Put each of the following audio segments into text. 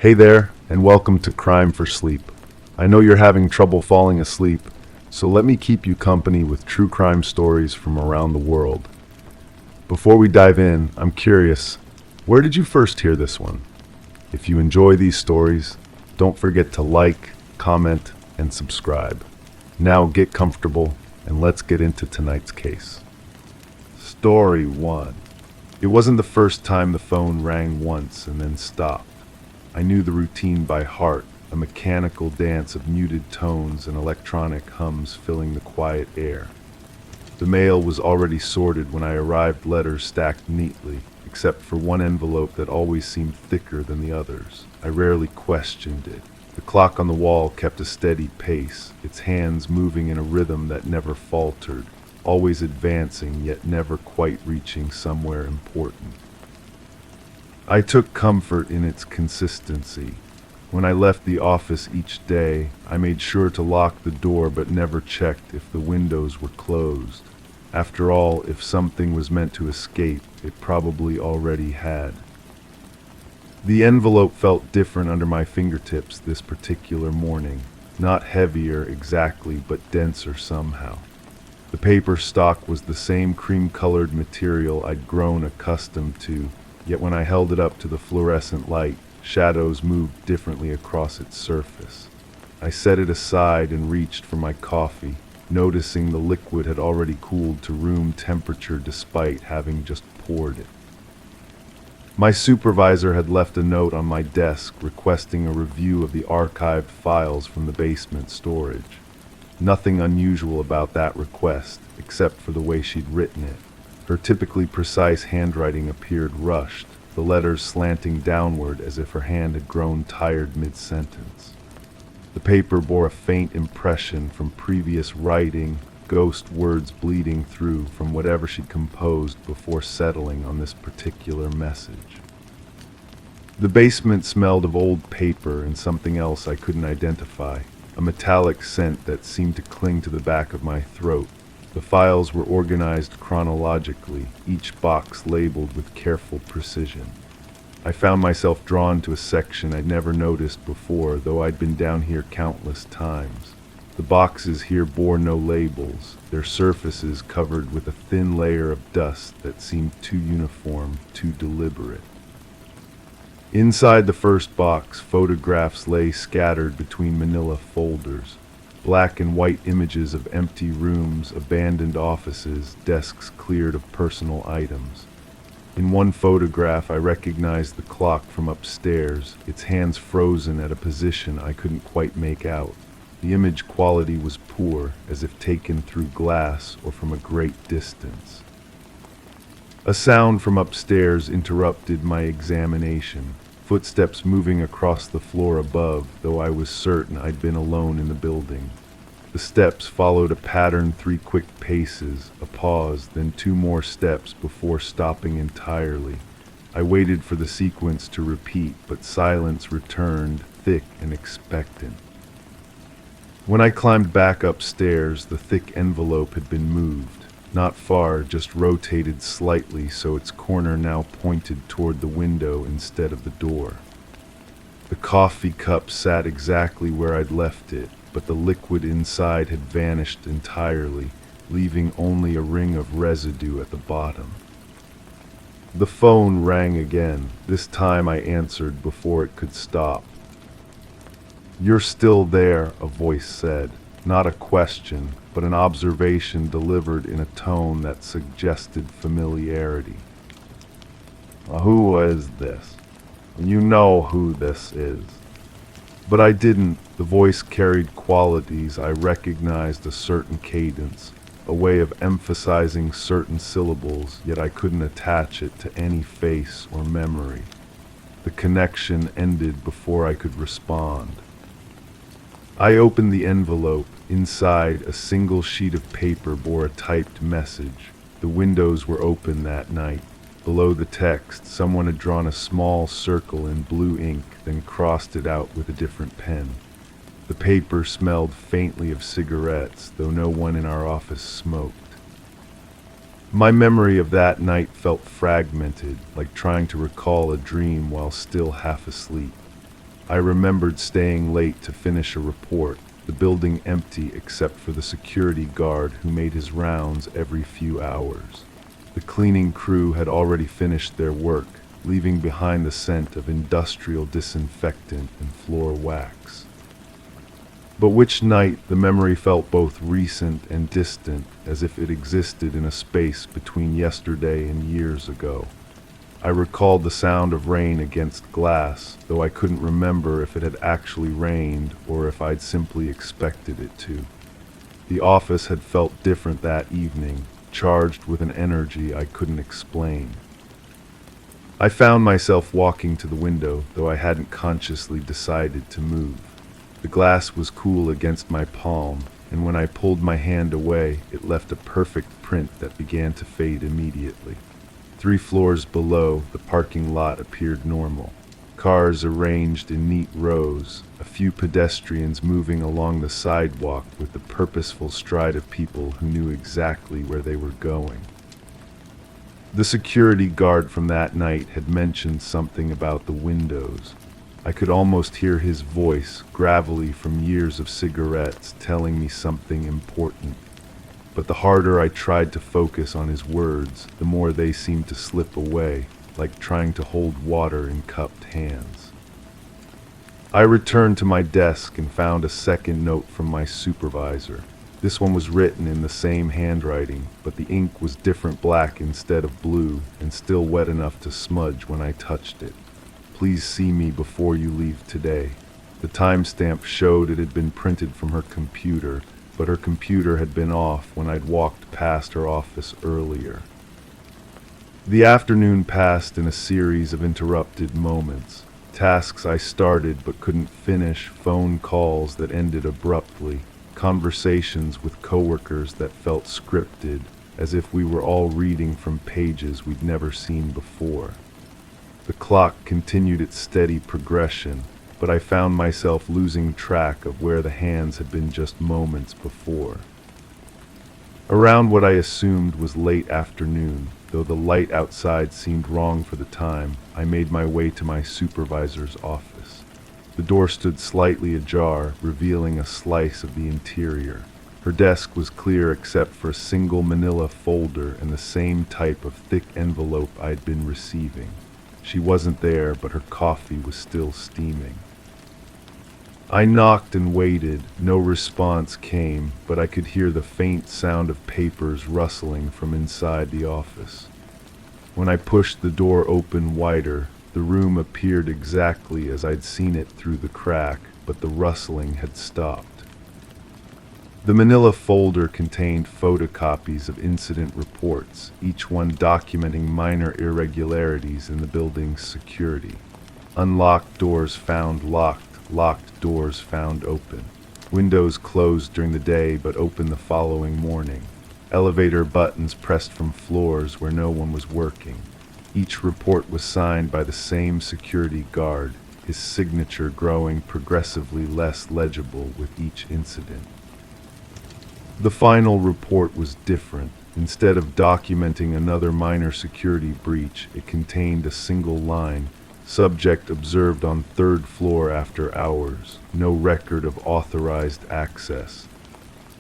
Hey there, and welcome to Crime for Sleep. I know you're having trouble falling asleep, so let me keep you company with true crime stories from around the world. Before we dive in, I'm curious, where did you first hear this one? If you enjoy these stories, don't forget to like, comment, and subscribe. Now get comfortable, and let's get into tonight's case. Story 1. It wasn't the first time the phone rang once and then stopped. I knew the routine by heart, a mechanical dance of muted tones and electronic hums filling the quiet air. The mail was already sorted when I arrived, letters stacked neatly, except for one envelope that always seemed thicker than the others. I rarely questioned it. The clock on the wall kept a steady pace, its hands moving in a rhythm that never faltered, always advancing yet never quite reaching somewhere important. I took comfort in its consistency. When I left the office each day, I made sure to lock the door but never checked if the windows were closed. After all, if something was meant to escape, it probably already had. The envelope felt different under my fingertips this particular morning. Not heavier exactly, but denser somehow. The paper stock was the same cream-colored material I'd grown accustomed to, yet when I held it up to the fluorescent light, shadows moved differently across its surface. I set it aside and reached for my coffee, noticing the liquid had already cooled to room temperature despite having just poured it. My supervisor had left a note on my desk requesting a review of the archived files from the basement storage. Nothing unusual about that request, except for the way she'd written it. Her typically precise handwriting appeared rushed, the letters slanting downward as if her hand had grown tired mid-sentence. The paper bore a faint impression from previous writing, ghost words bleeding through from whatever she'd composed before settling on this particular message. The basement smelled of old paper and something else I couldn't identify, a metallic scent that seemed to cling to the back of my throat. The files were organized chronologically, each box labeled with careful precision. I found myself drawn to a section I'd never noticed before, though I'd been down here countless times. The boxes here bore no labels, their surfaces covered with a thin layer of dust that seemed too uniform, too deliberate. Inside the first box, photographs lay scattered between manila folders. Black and white images of empty rooms, abandoned offices, desks cleared of personal items. In one photograph, I recognized the clock from upstairs, its hands frozen at a position I couldn't quite make out. The image quality was poor, as if taken through glass or from a great distance. A sound from upstairs interrupted my examination. Footsteps moving across the floor above, though I was certain I'd been alone in the building. The steps followed a pattern, 3 quick paces, a pause, then 2 more steps before stopping entirely. I waited for the sequence to repeat, but silence returned, thick and expectant. When I climbed back upstairs, the thick envelope had been moved. Not far, just rotated slightly so its corner now pointed toward the window instead of the door. The coffee cup sat exactly where I'd left it, but the liquid inside had vanished entirely, leaving only a ring of residue at the bottom. The phone rang again. This time I answered before it could stop. "You're still there," a voice said. Not a question, but an observation delivered in a tone that suggested familiarity. "Who is this? You know who this is." But I didn't. The voice carried qualities. I recognized a certain cadence, a way of emphasizing certain syllables, yet I couldn't attach it to any face or memory. The connection ended before I could respond. I opened the envelope. Inside, a single sheet of paper bore a typed message. The windows were open that night. Below the text, someone had drawn a small circle in blue ink, then crossed it out with a different pen. The paper smelled faintly of cigarettes, though no one in our office smoked. My memory of that night felt fragmented, like trying to recall a dream while still half asleep. I remembered staying late to finish a report, the building empty except for the security guard who made his rounds every few hours. The cleaning crew had already finished their work, leaving behind the scent of industrial disinfectant and floor wax. But which night the memory felt both recent and distant, as if it existed in a space between yesterday and years ago. I recalled the sound of rain against glass, though I couldn't remember if it had actually rained or if I'd simply expected it to. The office had felt different that evening, charged with an energy I couldn't explain. I found myself walking to the window, though I hadn't consciously decided to move. The glass was cool against my palm, and when I pulled my hand away, it left a perfect print that began to fade immediately. 3 floors below, the parking lot appeared normal. Cars arranged in neat rows, a few pedestrians moving along the sidewalk with the purposeful stride of people who knew exactly where they were going. The security guard from that night had mentioned something about the windows. I could almost hear his voice, gravelly from years of cigarettes, telling me something important. But the harder I tried to focus on his words, the more they seemed to slip away, like trying to hold water in cupped hands. I returned to my desk and found a second note from my supervisor. This one was written in the same handwriting, but the ink was different black instead of blue, and still wet enough to smudge when I touched it. Please see me before you leave today. The timestamp showed it had been printed from her computer, but her computer had been off when I'd walked past her office earlier. The afternoon passed in a series of interrupted moments. Tasks I started but couldn't finish, phone calls that ended abruptly, conversations with coworkers that felt scripted, as if we were all reading from pages we'd never seen before. The clock continued its steady progression, but I found myself losing track of where the hands had been just moments before. Around what I assumed was late afternoon, though the light outside seemed wrong for the time, I made my way to my supervisor's office. The door stood slightly ajar, revealing a slice of the interior. Her desk was clear except for a single manila folder and the same type of thick envelope I'd been receiving. She wasn't there, but her coffee was still steaming. I knocked and waited. No response came, but I could hear the faint sound of papers rustling from inside the office. When I pushed the door open wider, the room appeared exactly as I'd seen it through the crack, but the rustling had stopped. The manila folder contained photocopies of incident reports, each one documenting minor irregularities in the building's security. Unlocked doors found locked, locked doors found open. Windows closed during the day but opened the following morning. Elevator buttons pressed from floors where no one was working. Each report was signed by the same security guard, his signature growing progressively less legible with each incident. The final report was different. Instead of documenting another minor security breach, it contained a single line: subject observed on 3rd floor after hours. No record of authorized access.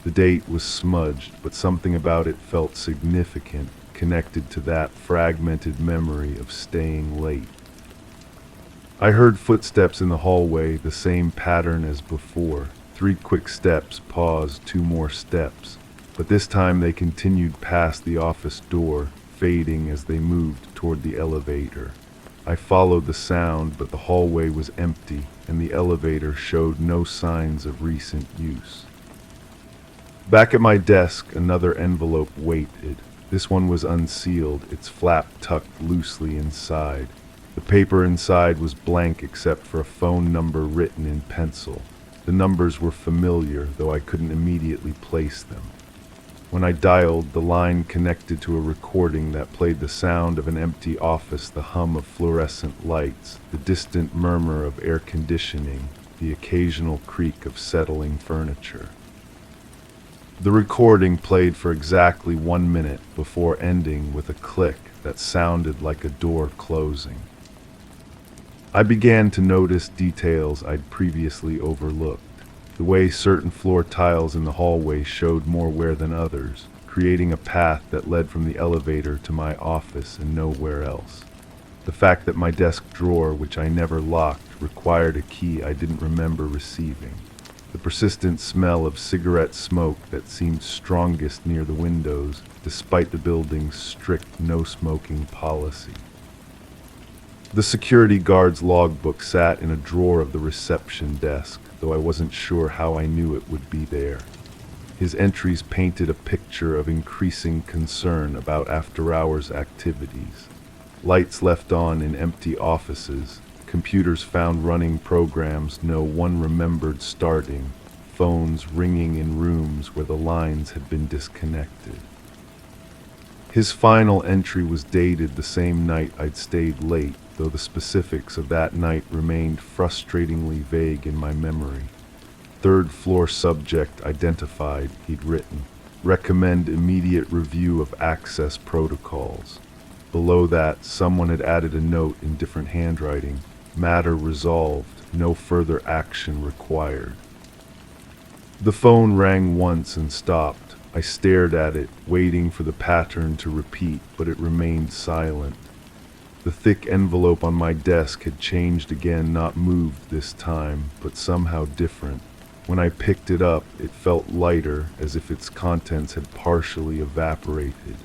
The date was smudged, but something about it felt significant, connected to that fragmented memory of staying late. I heard footsteps in the hallway, the same pattern as before. 3 quick steps, pause, 2 more steps. But this time they continued past the office door, fading as they moved toward the elevator. I followed the sound, but the hallway was empty, and the elevator showed no signs of recent use. Back at my desk, another envelope waited. This one was unsealed, its flap tucked loosely inside. The paper inside was blank except for a phone number written in pencil. The numbers were familiar, though I couldn't immediately place them. When I dialed, the line connected to a recording that played the sound of an empty office, the hum of fluorescent lights, the distant murmur of air conditioning, the occasional creak of settling furniture. The recording played for exactly 1 minute before ending with a click that sounded like a door closing. I began to notice details I'd previously overlooked. The way certain floor tiles in the hallway showed more wear than others, creating a path that led from the elevator to my office and nowhere else. The fact that my desk drawer, which I never locked, required a key I didn't remember receiving. The persistent smell of cigarette smoke that seemed strongest near the windows, despite the building's strict no-smoking policy. The security guard's logbook sat in a drawer of the reception desk, though I wasn't sure how I knew it would be there. His entries painted a picture of increasing concern about after-hours activities. Lights left on in empty offices, computers found running programs no one remembered starting, phones ringing in rooms where the lines had been disconnected. His final entry was dated the same night I'd stayed late, though the specifics of that night remained frustratingly vague in my memory. Third floor subject identified, he'd written. Recommend immediate review of access protocols. Below that, someone had added a note in different handwriting. Matter resolved, no further action required. The phone rang once and stopped. I stared at it, waiting for the pattern to repeat, but it remained silent. The thick envelope on my desk had changed again, not moved this time, but somehow different. When I picked it up, it felt lighter, as if its contents had partially evaporated.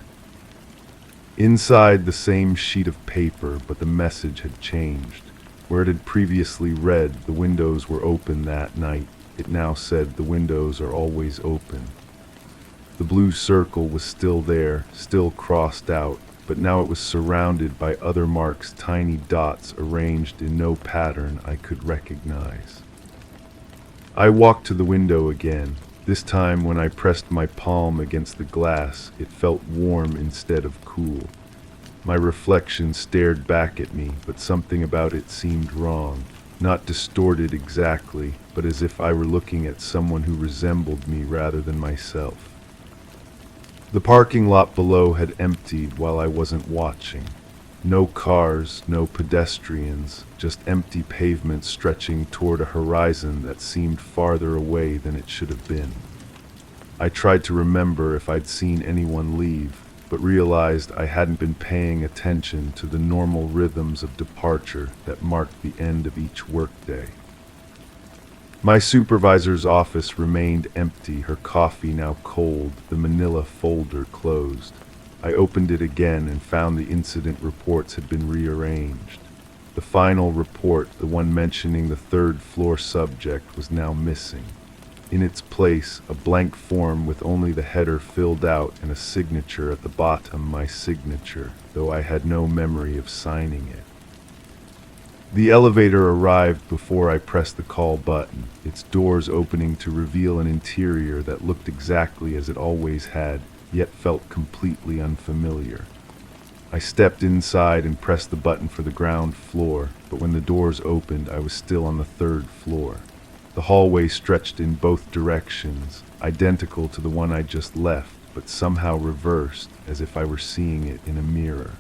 Inside the same sheet of paper, but the message had changed. Where it had previously read, the windows were open that night, it now said the windows are always open. The blue circle was still there, still crossed out, but now it was surrounded by other marks, tiny dots arranged in no pattern I could recognize. I walked to the window again. This time when I pressed my palm against the glass, it felt warm instead of cool. My reflection stared back at me, but something about it seemed wrong. Not distorted exactly, but as if I were looking at someone who resembled me rather than myself. The parking lot below had emptied while I wasn't watching. No cars, no pedestrians, just empty pavement stretching toward a horizon that seemed farther away than it should have been. I tried to remember if I'd seen anyone leave, but realized I hadn't been paying attention to the normal rhythms of departure that marked the end of each workday. My supervisor's office remained empty, her coffee now cold, the manila folder closed. I opened it again and found the incident reports had been rearranged. The final report, the one mentioning the third floor subject, was now missing. In its place, a blank form with only the header filled out and a signature at the bottom, my signature, though I had no memory of signing it. The elevator arrived before I pressed the call button, its doors opening to reveal an interior that looked exactly as it always had, yet felt completely unfamiliar. I stepped inside and pressed the button for the ground floor, but when the doors opened, I was still on the third floor. The hallway stretched in both directions, identical to the one I just left, but somehow reversed, as if I were seeing it in a mirror.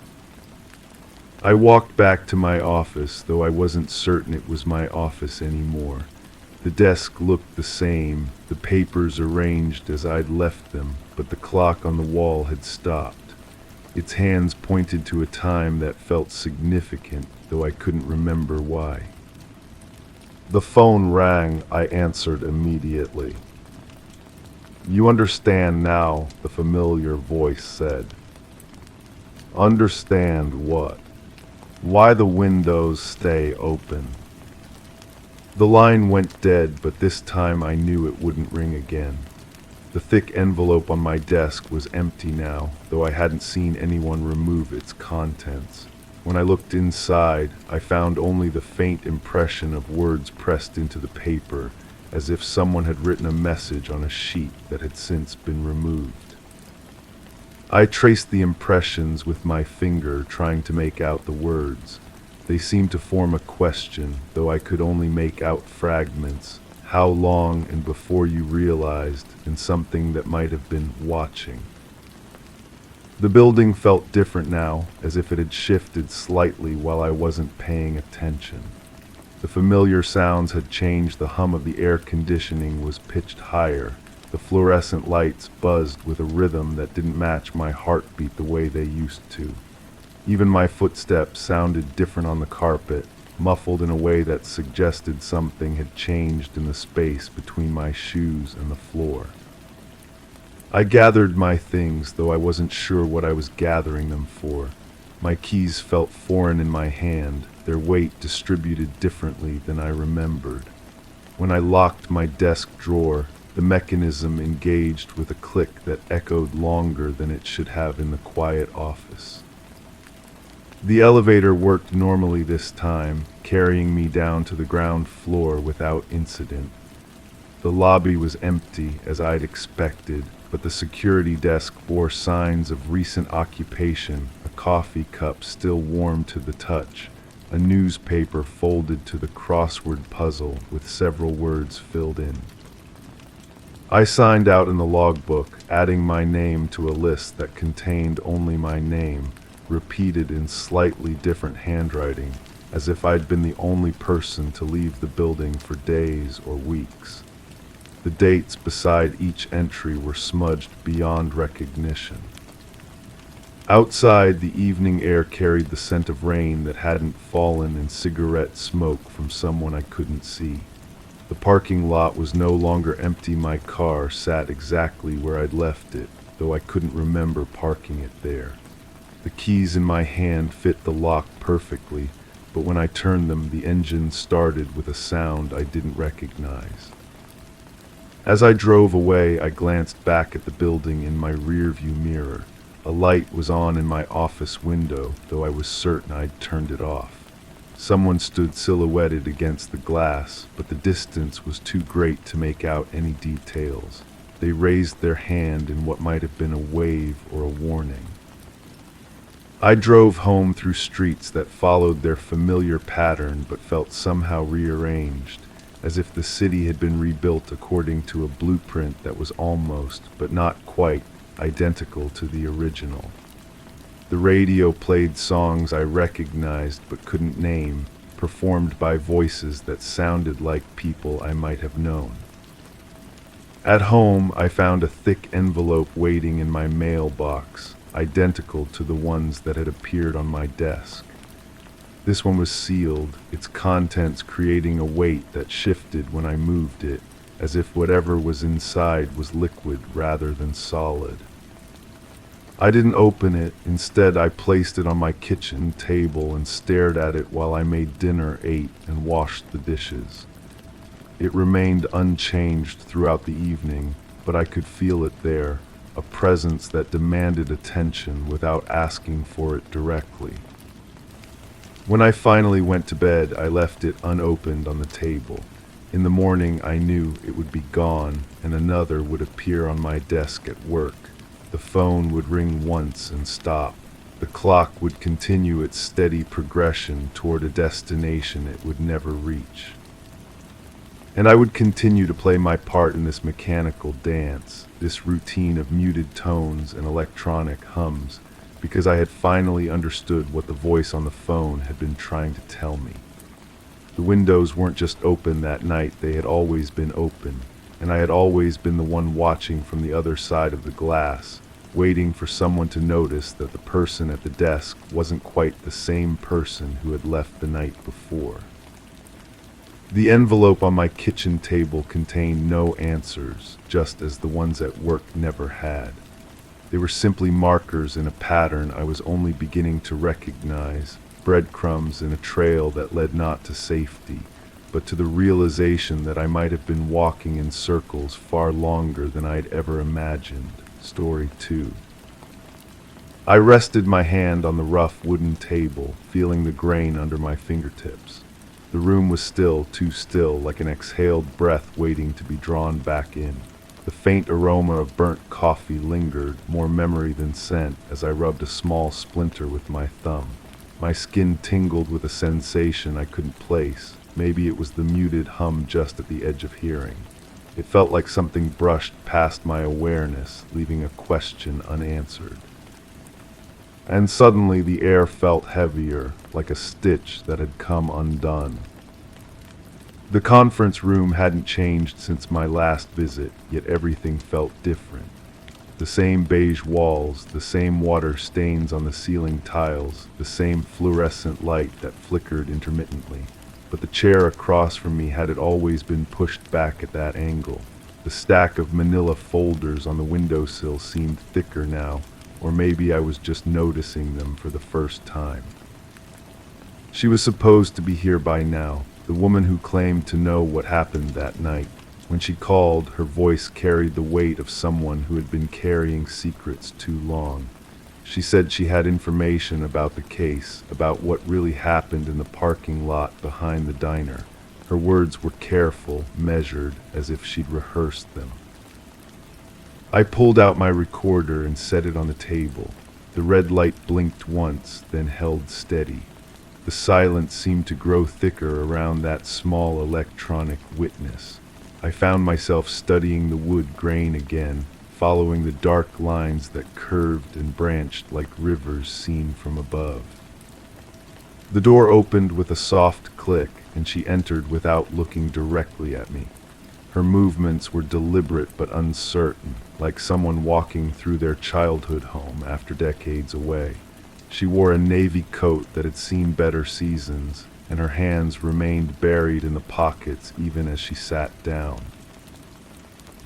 I walked back to my office, though I wasn't certain it was my office anymore. The desk looked the same, the papers arranged as I'd left them, but the clock on the wall had stopped. Its hands pointed to a time that felt significant, though I couldn't remember why. The phone rang, I answered immediately. "You understand now," the familiar voice said. "Understand what? Why the windows stay open?" The line went dead, but this time I knew it wouldn't ring again. The thick envelope on my desk was empty now, though I hadn't seen anyone remove its contents. When I looked inside, I found only the faint impression of words pressed into the paper, as if someone had written a message on a sheet that had since been removed. I traced the impressions with my finger, trying to make out the words. They seemed to form a question, though I could only make out fragments. How long and before you realized, and something that might have been watching. The building felt different now, as if it had shifted slightly while I wasn't paying attention. The familiar sounds had changed. The hum of the air conditioning was pitched higher. The fluorescent lights buzzed with a rhythm that didn't match my heartbeat the way they used to. Even my footsteps sounded different on the carpet, muffled in a way that suggested something had changed in the space between my shoes and the floor. I gathered my things, though I wasn't sure what I was gathering them for. My keys felt foreign in my hand, their weight distributed differently than I remembered. When I locked my desk drawer, the mechanism engaged with a click that echoed longer than it should have in the quiet office. The elevator worked normally this time, carrying me down to the ground floor without incident. The lobby was empty, as I'd expected, but the security desk bore signs of recent occupation, a coffee cup still warm to the touch, a newspaper folded to the crossword puzzle with several words filled in. I signed out in the logbook, adding my name to a list that contained only my name, repeated in slightly different handwriting, as if I'd been the only person to leave the building for days or weeks. The dates beside each entry were smudged beyond recognition. Outside, the evening air carried the scent of rain that hadn't fallen and cigarette smoke from someone I couldn't see. The parking lot was no longer empty. My car sat exactly where I'd left it, though I couldn't remember parking it there. The keys in my hand fit the lock perfectly, but when I turned them, the engine started with a sound I didn't recognize. As I drove away, I glanced back at the building in my rearview mirror. A light was on in my office window, though I was certain I'd turned it off. Someone stood silhouetted against the glass, but the distance was too great to make out any details. They raised their hand in what might have been a wave or a warning. I drove home through streets that followed their familiar pattern but felt somehow rearranged, as if the city had been rebuilt according to a blueprint that was almost, but not quite, identical to the original. The radio played songs I recognized but couldn't name, performed by voices that sounded like people I might have known. At home, I found a thick envelope waiting in my mailbox, identical to the ones that had appeared on my desk. This one was sealed, its contents creating a weight that shifted when I moved it, as if whatever was inside was liquid rather than solid. I didn't open it. Instead, I placed it on my kitchen table and stared at it while I made dinner, ate, and washed the dishes. It remained unchanged throughout the evening, but I could feel it there, a presence that demanded attention without asking for it directly. When I finally went to bed, I left it unopened on the table. In the morning, I knew it would be gone, and another would appear on my desk at work. The phone would ring once and stop. The clock would continue its steady progression toward a destination it would never reach. And I would continue to play my part in this mechanical dance, this routine of muted tones and electronic hums, because I had finally understood what the voice on the phone had been trying to tell me. The windows weren't just open that night, they had always been open, and I had always been the one watching from the other side of the glass, waiting for someone to notice that the person at the desk wasn't quite the same person who had left the night before. The envelope on my kitchen table contained no answers, just as the ones at work never had. They were simply markers in a pattern I was only beginning to recognize, breadcrumbs in a trail that led not to safety, but to the realization that I might have been walking in circles far longer than I'd ever imagined. Story 2. I rested my hand on the rough wooden table, feeling the grain under my fingertips. The room was still, too still, like an exhaled breath waiting to be drawn back in. The faint aroma of burnt coffee lingered, more memory than scent, as I rubbed a small splinter with my thumb. My skin tingled with a sensation I couldn't place. Maybe it was the muted hum just at the edge of hearing. It felt like something brushed past my awareness, leaving a question unanswered. And suddenly the air felt heavier, like a stitch that had come undone. The conference room hadn't changed since my last visit, yet everything felt different. The same beige walls, the same water stains on the ceiling tiles, the same fluorescent light that flickered intermittently. But the chair across from me had it always been pushed back at that angle. The stack of manila folders on the windowsill seemed thicker now, or maybe I was just noticing them for the first time. She was supposed to be here by now, the woman who claimed to know what happened that night. When she called, her voice carried the weight of someone who had been carrying secrets too long. She said she had information about the case, about what really happened in the parking lot behind the diner. Her words were careful, measured, as if she'd rehearsed them. I pulled out my recorder and set it on the table. The red light blinked once, then held steady. The silence seemed to grow thicker around that small electronic witness. I found myself studying the wood grain again, following the dark lines that curved and branched like rivers seen from above. The door opened with a soft click, and she entered without looking directly at me. Her movements were deliberate but uncertain, like someone walking through their childhood home after decades away. She wore a navy coat that had seen better seasons, and her hands remained buried in the pockets even as she sat down.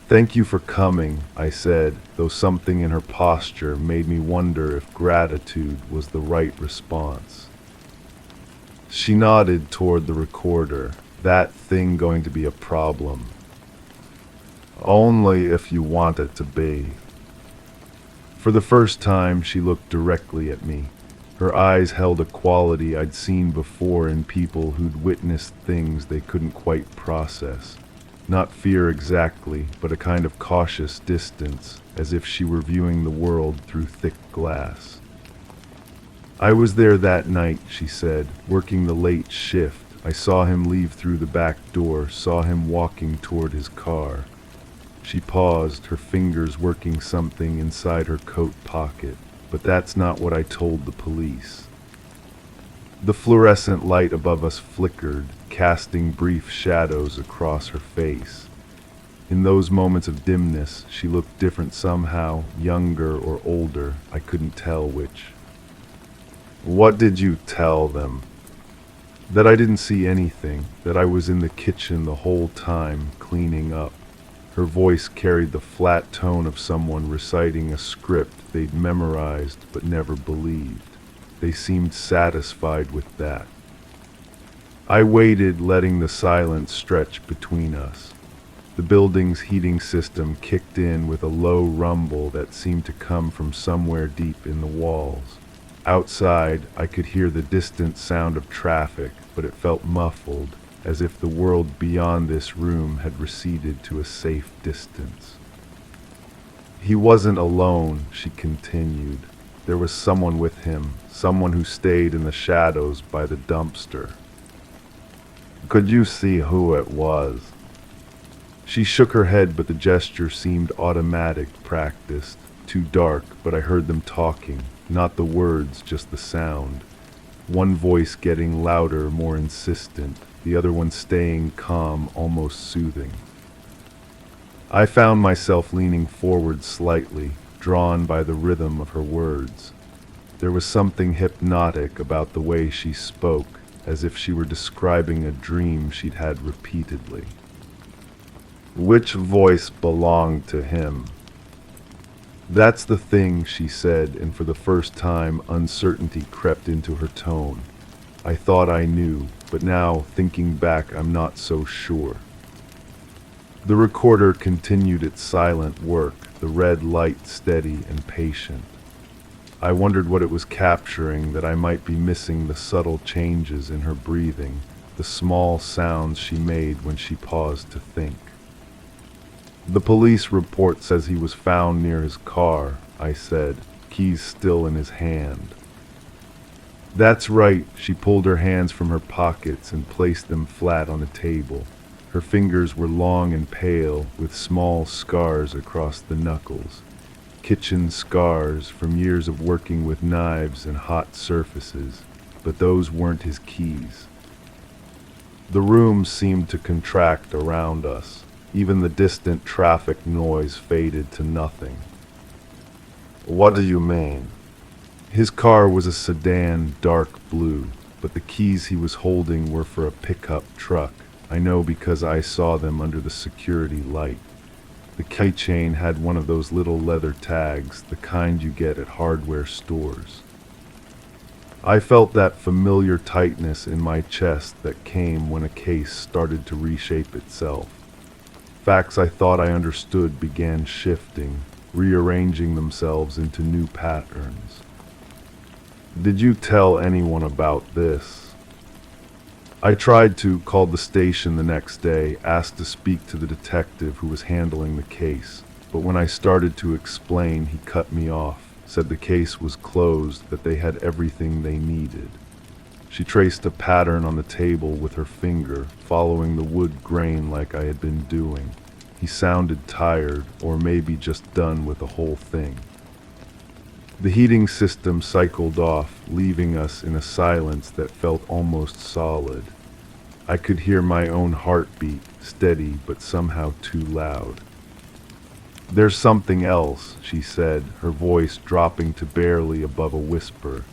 "Thank you for coming," I said, though something in her posture made me wonder if gratitude was the right response. She nodded toward the recorder. "That thing going to be a problem?" "Only if you want it to be." For the first time, she looked directly at me. Her eyes held a quality I'd seen before in people who'd witnessed things they couldn't quite process. Not fear exactly, but a kind of cautious distance, as if she were viewing the world through thick glass. "I was there that night," she said, "working the late shift. I saw him leave through the back door, saw him walking toward his car." She paused, her fingers working something inside her coat pocket. "But that's not what I told the police." The fluorescent light above us flickered, casting brief shadows across her face. In those moments of dimness, she looked different somehow, younger or older, I couldn't tell which. "What did you tell them?" "That I didn't see anything, that I was in the kitchen the whole time, cleaning up." Her voice carried the flat tone of someone reciting a script they'd memorized but never believed. They seemed satisfied with that. I waited, letting the silence stretch between us. The building's heating system kicked in with a low rumble that seemed to come from somewhere deep in the walls. Outside, I could hear the distant sound of traffic, but it felt muffled, as if the world beyond this room had receded to a safe distance. "He wasn't alone," she continued. "There was someone with him, someone who stayed in the shadows by the dumpster." "Could you see who it was?" She shook her head, but the gesture seemed automatic, practiced. Too dark, but I heard them talking, not the words, just the sound. One voice getting louder, more insistent, the other one staying calm, almost soothing. I found myself leaning forward slightly, drawn by the rhythm of her words. There was something hypnotic about the way she spoke, as if she were describing a dream she'd had repeatedly. "Which voice belonged to him?" "That's the thing," she said, and for the first time uncertainty crept into her tone. I thought I knew, but now, thinking back, I'm not so sure. The recorder continued its silent work, the red light steady and patient. I wondered what it was capturing, that I might be missing the subtle changes in her breathing, the small sounds she made when she paused to think. "The police report says he was found near his car," I said, keys still in his hand. "That's right." She pulled her hands from her pockets and placed them flat on the table. Her fingers were long and pale, with small scars across the knuckles. Kitchen scars from years of working with knives and hot surfaces, but those weren't his keys. The room seemed to contract around us. Even the distant traffic noise faded to nothing. What do you mean? His car was a sedan, dark blue, but the keys he was holding were for a pickup truck. I know because I saw them under the security light. The keychain had one of those little leather tags, the kind you get at hardware stores. I felt that familiar tightness in my chest that came when a case started to reshape itself. Facts I thought I understood began shifting, rearranging themselves into new patterns. Did you tell anyone about this? I tried to, called the station the next day, asked to speak to the detective who was handling the case, but when I started to explain, he cut me off, said the case was closed, that they had everything they needed. She traced a pattern on the table with her finger, following the wood grain like I had been doing. He sounded tired, or maybe just done with the whole thing. The heating system cycled off, leaving us in a silence that felt almost solid. I could hear my own heartbeat, steady but somehow too loud. There's something else, she said, her voice dropping to barely above a whisper.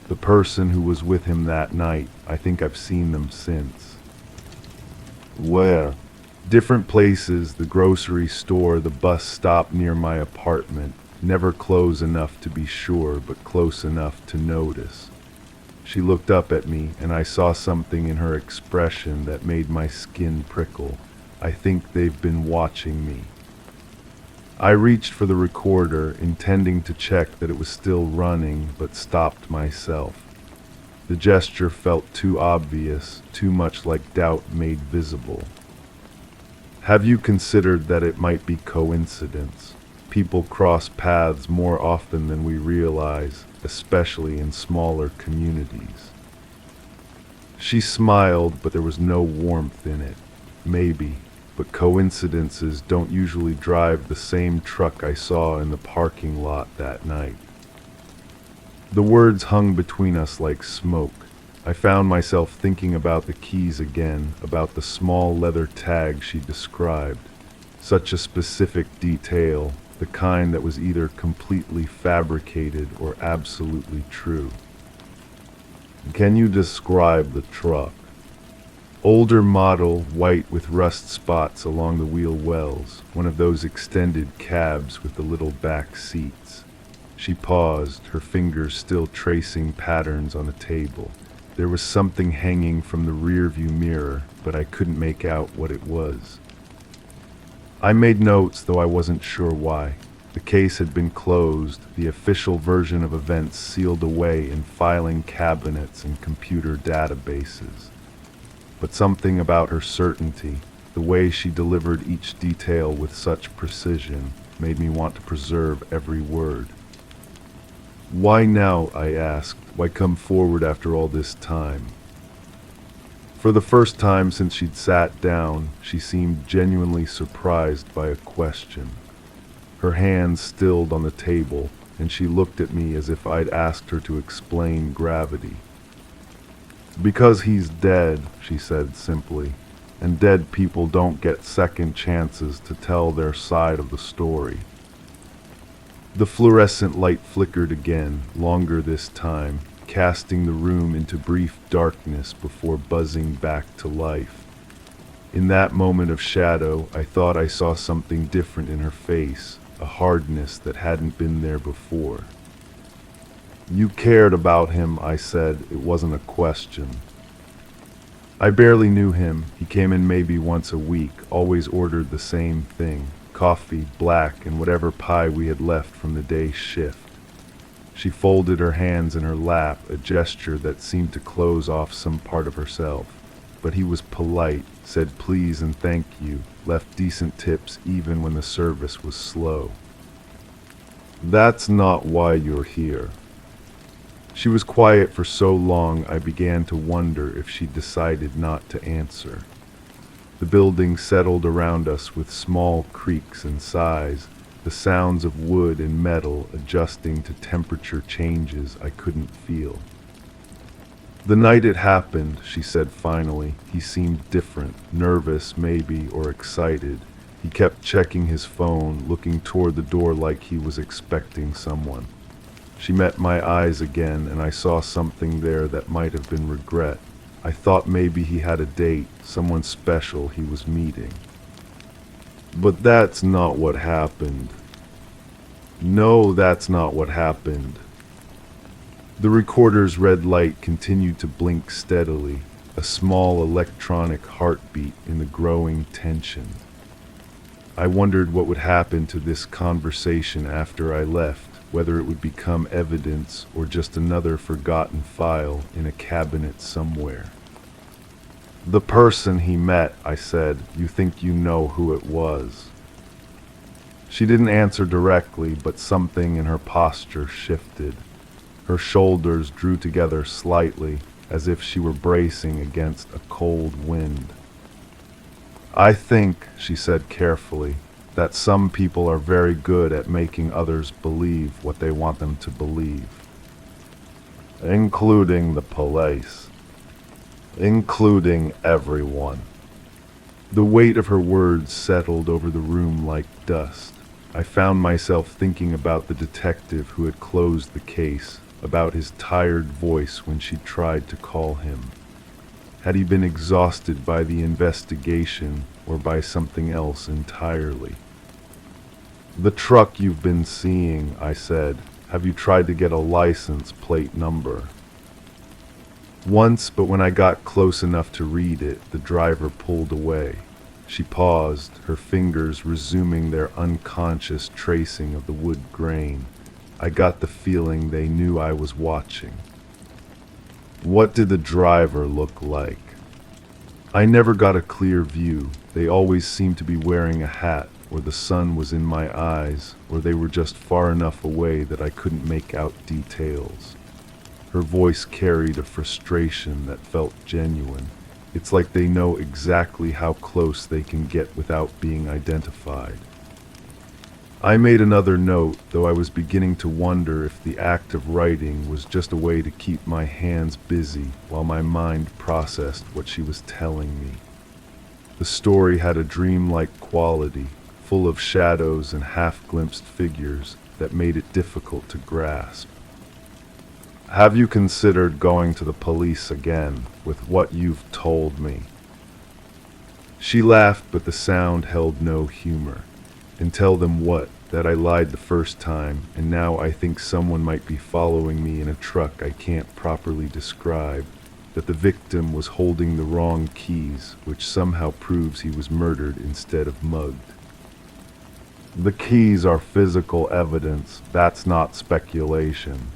The person who was with him that night, I think I've seen them since. Where? Different places, the grocery store, the bus stop near my apartment. Never close enough to be sure, but close enough to notice. She looked up at me, and I saw something in her expression that made my skin prickle. I think they've been watching me. I reached for the recorder, intending to check that it was still running, but stopped myself. The gesture felt too obvious, too much like doubt made visible. Have you considered that it might be coincidence? People cross paths more often than we realize, especially in smaller communities. She smiled, but there was no warmth in it. Maybe, but coincidences don't usually drive the same truck I saw in the parking lot that night. The words hung between us like smoke. I found myself thinking about the keys again, about the small leather tag she described. Such a specific detail, the kind that was either completely fabricated or absolutely true. Can you describe the truck? Older model, white with rust spots along the wheel wells, one of those extended cabs with the little back seats. She paused, her fingers still tracing patterns on the table. There was something hanging from the rearview mirror, but I couldn't make out what it was. I made notes, though I wasn't sure why. The case had been closed, the official version of events sealed away in filing cabinets and computer databases. But something about her certainty, the way she delivered each detail with such precision, made me want to preserve every word. Why now, I asked. Why come forward after all this time? For the first time since she'd sat down, she seemed genuinely surprised by a question. Her hands stilled on the table, and she looked at me as if I'd asked her to explain gravity. Because he's dead, she said simply, and dead people don't get second chances to tell their side of the story. The fluorescent light flickered again, longer this time, casting the room into brief darkness before buzzing back to life. In that moment of shadow, I thought I saw something different in her face, a hardness that hadn't been there before. You cared about him, I said. It wasn't a question. I barely knew him. He came in maybe once a week, always ordered the same thing, coffee, black, and whatever pie we had left from the day's shift. She folded her hands in her lap, a gesture that seemed to close off some part of herself. But he was polite, said please and thank you, left decent tips even when the service was slow. That's not why you're here. She was quiet for so long I began to wonder if she decided not to answer. The building settled around us with small creaks and sighs, the sounds of wood and metal adjusting to temperature changes I couldn't feel. The night it happened, she said finally, he seemed different, nervous maybe, or excited. He kept checking his phone, looking toward the door like he was expecting someone. She met my eyes again, and I saw something there that might have been regret. I thought maybe he had a date, someone special he was meeting. But that's not what happened. No, that's not what happened. The recorder's red light continued to blink steadily, a small electronic heartbeat in the growing tension. I wondered what would happen to this conversation after I left, whether it would become evidence or just another forgotten file in a cabinet somewhere. The person he met, I said, you think you know who it was? She didn't answer directly, but something in her posture shifted. Her shoulders drew together slightly, as if she were bracing against a cold wind. I think, she said carefully, that some people are very good at making others believe what they want them to believe. Including the police. Including everyone. The weight of her words settled over the room like dust. I found myself thinking about the detective who had closed the case, about his tired voice when she tried to call him. Had he been exhausted by the investigation or by something else entirely? The truck you've been seeing, I said, have you tried to get a license plate number? Once, but when I got close enough to read it, the driver pulled away. She paused, her fingers resuming their unconscious tracing of the wood grain. I got the feeling they knew I was watching. What did the driver look like? I never got a clear view. They always seemed to be wearing a hat, or the sun was in my eyes, or they were just far enough away that I couldn't make out details. Her voice carried a frustration that felt genuine. It's like they know exactly how close they can get without being identified. I made another note, though I was beginning to wonder if the act of writing was just a way to keep my hands busy while my mind processed what she was telling me. The story had a dreamlike quality, full of shadows and half-glimpsed figures that made it difficult to grasp. Have you considered going to the police again with what you've told me? She laughed, but the sound held no humor. And tell them what? That I lied the first time, and now I think someone might be following me in a truck I can't properly describe, that the victim was holding the wrong keys, which somehow proves he was murdered instead of mugged. The keys are physical evidence, that's not speculation.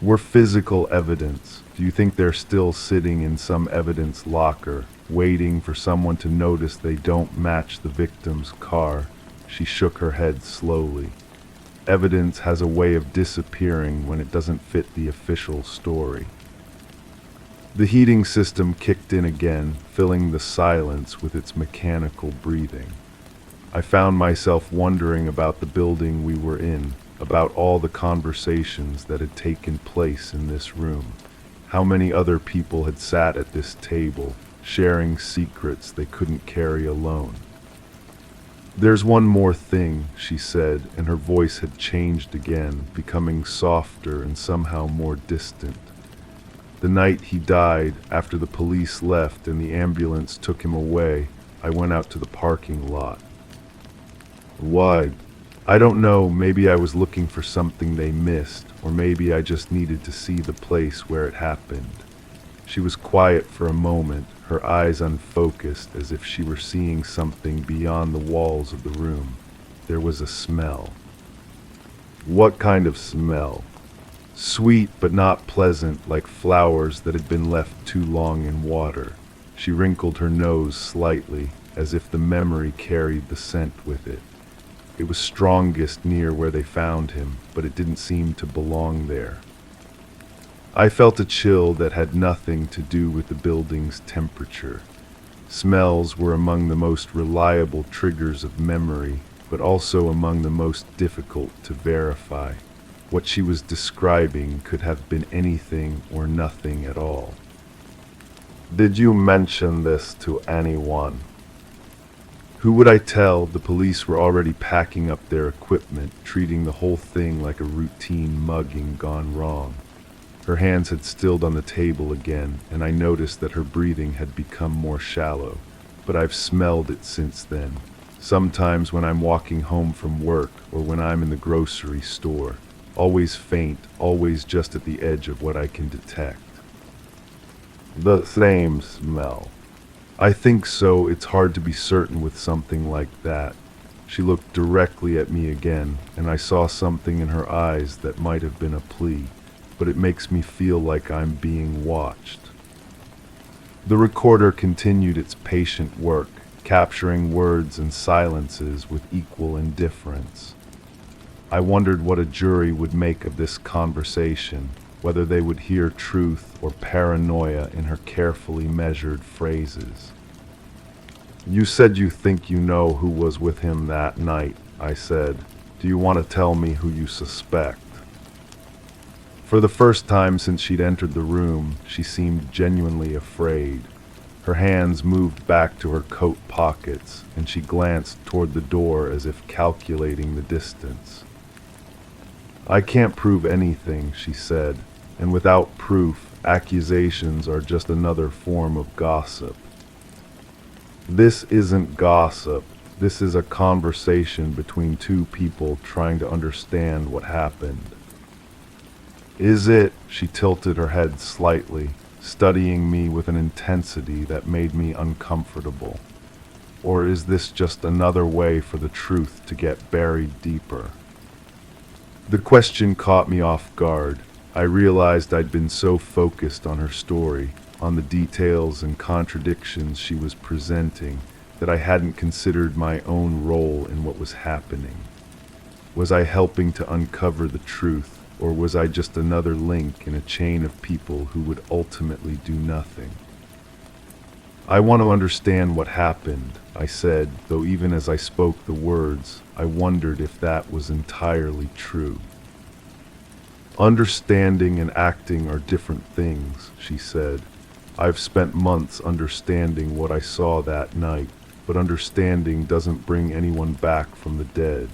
Were physical evidence. Do you think they're still sitting in some evidence locker, waiting for someone to notice they don't match the victim's car? She shook her head slowly. Evidence has a way of disappearing when it doesn't fit the official story. The heating system kicked in again, filling the silence with its mechanical breathing. I found myself wondering about the building we were in, about all the conversations that had taken place in this room. How many other people had sat at this table, sharing secrets they couldn't carry alone. There's one more thing, she said, and her voice had changed again, becoming softer and somehow more distant. The night he died, after the police left and the ambulance took him away, I went out to the parking lot. Why? I don't know, maybe I was looking for something they missed, or maybe I just needed to see the place where it happened. She was quiet for a moment, her eyes unfocused as if she were seeing something beyond the walls of the room. There was a smell. What kind of smell? Sweet but not pleasant, like flowers that had been left too long in water. She wrinkled her nose slightly, as if the memory carried the scent with it. It was strongest near where they found him, but it didn't seem to belong there. I felt a chill that had nothing to do with the building's temperature. Smells were among the most reliable triggers of memory, but also among the most difficult to verify. What she was describing could have been anything or nothing at all. Did you mention this to anyone? Who would I tell? The police were already packing up their equipment, treating the whole thing like a routine mugging gone wrong. Her hands had stilled on the table again, and I noticed that her breathing had become more shallow, but I've smelled it since then. Sometimes when I'm walking home from work or when I'm in the grocery store. Always faint, always just at the edge of what I can detect. The same smell. I think so. It's hard to be certain with something like that. She looked directly at me again, and I saw something in her eyes that might have been a plea, but it makes me feel like I'm being watched. The recorder continued its patient work, capturing words and silences with equal indifference. I wondered what a jury would make of this conversation, whether they would hear truth or paranoia in her carefully measured phrases. You said you think you know who was with him that night, I said. Do you want to tell me who you suspect? For the first time since she'd entered the room, she seemed genuinely afraid. Her hands moved back to her coat pockets, and she glanced toward the door as if calculating the distance. I can't prove anything, she said, and without proof, accusations are just another form of gossip. This isn't gossip. This is a conversation between two people trying to understand what happened. Is it? She tilted her head slightly, studying me with an intensity that made me uncomfortable. Or is this just another way for the truth to get buried deeper? The question caught me off guard. I realized I'd been so focused on her story, on the details and contradictions she was presenting, that I hadn't considered my own role in what was happening. Was I helping to uncover the truth, or was I just another link in a chain of people who would ultimately do nothing? I want to understand what happened, I said, though even as I spoke the words, I wondered if that was entirely true. Understanding and acting are different things, she said. I've spent months understanding what I saw that night, but understanding doesn't bring anyone back from the dead.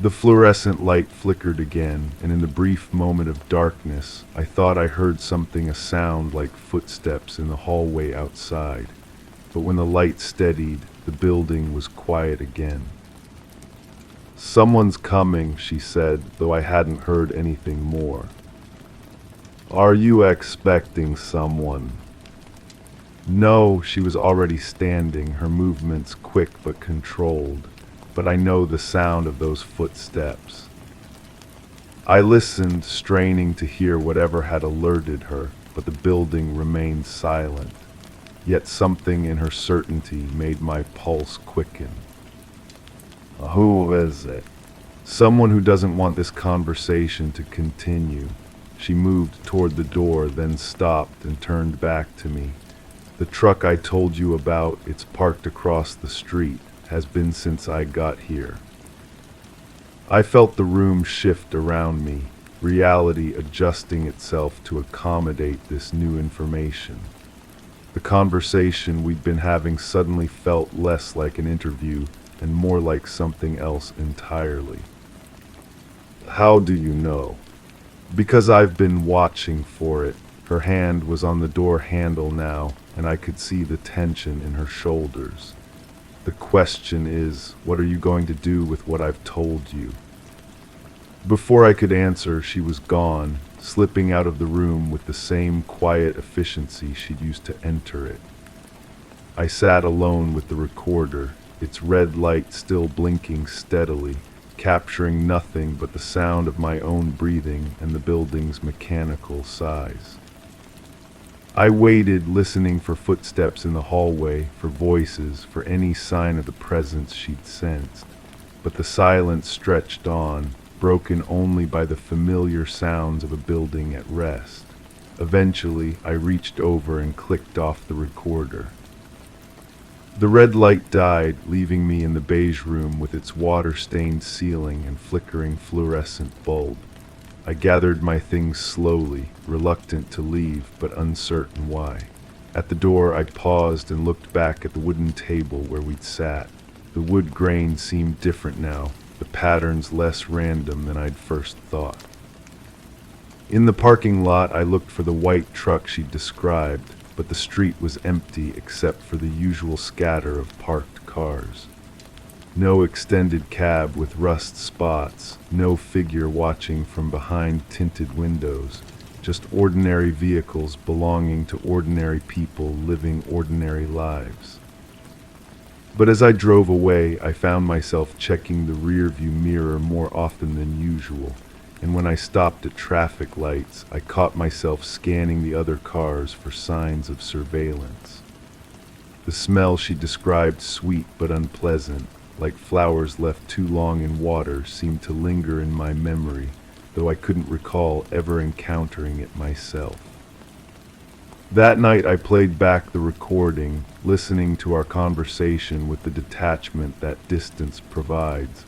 The fluorescent light flickered again, and in the brief moment of darkness, I thought I heard something, a sound like footsteps in the hallway outside. But when the light steadied, the building was quiet again. Someone's coming, she said, though I hadn't heard anything more. Are you expecting someone? No, she was already standing, her movements quick but controlled. But I know the sound of those footsteps. I listened, straining to hear whatever had alerted her, but the building remained silent. Yet something in her certainty made my pulse quicken. Who is it? Someone who doesn't want this conversation to continue. She moved toward the door, then stopped and turned back to me. The truck I told you about, it's parked across the street. Has been since I got here. I felt the room shift around me, reality adjusting itself to accommodate this new information. The conversation we'd been having suddenly felt less like an interview and more like something else entirely. How do you know? Because I've been watching for it. Her hand was on the door handle now, and I could see the tension in her shoulders. The question is, what are you going to do with what I've told you? Before I could answer, she was gone, slipping out of the room with the same quiet efficiency she'd used to enter it. I sat alone with the recorder, its red light still blinking steadily, capturing nothing but the sound of my own breathing and the building's mechanical size. I waited, listening for footsteps in the hallway, for voices, for any sign of the presence she'd sensed. But the silence stretched on, broken only by the familiar sounds of a building at rest. Eventually, I reached over and clicked off the recorder. The red light died, leaving me in the beige room with its water-stained ceiling and flickering fluorescent bulb. I gathered my things slowly, reluctant to leave, but uncertain why. At the door, I paused and looked back at the wooden table where we'd sat. The wood grain seemed different now, the patterns less random than I'd first thought. In the parking lot, I looked for the white truck she'd described, but the street was empty except for the usual scatter of parked cars. No extended cab with rust spots, no figure watching from behind tinted windows, just ordinary vehicles belonging to ordinary people living ordinary lives. But as I drove away, I found myself checking the rearview mirror more often than usual, and when I stopped at traffic lights, I caught myself scanning the other cars for signs of surveillance. The smell she described sweet but unpleasant, like flowers left too long in water, seemed to linger in my memory, though I couldn't recall ever encountering it myself. That night I played back the recording, listening to our conversation with the detachment that distance provides.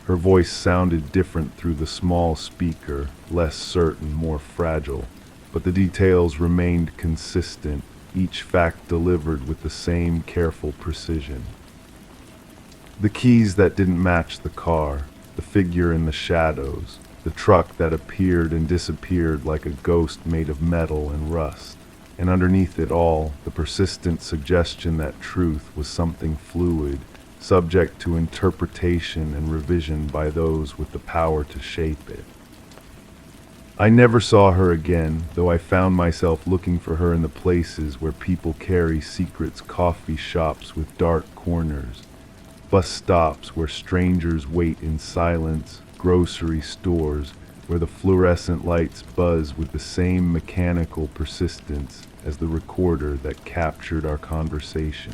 Her voice sounded different through the small speaker, less certain, more fragile, but the details remained consistent, each fact delivered with the same careful precision. The keys that didn't match the car, the figure in the shadows, the truck that appeared and disappeared like a ghost made of metal and rust, and underneath it all, the persistent suggestion that truth was something fluid, subject to interpretation and revision by those with the power to shape it. I never saw her again, though I found myself looking for her in the places where people carry secrets, coffee shops with dark corners, bus stops where strangers wait in silence, grocery stores where the fluorescent lights buzz with the same mechanical persistence as the recorder that captured our conversation.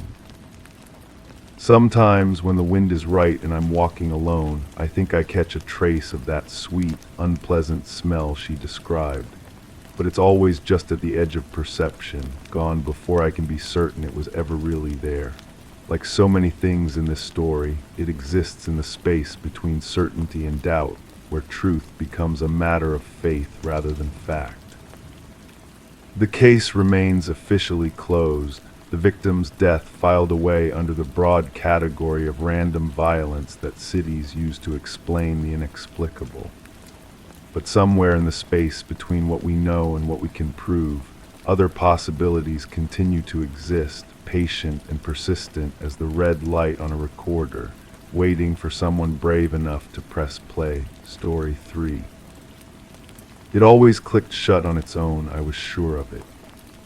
Sometimes when the wind is right and I'm walking alone, I think I catch a trace of that sweet, unpleasant smell she described. But it's always just at the edge of perception, gone before I can be certain it was ever really there. Like so many things in this story, it exists in the space between certainty and doubt, where truth becomes a matter of faith rather than fact. The case remains officially closed, the victim's death filed away under the broad category of random violence that cities use to explain the inexplicable. But somewhere in the space between what we know and what we can prove, other possibilities continue to exist, patient and persistent as the red light on a recorder, waiting for someone brave enough to press play. Story 3. It always clicked shut on its own, I was sure of it.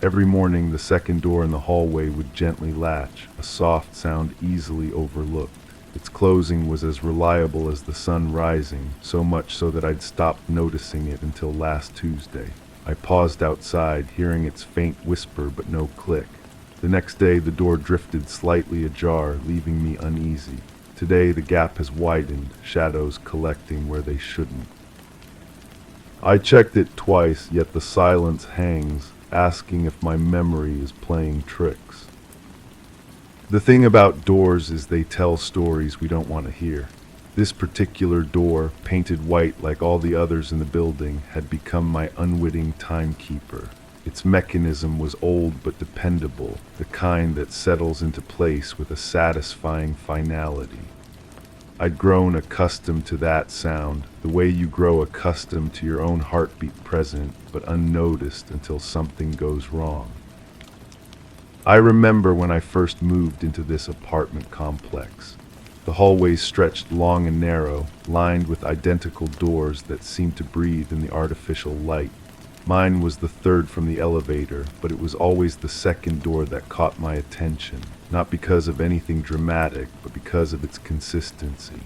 Every morning, the second door in the hallway would gently latch, a soft sound easily overlooked. Its closing was as reliable as the sun rising, so much so that I'd stopped noticing it until last Tuesday. I paused outside, hearing its faint whisper but no click. The next day, the door drifted slightly ajar, leaving me uneasy. Today, the gap has widened, shadows collecting where they shouldn't. I checked it twice, yet the silence hangs, asking if my memory is playing tricks. The thing about doors is they tell stories we don't want to hear. This particular door, painted white like all the others in the building, had become my unwitting timekeeper. Its mechanism was old but dependable, the kind that settles into place with a satisfying finality. I'd grown accustomed to that sound, the way you grow accustomed to your own heartbeat present, but unnoticed until something goes wrong. I remember when I first moved into this apartment complex. The hallways stretched long and narrow, lined with identical doors that seemed to breathe in the artificial light. Mine was the third from the elevator, but it was always the second door that caught my attention, not because of anything dramatic, but because of its consistency.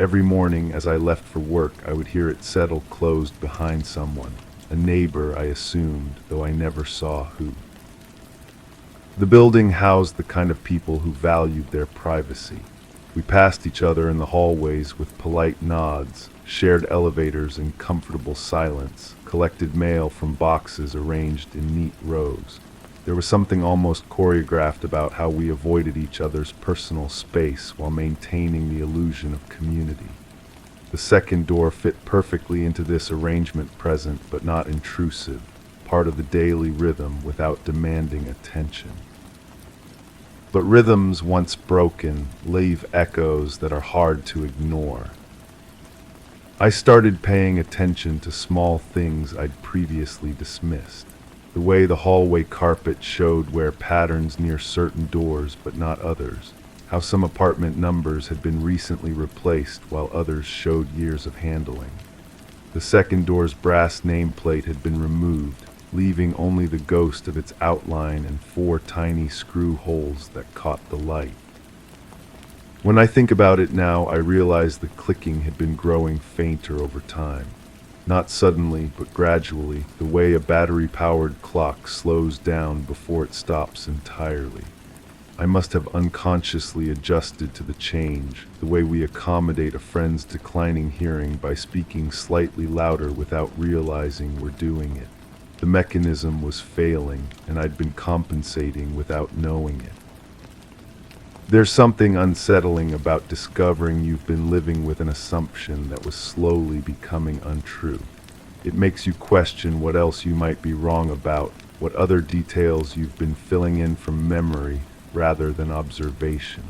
Every morning as I left for work, I would hear it settle closed behind someone, a neighbor, I assumed, though I never saw who. The building housed the kind of people who valued their privacy. We passed each other in the hallways with polite nods, shared elevators in comfortable silence, collected mail from boxes arranged in neat rows. There was something almost choreographed about how we avoided each other's personal space while maintaining the illusion of community. The second door fit perfectly into this arrangement, present but not intrusive, part of the daily rhythm without demanding attention. But rhythms, once broken, leave echoes that are hard to ignore. I started paying attention to small things I'd previously dismissed. The way the hallway carpet showed where patterns near certain doors but not others. How some apartment numbers had been recently replaced while others showed years of handling. The second door's brass nameplate had been removed, leaving only the ghost of its outline and 4 tiny screw holes that caught the light. When I think about it now, I realize the clicking had been growing fainter over time. Not suddenly, but gradually, the way a battery-powered clock slows down before it stops entirely. I must have unconsciously adjusted to the change, the way we accommodate a friend's declining hearing by speaking slightly louder without realizing we're doing it. The mechanism was failing, and I'd been compensating without knowing it. There's something unsettling about discovering you've been living with an assumption that was slowly becoming untrue. It makes you question what else you might be wrong about, what other details you've been filling in from memory rather than observation.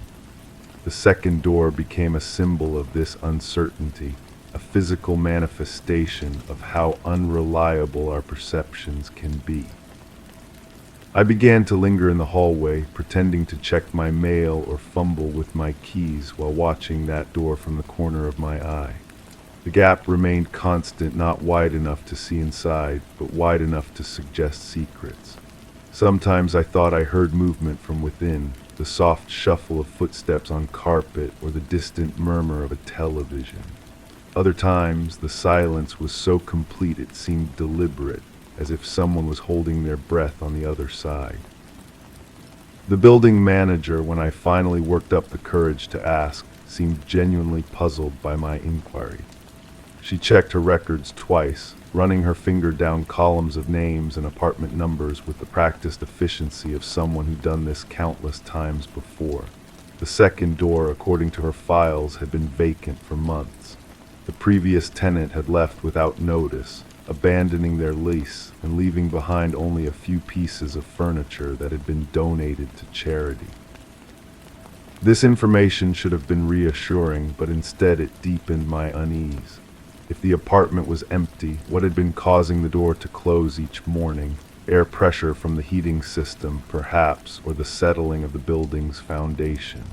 The second door became a symbol of this uncertainty, a physical manifestation of how unreliable our perceptions can be. I began to linger in the hallway, pretending to check my mail or fumble with my keys while watching that door from the corner of my eye. The gap remained constant, not wide enough to see inside, but wide enough to suggest secrets. Sometimes I thought I heard movement from within, the soft shuffle of footsteps on carpet or the distant murmur of a television. Other times, the silence was so complete it seemed deliberate, as if someone was holding their breath on the other side. The building manager, when I finally worked up the courage to ask, seemed genuinely puzzled by my inquiry. She checked her records twice, running her finger down columns of names and apartment numbers with the practiced efficiency of someone who'd done this countless times before. The second door, according to her files, had been vacant for months. The previous tenant had left without notice, abandoning their lease and leaving behind only a few pieces of furniture that had been donated to charity. This information should have been reassuring, but instead it deepened my unease. If the apartment was empty, what had been causing the door to close each morning? Air pressure from the heating system, perhaps, or the settling of the building's foundation.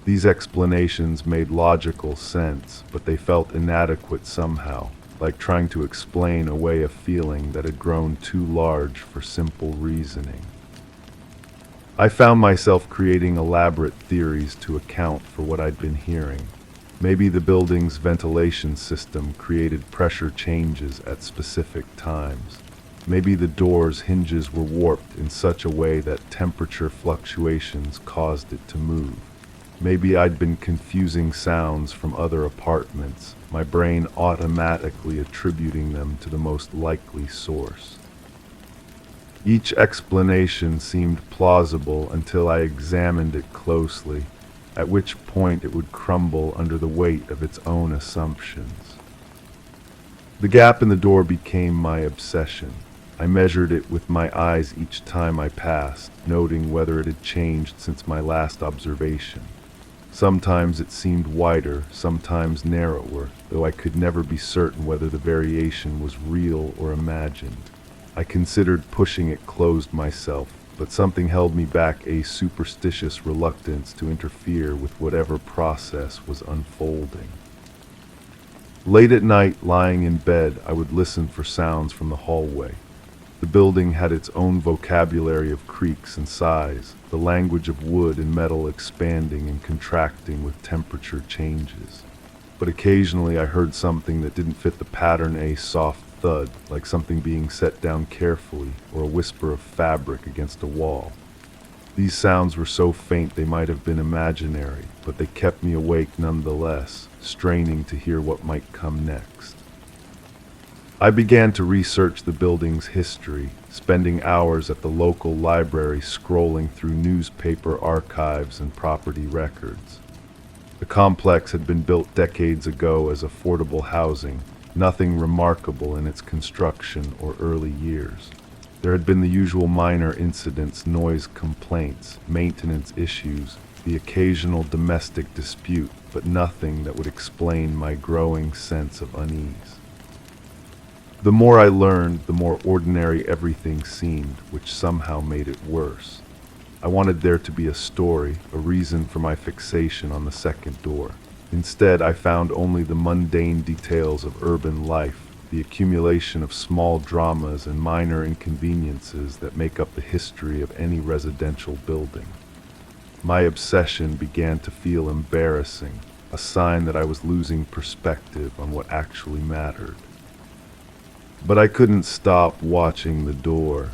These explanations made logical sense, but they felt inadequate somehow, like trying to explain away a feeling that had grown too large for simple reasoning. I found myself creating elaborate theories to account for what I'd been hearing. Maybe the building's ventilation system created pressure changes at specific times. Maybe the door's hinges were warped in such a way that temperature fluctuations caused it to move. Maybe I'd been confusing sounds from other apartments, my brain automatically attributing them to the most likely source. Each explanation seemed plausible until I examined it closely, at which point it would crumble under the weight of its own assumptions. The gap in the door became my obsession. I measured it with my eyes each time I passed, noting whether it had changed since my last observation. Sometimes it seemed wider, sometimes narrower, though I could never be certain whether the variation was real or imagined. I considered pushing it closed myself, but something held me back, a superstitious reluctance to interfere with whatever process was unfolding. Late at night, lying in bed, I would listen for sounds from the hallway. The building had its own vocabulary of creaks and sighs, the language of wood and metal expanding and contracting with temperature changes. But occasionally I heard something that didn't fit the pattern, a soft thud, like something being set down carefully, or a whisper of fabric against a wall. These sounds were so faint they might have been imaginary, but they kept me awake nonetheless, straining to hear what might come next. I began to research the building's history, spending hours at the local library scrolling through newspaper archives and property records. The complex had been built decades ago as affordable housing, nothing remarkable in its construction or early years. There had been the usual minor incidents, noise complaints, maintenance issues, the occasional domestic dispute, but nothing that would explain my growing sense of unease. The more I learned, the more ordinary everything seemed, which somehow made it worse. I wanted there to be a story, a reason for my fixation on the second door. Instead, I found only the mundane details of urban life, the accumulation of small dramas and minor inconveniences that make up the history of any residential building. My obsession began to feel embarrassing, a sign that I was losing perspective on what actually mattered. But I couldn't stop watching the door.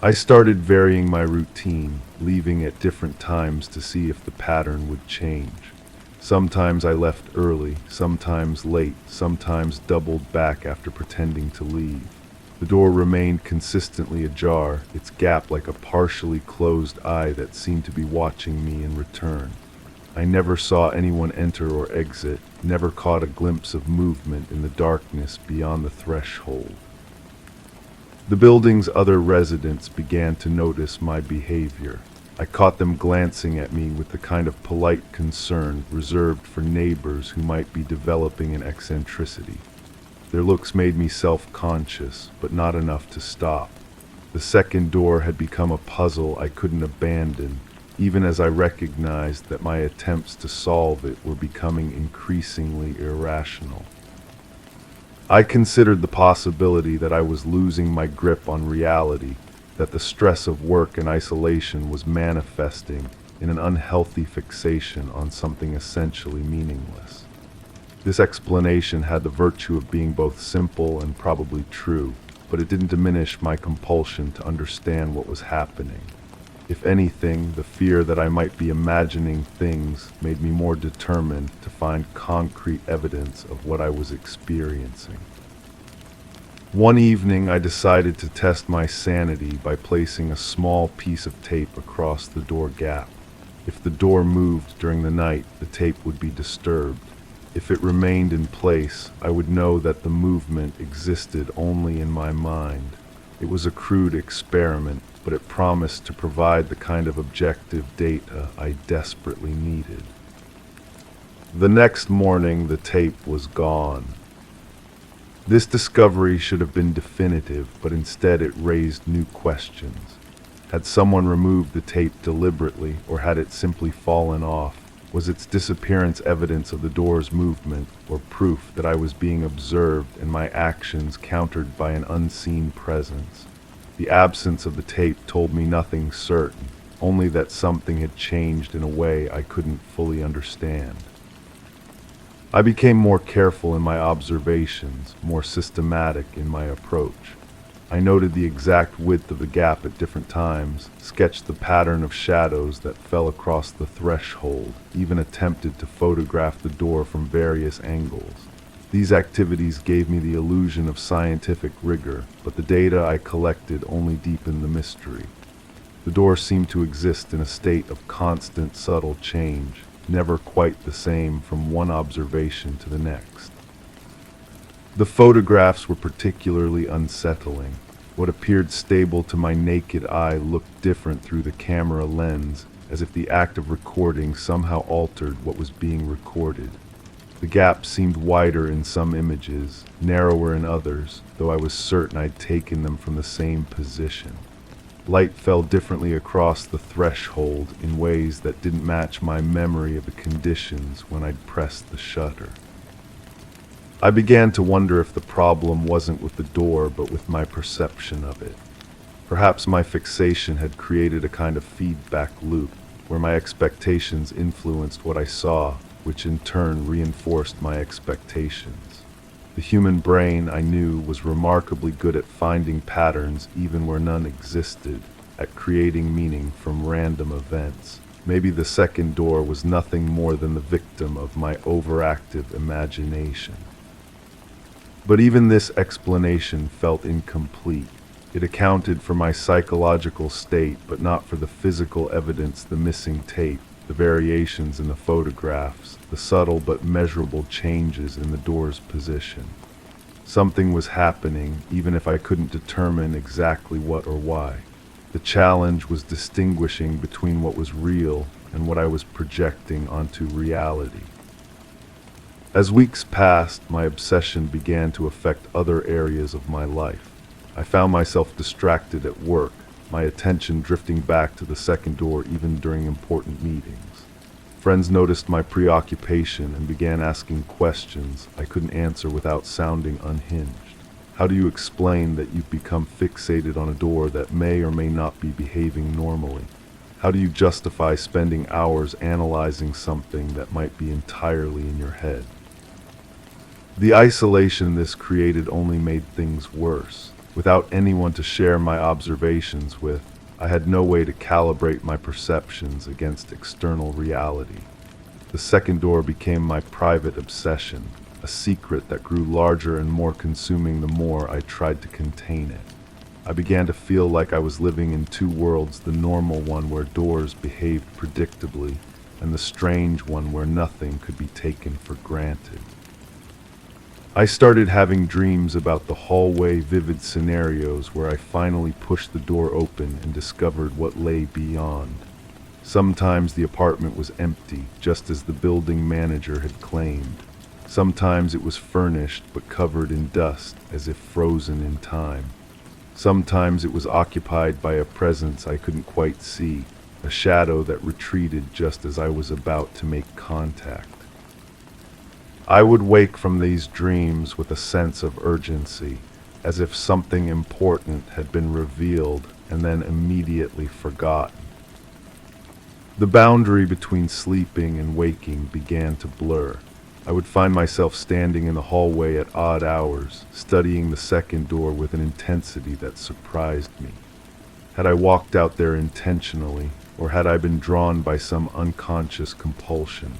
I started varying my routine, leaving at different times to see if the pattern would change. Sometimes I left early, sometimes late, sometimes doubled back after pretending to leave. The door remained consistently ajar, its gap like a partially closed eye that seemed to be watching me in return. I never saw anyone enter or exit, never caught a glimpse of movement in the darkness beyond the threshold. The building's other residents began to notice my behavior. I caught them glancing at me with the kind of polite concern reserved for neighbors who might be developing an eccentricity. Their looks made me self-conscious, but not enough to stop. The second door had become a puzzle I couldn't abandon, even as I recognized that my attempts to solve it were becoming increasingly irrational. I considered the possibility that I was losing my grip on reality, that the stress of work and isolation was manifesting in an unhealthy fixation on something essentially meaningless. This explanation had the virtue of being both simple and probably true, but it didn't diminish my compulsion to understand what was happening. If anything, the fear that I might be imagining things made me more determined to find concrete evidence of what I was experiencing. One evening, I decided to test my sanity by placing a small piece of tape across the door gap. If the door moved during the night, the tape would be disturbed. If it remained in place, I would know that the movement existed only in my mind. It was a crude experiment, but it promised to provide the kind of objective data I desperately needed. The next morning, the tape was gone. This discovery should have been definitive, but instead it raised new questions. Had someone removed the tape deliberately, or had it simply fallen off? Was its disappearance evidence of the door's movement, or proof that I was being observed and my actions countered by an unseen presence? The absence of the tape told me nothing certain, only that something had changed in a way I couldn't fully understand. I became more careful in my observations, more systematic in my approach. I noted the exact width of the gap at different times, sketched the pattern of shadows that fell across the threshold, even attempted to photograph the door from various angles. These activities gave me the illusion of scientific rigor, but the data I collected only deepened the mystery. The door seemed to exist in a state of constant subtle change, never quite the same from one observation to the next. The photographs were particularly unsettling. What appeared stable to my naked eye looked different through the camera lens, as if the act of recording somehow altered what was being recorded. The gap seemed wider in some images, narrower in others, though I was certain I'd taken them from the same position. Light fell differently across the threshold in ways that didn't match my memory of the conditions when I'd pressed the shutter. I began to wonder if the problem wasn't with the door, but with my perception of it. Perhaps my fixation had created a kind of feedback loop, where my expectations influenced what I saw, which in turn reinforced my expectations. The human brain, I knew, was remarkably good at finding patterns even where none existed, at creating meaning from random events. Maybe the second door was nothing more than the victim of my overactive imagination. But even this explanation felt incomplete. It accounted for my psychological state, but not for the physical evidence: the missing tape, the variations in the photographs, the subtle but measurable changes in the door's position. Something was happening, even if I couldn't determine exactly what or why. The challenge was distinguishing between what was real and what I was projecting onto reality. As weeks passed, my obsession began to affect other areas of my life. I found myself distracted at work, my attention drifting back to the second door even during important meetings. Friends noticed my preoccupation and began asking questions I couldn't answer without sounding unhinged. How do you explain that you've become fixated on a door that may or may not be behaving normally? How do you justify spending hours analyzing something that might be entirely in your head? The isolation this created only made things worse. Without anyone to share my observations with, I had no way to calibrate my perceptions against external reality. The second door became my private obsession, a secret that grew larger and more consuming the more I tried to contain it. I began to feel like I was living in two worlds: the normal one where doors behaved predictably, and the strange one where nothing could be taken for granted. I started having dreams about the hallway, vivid scenarios where I finally pushed the door open and discovered what lay beyond. Sometimes the apartment was empty, just as the building manager had claimed. Sometimes it was furnished but covered in dust, as if frozen in time. Sometimes it was occupied by a presence I couldn't quite see, a shadow that retreated just as I was about to make contact. I would wake from these dreams with a sense of urgency, as if something important had been revealed and then immediately forgotten. The boundary between sleeping and waking began to blur. I would find myself standing in the hallway at odd hours, studying the second door with an intensity that surprised me. Had I walked out there intentionally, or had I been drawn by some unconscious compulsion?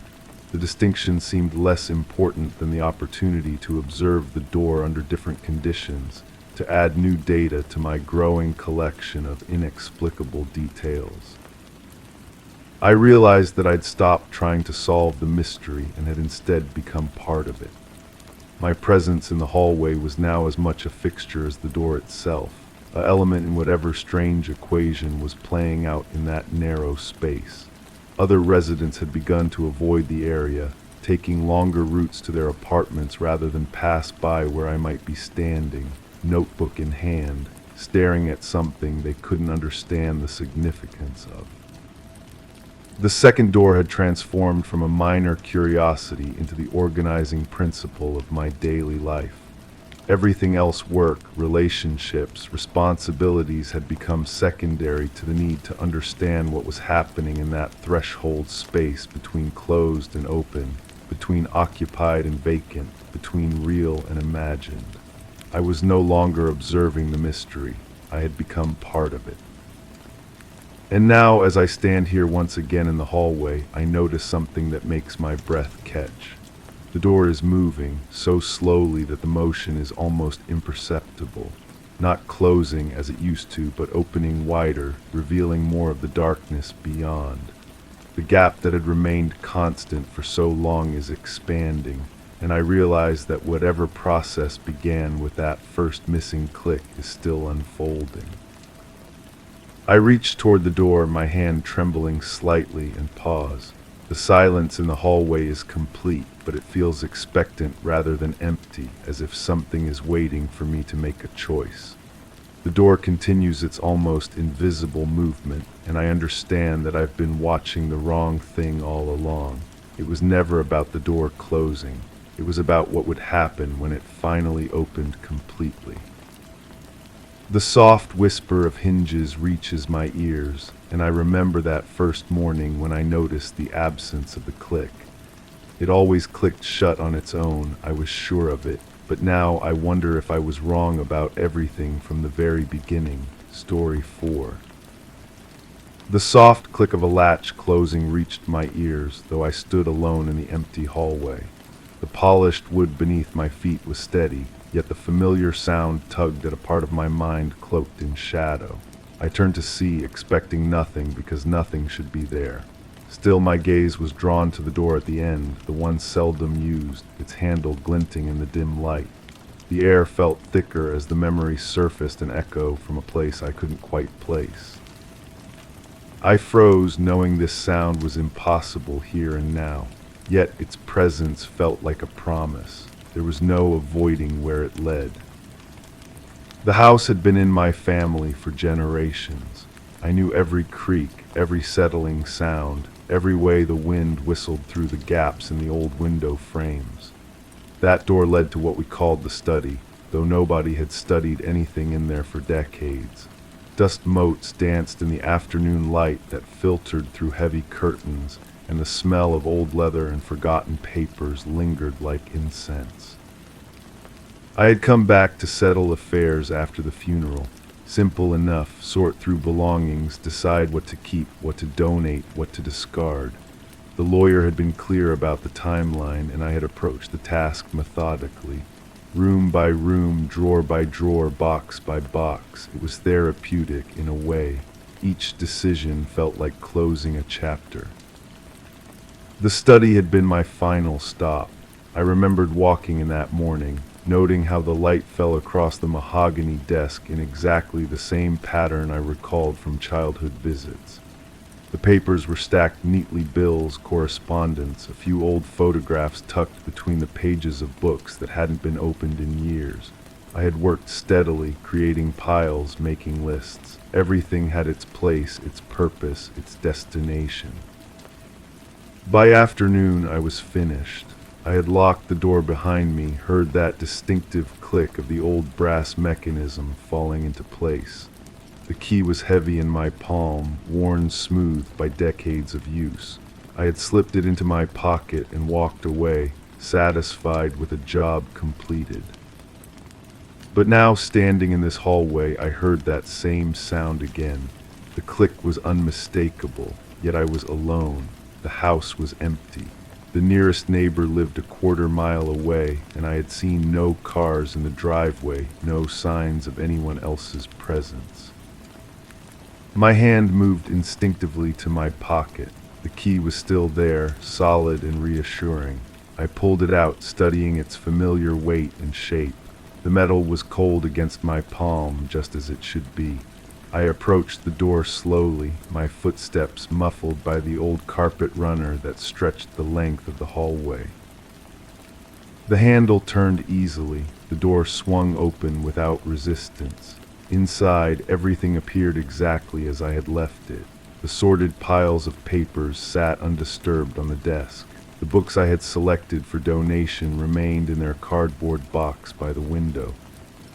The distinction seemed less important than the opportunity to observe the door under different conditions, to add new data to my growing collection of inexplicable details. I realized that I'd stopped trying to solve the mystery and had instead become part of it. My presence in the hallway was now as much a fixture as the door itself, an element in whatever strange equation was playing out in that narrow space. Other residents had begun to avoid the area, taking longer routes to their apartments rather than pass by where I might be standing, notebook in hand, staring at something they couldn't understand the significance of. The second door had transformed from a minor curiosity into the organizing principle of my daily life. Everything else, work, relationships, responsibilities, had become secondary to the need to understand what was happening in that threshold space between closed and open, between occupied and vacant, between real and imagined. I was no longer observing the mystery. I had become part of it. And now, as I stand here once again in the hallway, I notice something that makes my breath catch. The door is moving, so slowly that the motion is almost imperceptible, not closing as it used to, but opening wider, revealing more of the darkness beyond. The gap that had remained constant for so long is expanding, and I realize that whatever process began with that first missing click is still unfolding. I reach toward the door, my hand trembling slightly, and pause. The silence in the hallway is complete, but it feels expectant rather than empty, as if something is waiting for me to make a choice. The door continues its almost invisible movement, and I understand that I've been watching the wrong thing all along. It was never about the door closing. It was about what would happen when it finally opened completely. The soft whisper of hinges reaches my ears, and I remember that first morning when I noticed the absence of the click. It always clicked shut on its own, I was sure of it, but now I wonder if I was wrong about everything from the very beginning. Story 4. The soft click of a latch closing reached my ears, though I stood alone in the empty hallway. The polished wood beneath my feet was steady, yet the familiar sound tugged at a part of my mind cloaked in shadow. I turned to see, expecting nothing because nothing should be there. Still, my gaze was drawn to the door at the end, the one seldom used, its handle glinting in the dim light. The air felt thicker as the memory surfaced an echo from a place I couldn't quite place. I froze, knowing this sound was impossible here and now, yet its presence felt like a promise. There was no avoiding where it led. The house had been in my family for generations. I knew every creak, every settling sound, every way the wind whistled through the gaps in the old window frames. That door led to what we called the study, though nobody had studied anything in there for decades. Dust motes danced in the afternoon light that filtered through heavy curtains, and the smell of old leather and forgotten papers lingered like incense. I had come back to settle affairs after the funeral. Simple enough, sort through belongings, decide what to keep, what to donate, what to discard. The lawyer had been clear about the timeline, and I had approached the task methodically. Room by room, drawer by drawer, box by box. It was therapeutic in a way. Each decision felt like closing a chapter. The study had been my final stop. I remembered walking in that morning, noting how the light fell across the mahogany desk in exactly the same pattern I recalled from childhood visits. The papers were stacked neatly: bills, correspondence, a few old photographs tucked between the pages of books that hadn't been opened in years. I had worked steadily, creating piles, making lists. Everything had its place, its purpose, its destination. By afternoon, I was finished. I had locked the door behind me, heard that distinctive click of the old brass mechanism falling into place. The key was heavy in my palm, worn smooth by decades of use. I had slipped it into my pocket and walked away, satisfied with a job completed. But now, standing in this hallway, I heard that same sound again. The click was unmistakable, yet I was alone. The house was empty. The nearest neighbor lived a quarter-mile away, and I had seen no cars in the driveway, no signs of anyone else's presence. My hand moved instinctively to my pocket. The key was still there, solid and reassuring. I pulled it out, studying its familiar weight and shape. The metal was cold against my palm, just as it should be. I approached the door slowly, my footsteps muffled by the old carpet runner that stretched the length of the hallway. The handle turned easily. The door swung open without resistance. Inside, everything appeared exactly as I had left it. The sorted piles of papers sat undisturbed on the desk. The books I had selected for donation remained in their cardboard box by the window.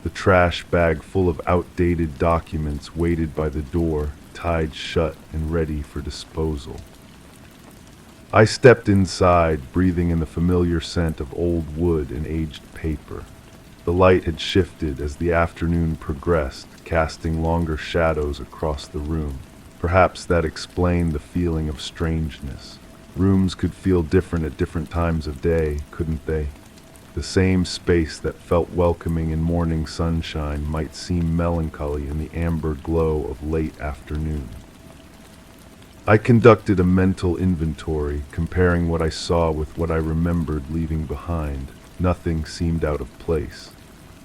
The trash bag full of outdated documents waited by the door, tied shut and ready for disposal. I stepped inside, breathing in the familiar scent of old wood and aged paper. The light had shifted as the afternoon progressed, casting longer shadows across the room. Perhaps that explained the feeling of strangeness. Rooms could feel different at different times of day, couldn't they? The same space that felt welcoming in morning sunshine might seem melancholy in the amber glow of late afternoon. I conducted a mental inventory, comparing what I saw with what I remembered leaving behind. Nothing seemed out of place.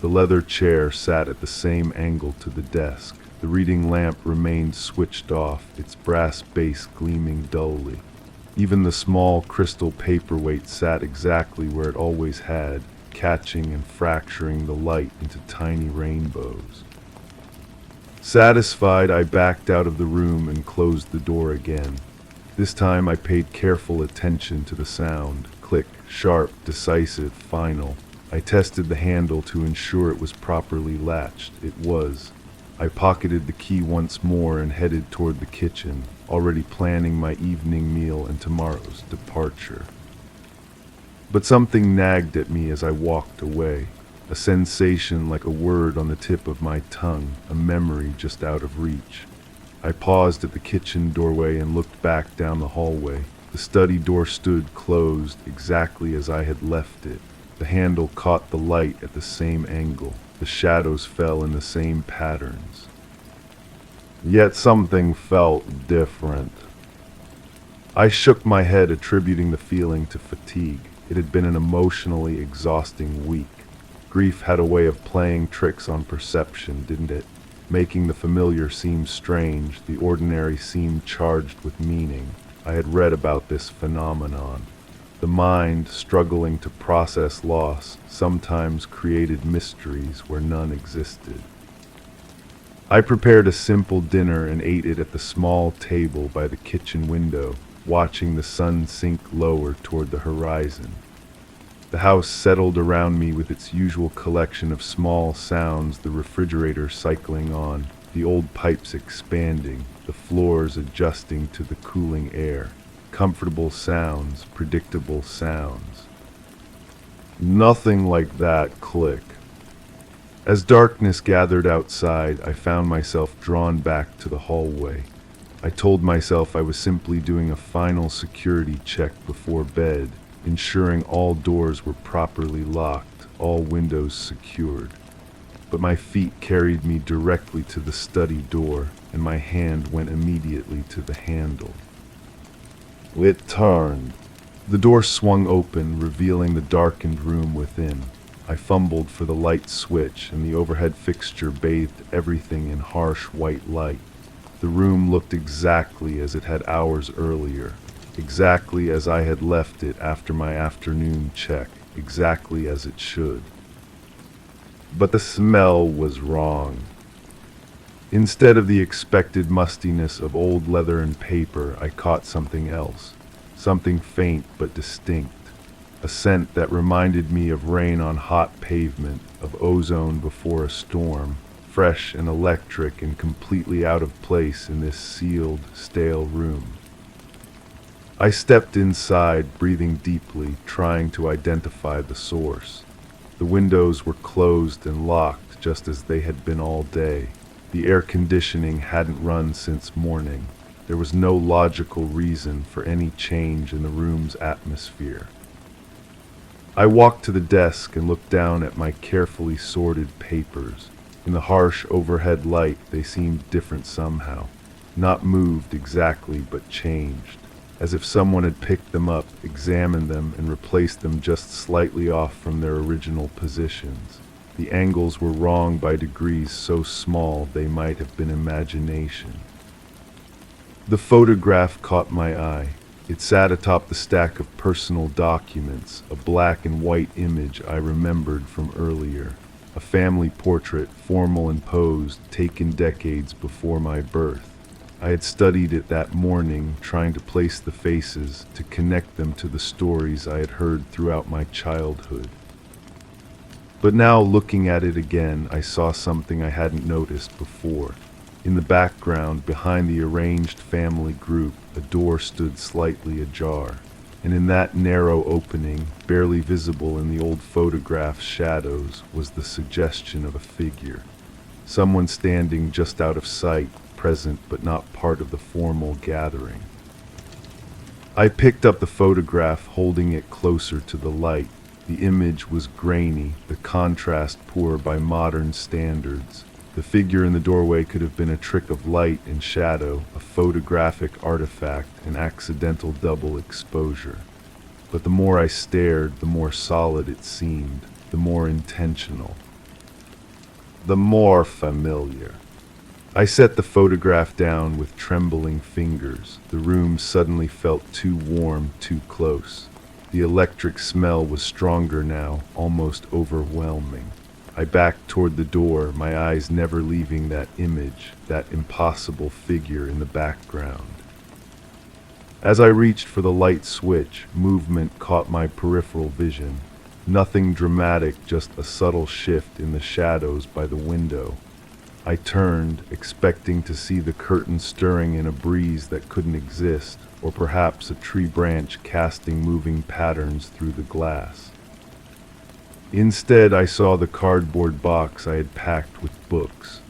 The leather chair sat at the same angle to the desk. The reading lamp remained switched off, its brass base gleaming dully. Even the small crystal paperweight sat exactly where it always had, catching and fracturing the light into tiny rainbows. Satisfied, I backed out of the room and closed the door again. This time I paid careful attention to the sound. Click, sharp, decisive, final. I tested the handle to ensure it was properly latched. It was. I pocketed the key once more and headed toward the kitchen, already planning my evening meal and tomorrow's departure. But something nagged at me as I walked away, a sensation like a word on the tip of my tongue, a memory just out of reach. I paused at the kitchen doorway and looked back down the hallway. The study door stood closed exactly as I had left it. The handle caught the light at the same angle. The shadows fell in the same patterns. Yet something felt different. I shook my head, attributing the feeling to fatigue. It had been an emotionally exhausting week. Grief had a way of playing tricks on perception, didn't it? Making the familiar seem strange, the ordinary seem charged with meaning. I had read about this phenomenon. The mind, struggling to process loss, sometimes created mysteries where none existed. I prepared a simple dinner and ate it at the small table by the kitchen window, watching the sun sink lower toward the horizon. The house settled around me with its usual collection of small sounds, the refrigerator cycling on, the old pipes expanding, the floors adjusting to the cooling air. Comfortable sounds, predictable sounds. Nothing like that click. As darkness gathered outside, I found myself drawn back to the hallway. I told myself I was simply doing a final security check before bed, ensuring all doors were properly locked, all windows secured. But my feet carried me directly to the study door, and my hand went immediately to the handle. It turned. The door swung open, revealing the darkened room within. I fumbled for the light switch, and the overhead fixture bathed everything in harsh white light. The room looked exactly as it had hours earlier, exactly as I had left it after my afternoon check, exactly as it should. But the smell was wrong. Instead of the expected mustiness of old leather and paper, I caught something else, something faint but distinct, a scent that reminded me of rain on hot pavement, of ozone before a storm, fresh and electric and completely out of place in this sealed, stale room. I stepped inside, breathing deeply, trying to identify the source. The windows were closed and locked just as they had been all day. The air conditioning hadn't run since morning. There was no logical reason for any change in the room's atmosphere. I walked to the desk and looked down at my carefully sorted papers. In the harsh overhead light, they seemed different somehow. Not moved exactly, but changed. As if someone had picked them up, examined them, and replaced them just slightly off from their original positions. The angles were wrong by degrees so small they might have been imagination. The photograph caught my eye. It sat atop the stack of personal documents, a black and white image I remembered from earlier. A family portrait, formal and posed, taken decades before my birth. I had studied it that morning, trying to place the faces, to connect them to the stories I had heard throughout my childhood. But now, looking at it again, I saw something I hadn't noticed before. In the background, behind the arranged family group, a door stood slightly ajar, and in that narrow opening, barely visible in the old photograph's shadows, was the suggestion of a figure. Someone standing just out of sight, present but not part of the formal gathering. I picked up the photograph, holding it closer to the light. The image was grainy, the contrast poor by modern standards. The figure in the doorway could have been a trick of light and shadow, a photographic artifact, an accidental double exposure. But the more I stared, the more solid it seemed, the more intentional, the more familiar. I set the photograph down with trembling fingers. The room suddenly felt too warm, too close. The electric smell was stronger now, almost overwhelming. I backed toward the door, my eyes never leaving that image, that impossible figure in the background. As I reached for the light switch, movement caught my peripheral vision. Nothing dramatic, just a subtle shift in the shadows by the window. I turned, expecting to see the curtain stirring in a breeze that couldn't exist, or perhaps a tree branch casting moving patterns through the glass. Instead, I saw the cardboard box I had packed with books.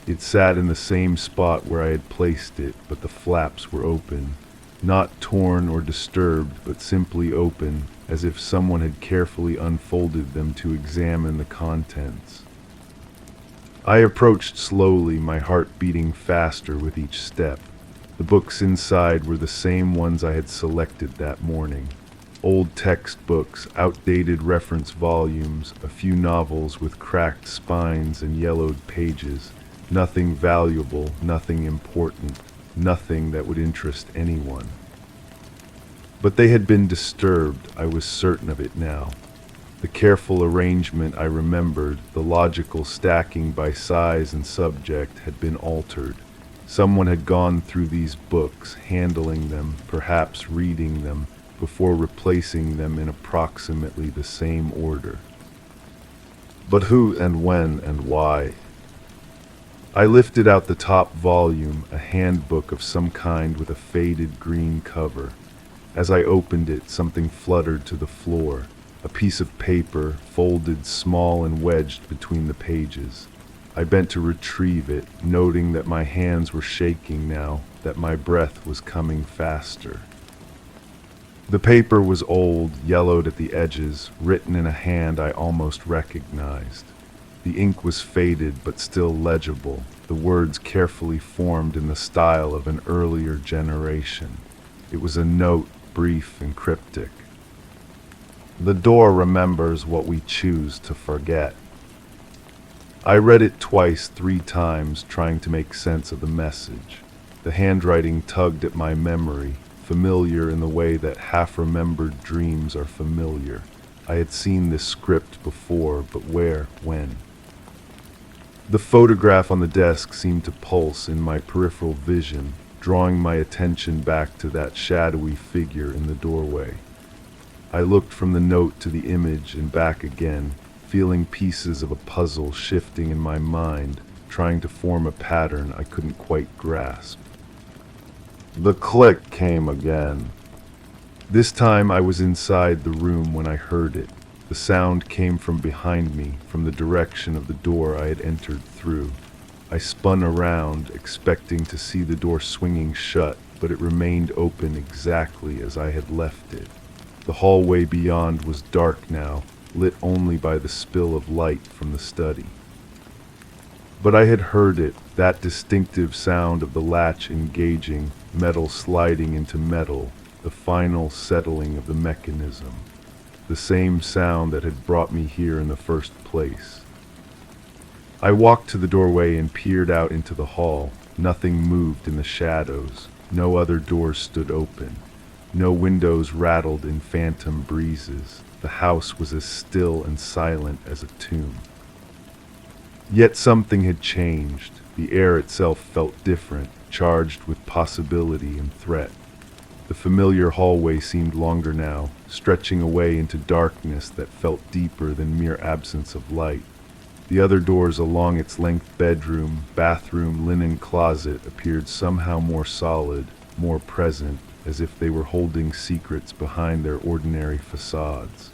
It sat in the same spot where I had placed it, but the flaps were open. not torn or disturbed, but simply open, as if someone had carefully unfolded them to examine the contents. I approached slowly, my heart beating faster with each step. The books inside were the same ones I had selected that morning. Old textbooks, outdated reference volumes, a few novels with cracked spines and yellowed pages. Nothing valuable, nothing important, nothing that would interest anyone. But they had been disturbed, I was certain of it now. The careful arrangement I remembered, the logical stacking by size and subject, had been altered. Someone had gone through these books, handling them, perhaps reading them, before replacing them in approximately the same order. But who and when and why? I lifted out the top volume, a handbook of some kind with a faded green cover. As I opened it, something fluttered to the floor, a piece of paper, folded small and wedged between the pages. I bent to retrieve it, noting that my hands were shaking now, that my breath was coming faster. The paper was old, yellowed at the edges, written in a hand I almost recognized. The ink was faded but still legible, the words carefully formed in the style of an earlier generation. It was a note, brief and cryptic. The door remembers what we choose to forget. I read it twice, 3 times, trying to make sense of the message. The handwriting tugged at my memory, familiar in the way that half-remembered dreams are familiar. I had seen this script before, but where, when? The photograph on the desk seemed to pulse in my peripheral vision, drawing my attention back to that shadowy figure in the doorway. I looked from the note to the image and back again, feeling pieces of a puzzle shifting in my mind, trying to form a pattern I couldn't quite grasp. The click came again. This time I was inside the room when I heard it. The sound came from behind me, from the direction of the door I had entered through. I spun around, expecting to see the door swinging shut, but it remained open exactly as I had left it. The hallway beyond was dark now, lit only by the spill of light from the study. But I had heard it, that distinctive sound of the latch engaging, metal sliding into metal, the final settling of the mechanism. The same sound that had brought me here in the first place. I walked to the doorway and peered out into the hall. Nothing moved in the shadows. No other doors stood open. No windows rattled in phantom breezes. The house was as still and silent as a tomb. Yet something had changed. The air itself felt different, charged with possibility and threat. The familiar hallway seemed longer now, stretching away into darkness that felt deeper than mere absence of light. The other doors along its length, bedroom, bathroom, linen closet, appeared somehow more solid, more present, as if they were holding secrets behind their ordinary facades.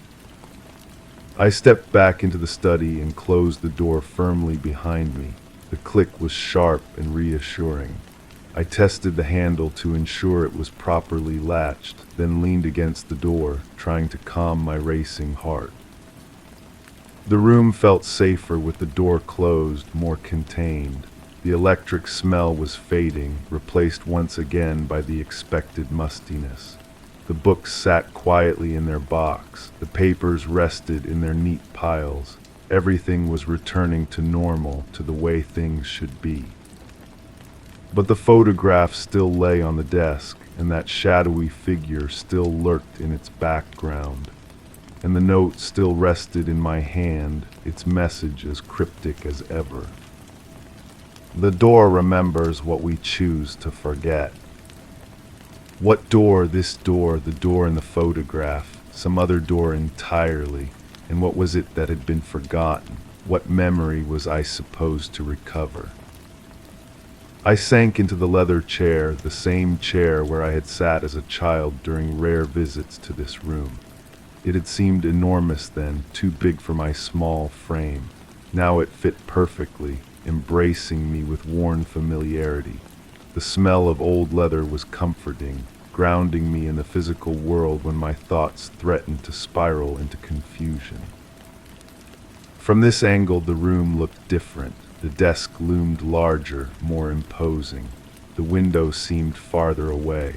I stepped back into the study and closed the door firmly behind me. The click was sharp and reassuring. I tested the handle to ensure it was properly latched, then leaned against the door, trying to calm my racing heart. The room felt safer with the door closed, more contained. The electric smell was fading, replaced once again by the expected mustiness. The books sat quietly in their box. The papers rested in their neat piles. Everything was returning to normal, to the way things should be. But the photograph still lay on the desk, and that shadowy figure still lurked in its background. And the note still rested in my hand, its message as cryptic as ever. The door remembers what we choose to forget. What door? This door, the door in the photograph, some other door entirely. And what was it that had been forgotten? What memory was I supposed to recover? I sank into the leather chair, the same chair where I had sat as a child during rare visits to this room. It had seemed enormous then, too big for my small frame. Now it fit perfectly, embracing me with worn familiarity. The smell of old leather was comforting. grounding me in the physical world when my thoughts threatened to spiral into confusion. From this angle, the room looked different. The desk loomed larger, more imposing. The window seemed farther away.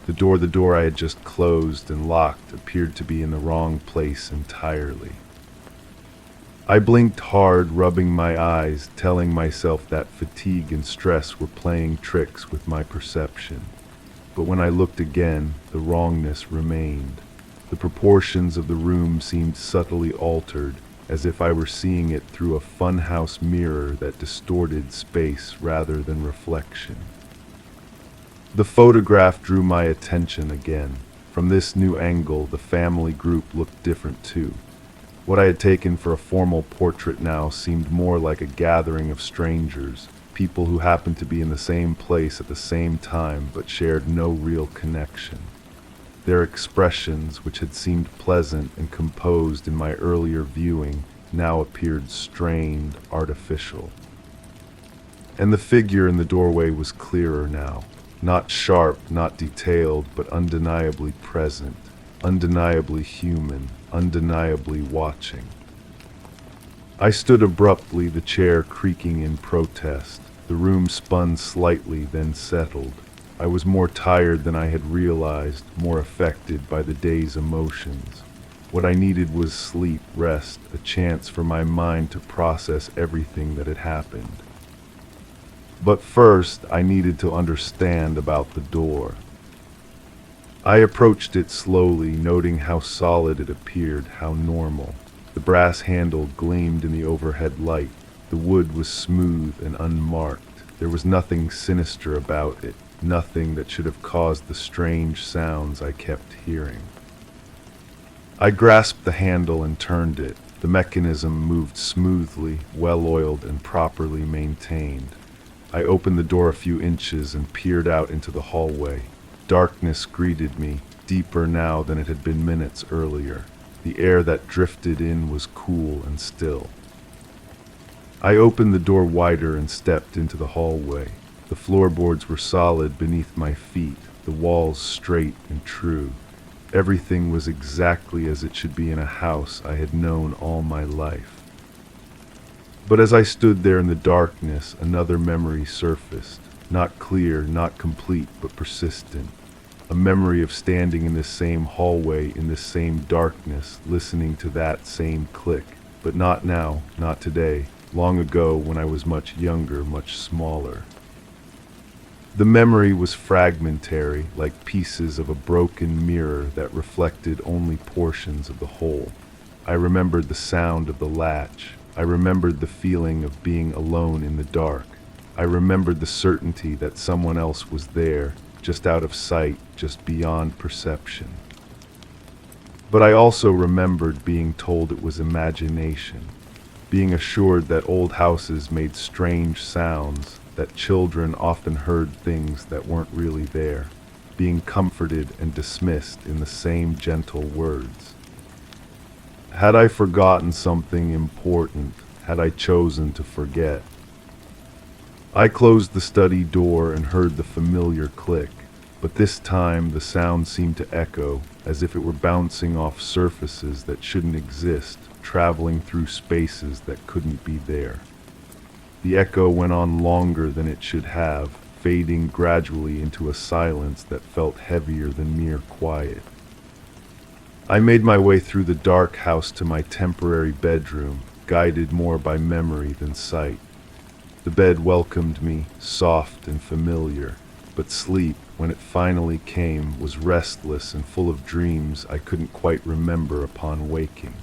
The door I had just closed and locked appeared to be in the wrong place entirely. I blinked hard, rubbing my eyes, telling myself that fatigue and stress were playing tricks with my perception. But when I looked again, the wrongness remained. The proportions of the room seemed subtly altered, as if I were seeing it through a funhouse mirror that distorted space rather than reflection. The photograph drew my attention again. From this new angle, the family group looked different too. What I had taken for a formal portrait now seemed more like a gathering of strangers, people who happened to be in the same place at the same time but shared no real connection. Their expressions, which had seemed pleasant and composed in my earlier viewing, now appeared strained, artificial. And the figure in the doorway was clearer now. Not sharp, not detailed, but undeniably present, undeniably human, undeniably watching. I stood abruptly, the chair creaking in protest. The room spun slightly, then settled. I was more tired than I had realized, more affected by the day's emotions. What I needed was sleep, rest, a chance for my mind to process everything that had happened. But first, I needed to understand about the door. I approached it slowly, noting how solid it appeared, how normal. The brass handle gleamed in the overhead light. The wood was smooth and unmarked. There was nothing sinister about it, nothing that should have caused the strange sounds I kept hearing. I grasped the handle and turned it. The mechanism moved smoothly, well-oiled and properly maintained. I opened the door a few inches and peered out into the hallway. Darkness greeted me, deeper now than it had been minutes earlier. The air that drifted in was cool and still. I opened the door wider and stepped into the hallway. The floorboards were solid beneath my feet, the walls straight and true. Everything was exactly as it should be in a house I had known all my life. But as I stood there in the darkness, another memory surfaced. Not clear, not complete, but persistent. A memory of standing in this same hallway, in this same darkness, listening to that same click. But not now, not today, long ago when I was much younger, much smaller. The memory was fragmentary, like pieces of a broken mirror that reflected only portions of the whole. I remembered the sound of the latch. I remembered the feeling of being alone in the dark. I remembered the certainty that someone else was there, just out of sight, just beyond perception. But I also remembered being told it was imagination, being assured that old houses made strange sounds, that children often heard things that weren't really there, being comforted and dismissed in the same gentle words. Had I forgotten something important? Had I chosen to forget? I closed the study door and heard the familiar click, but this time the sound seemed to echo, as if it were bouncing off surfaces that shouldn't exist, traveling through spaces that couldn't be there. The echo went on longer than it should have, fading gradually into a silence that felt heavier than mere quiet. I made my way through the dark house to my temporary bedroom, guided more by memory than sight. The bed welcomed me, soft and familiar, but sleep, when it finally came, was restless and full of dreams I couldn't quite remember upon waking.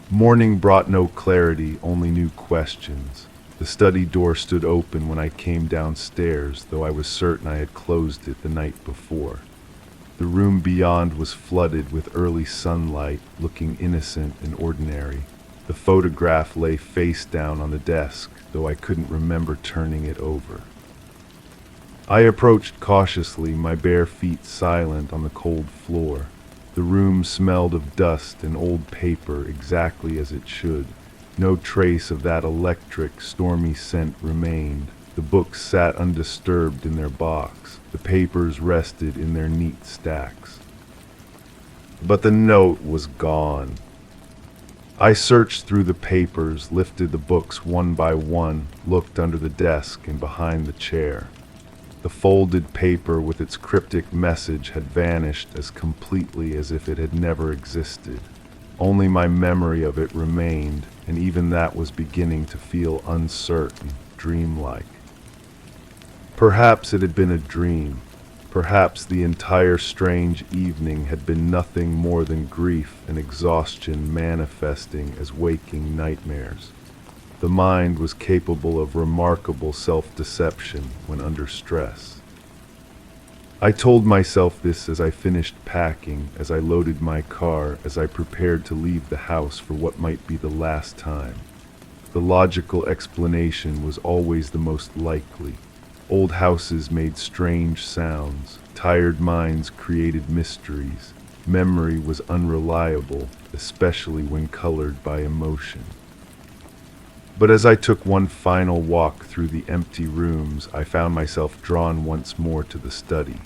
Morning brought no clarity, only new questions. The study door stood open when I came downstairs, though I was certain I had closed it the night before. The room beyond was flooded with early sunlight, looking innocent and ordinary. The photograph lay face down on the desk, though I couldn't remember turning it over. I approached cautiously, my bare feet silent on the cold floor. The room smelled of dust and old paper exactly as it should. No trace of that electric, stormy scent remained. The books sat undisturbed in their box. The papers rested in their neat stacks. But the note was gone. I searched through the papers, lifted the books one by one, looked under the desk and behind the chair. The folded paper with its cryptic message had vanished as completely as if it had never existed. Only my memory of it remained, and even that was beginning to feel uncertain, dreamlike. Perhaps it had been a dream. Perhaps the entire strange evening had been nothing more than grief and exhaustion manifesting as waking nightmares. The mind was capable of remarkable self-deception when under stress. I told myself this as I finished packing, as I loaded my car, as I prepared to leave the house for what might be the last time. The logical explanation was always the most likely. Old houses made strange sounds. Tired minds created mysteries. Memory was unreliable, especially when colored by emotion. But as I took one final walk through the empty rooms, I found myself drawn once more to the study.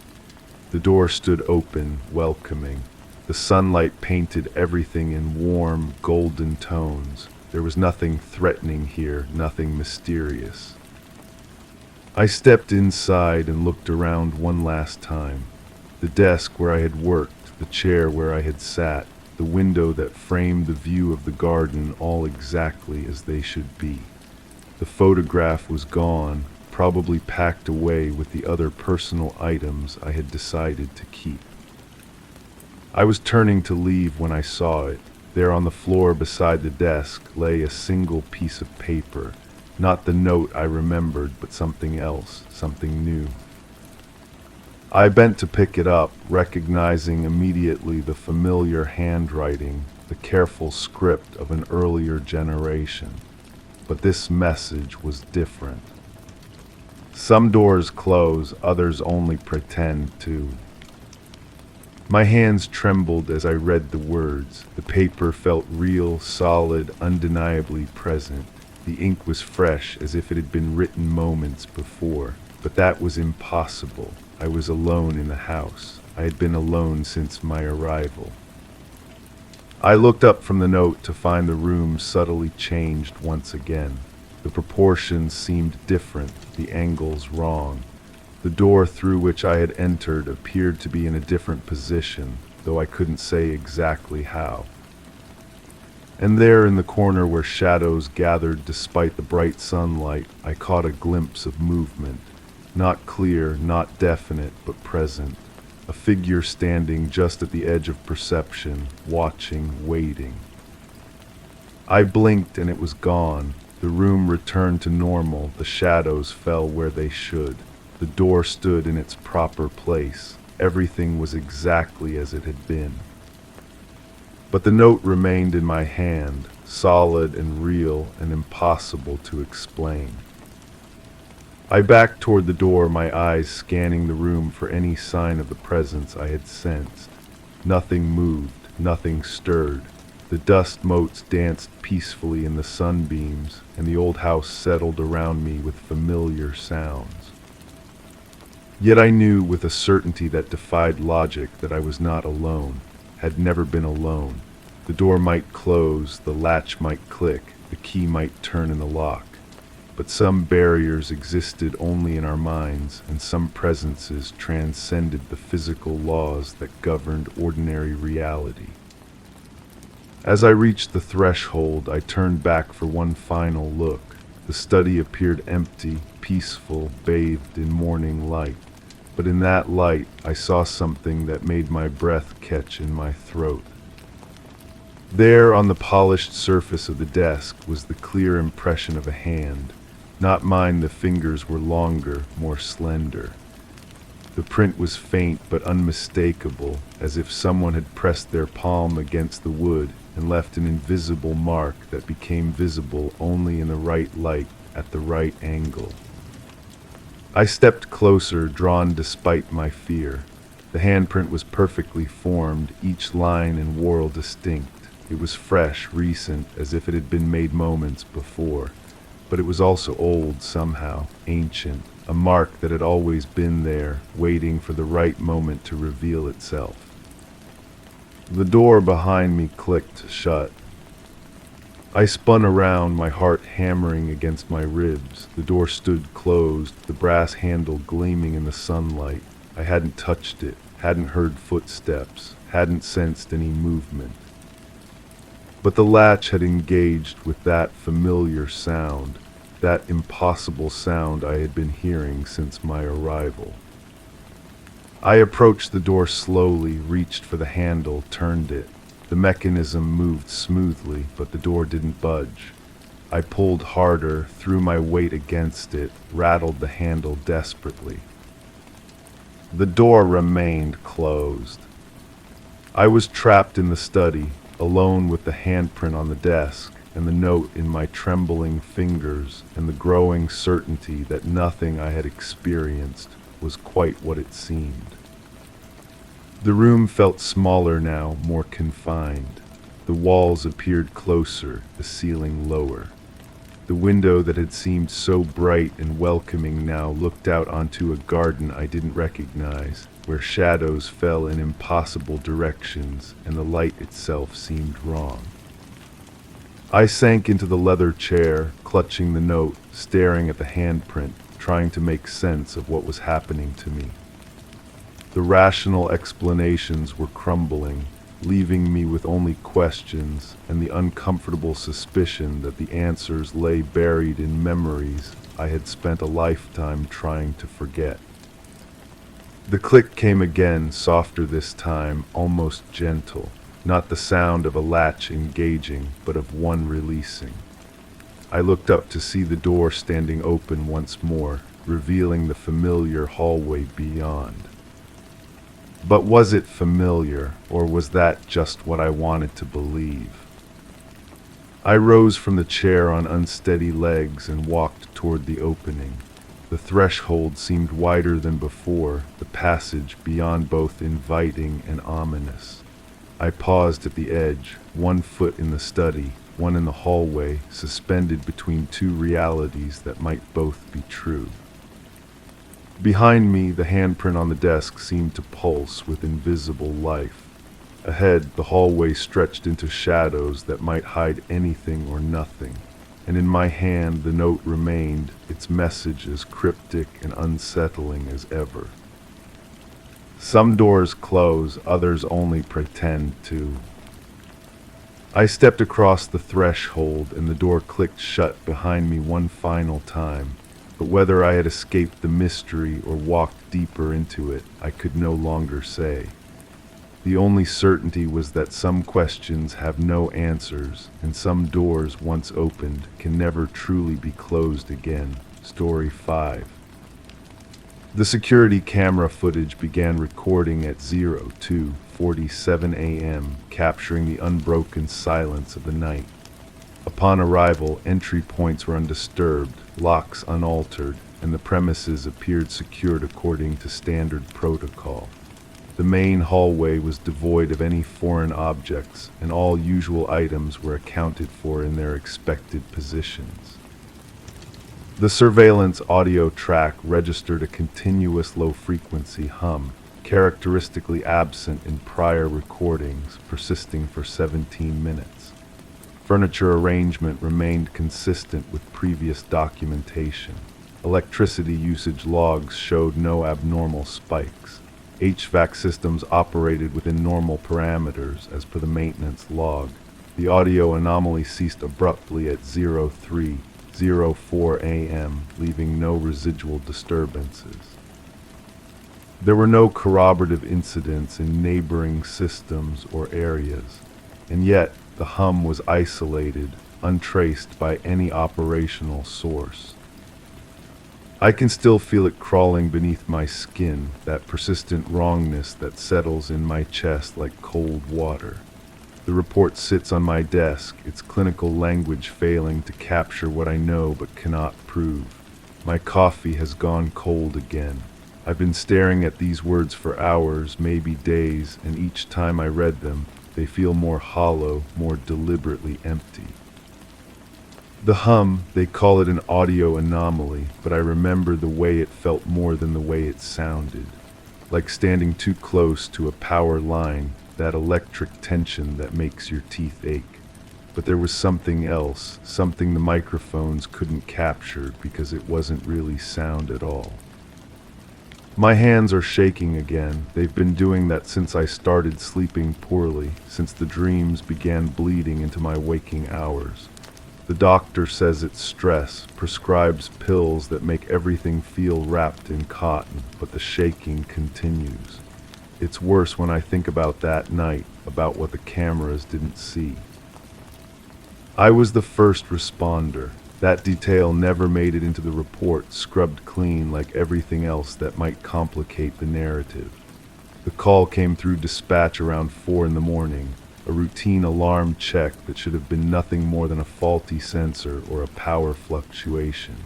The door stood open, welcoming. The sunlight painted everything in warm, golden tones. There was nothing threatening here, nothing mysterious. I stepped inside and looked around one last time. The desk where I had worked, the chair where I had sat, the window that framed the view of the garden, all exactly as they should be. The photograph was gone, probably packed away with the other personal items I had decided to keep. I was turning to leave when I saw it. There on the floor beside the desk lay a single piece of paper. Not the note I remembered, but something else, something new. I bent to pick it up, recognizing immediately the familiar handwriting, the careful script of an earlier generation. But this message was different. Some doors close, others only pretend to. My hands trembled as I read the words. The paper felt real, solid, undeniably present. The ink was fresh, as if it had been written moments before. But that was impossible. I was alone in the house. I had been alone since my arrival. I looked up from the note to find the room subtly changed once again. The proportions seemed different, the angles wrong. The door through which I had entered appeared to be in a different position, though I couldn't say exactly how. And there in the corner where shadows gathered despite the bright sunlight, I caught a glimpse of movement. Not clear, not definite, but present. A figure standing just at the edge of perception, watching, waiting. I blinked and it was gone. The room returned to normal. The shadows fell where they should. The door stood in its proper place. Everything was exactly as it had been. But the note remained in my hand, solid and real and impossible to explain. I backed toward the door, my eyes scanning the room for any sign of the presence I had sensed. Nothing moved, nothing stirred. The dust motes danced peacefully in the sunbeams, and the old house settled around me with familiar sounds. Yet I knew with a certainty that defied logic that I was not alone. Had never been alone. The door might close, the latch might click, the key might turn in the lock. But some barriers existed only in our minds, and some presences transcended the physical laws that governed ordinary reality. As I reached the threshold, I turned back for one final look. The study appeared empty, peaceful, bathed in morning light. But in that light, I saw something that made my breath catch in my throat. There, on the polished surface of the desk, was the clear impression of a hand. Not mine, the fingers were longer, more slender. The print was faint but unmistakable, as if someone had pressed their palm against the wood and left an invisible mark that became visible only in the right light at the right angle. I stepped closer, drawn despite my fear. The handprint was perfectly formed, each line and whorl distinct. It was fresh, recent, as if it had been made moments before. but it was also old somehow, ancient, a mark that had always been there, waiting for the right moment to reveal itself. The door behind me clicked shut. I spun around, my heart hammering against my ribs. The door stood closed, the brass handle gleaming in the sunlight. I hadn't touched it, hadn't heard footsteps, hadn't sensed any movement. But the latch had engaged with that familiar sound, that impossible sound I had been hearing since my arrival. I approached the door slowly, reached for the handle, turned it. The mechanism moved smoothly, but the door didn't budge. I pulled harder, threw my weight against it, rattled the handle desperately. The door remained closed. I was trapped in the study, alone with the handprint on the desk, and the note in my trembling fingers, and the growing certainty that nothing I had experienced was quite what it seemed. The room felt smaller now, more confined. The walls appeared closer, the ceiling lower. The window that had seemed so bright and welcoming now looked out onto a garden I didn't recognize, where shadows fell in impossible directions and the light itself seemed wrong. I sank into the leather chair, clutching the note, staring at the handprint, trying to make sense of what was happening to me. The rational explanations were crumbling, leaving me with only questions and the uncomfortable suspicion that the answers lay buried in memories I had spent a lifetime trying to forget. The click came again, softer this time, almost gentle, not the sound of a latch engaging, but of one releasing. I looked up to see the door standing open once more, revealing the familiar hallway beyond. But was it familiar, or was that just what I wanted to believe? I rose from the chair on unsteady legs and walked toward the opening. The threshold seemed wider than before, the passage beyond both inviting and ominous. I paused at the edge, one foot in the study, one in the hallway, suspended between two realities that might both be true. Behind me, the handprint on the desk seemed to pulse with invisible life. Ahead, the hallway stretched into shadows that might hide anything or nothing. And in my hand, the note remained, its message as cryptic and unsettling as ever. Some doors close, others only pretend to. I stepped across the threshold, and the door clicked shut behind me one final time. But whether I had escaped the mystery or walked deeper into it, I could no longer say. The only certainty was that some questions have no answers, and some doors, once opened, can never truly be closed again. Story 5. The security camera footage began recording at 02:47 a.m., capturing the unbroken silence of the night. Upon arrival, entry points were undisturbed, locks unaltered, and the premises appeared secured according to standard protocol. The main hallway was devoid of any foreign objects, and all usual items were accounted for in their expected positions. The surveillance audio track registered a continuous low-frequency hum, characteristically absent in prior recordings, persisting for 17 minutes. Furniture arrangement remained consistent with previous documentation. Electricity usage logs showed no abnormal spikes. HVAC systems operated within normal parameters as per the maintenance log. The audio anomaly ceased abruptly at 03:04 a.m., leaving no residual disturbances. There were no corroborative incidents in neighboring systems or areas, and yet the hum was isolated, untraced by any operational source. I can still feel it crawling beneath my skin, that persistent wrongness that settles in my chest like cold water. The report sits on my desk, its clinical language failing to capture what I know but cannot prove. My coffee has gone cold again. I've been staring at these words for hours, maybe days, and each time I read them, they feel more hollow, more deliberately empty. The hum, they call it an audio anomaly, but I remember the way it felt more than the way it sounded. Like standing too close to a power line, that electric tension that makes your teeth ache. But there was something else, something the microphones couldn't capture because it wasn't really sound at all. My hands are shaking again. They've been doing that since I started sleeping poorly, since the dreams began bleeding into my waking hours. The doctor says it's stress, prescribes pills that make everything feel wrapped in cotton, but the shaking continues. It's worse when I think about that night, about what the cameras didn't see. I was the first responder. That detail never made it into the report, scrubbed clean like everything else that might complicate the narrative. The call came through dispatch around 4 in the morning, a routine alarm check that should have been nothing more than a faulty sensor or a power fluctuation.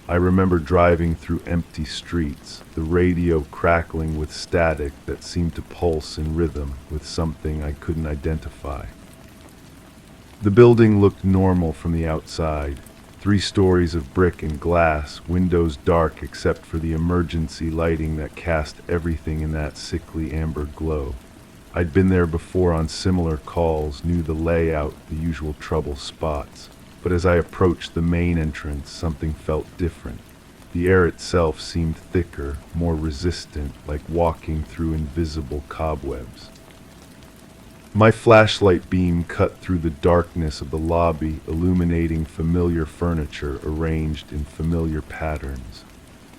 I remember driving through empty streets, the radio crackling with static that seemed to pulse in rhythm with something I couldn't identify. The building looked normal from the outside. 3 stories of brick and glass, windows dark except for the emergency lighting that cast everything in that sickly amber glow. I'd been there before on similar calls, knew the layout, the usual trouble spots. But as I approached the main entrance, something felt different. The air itself seemed thicker, more resistant, like walking through invisible cobwebs. My flashlight beam cut through the darkness of the lobby, illuminating familiar furniture arranged in familiar patterns.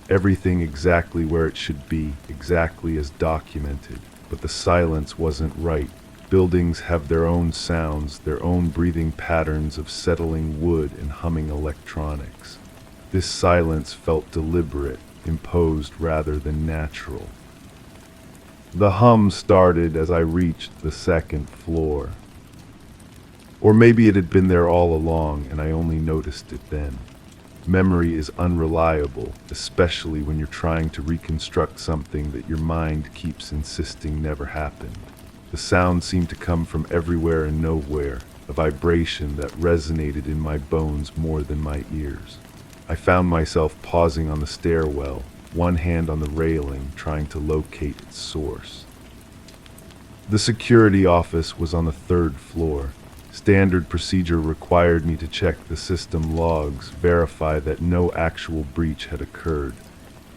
Everything exactly where it should be, exactly as documented. But the silence wasn't right. Buildings have their own sounds, their own breathing patterns of settling wood and humming electronics. This silence felt deliberate, imposed rather than natural. The hum started as I reached the 2nd floor. Or maybe it had been there all along and I only noticed it then. Memory is unreliable, especially when you're trying to reconstruct something that your mind keeps insisting never happened. The sound seemed to come from everywhere and nowhere, a vibration that resonated in my bones more than my ears. I found myself pausing on the stairwell, one hand on the railing, trying to locate its source. The security office was on the 3rd floor. Standard procedure required me to check the system logs, verify that no actual breach had occurred.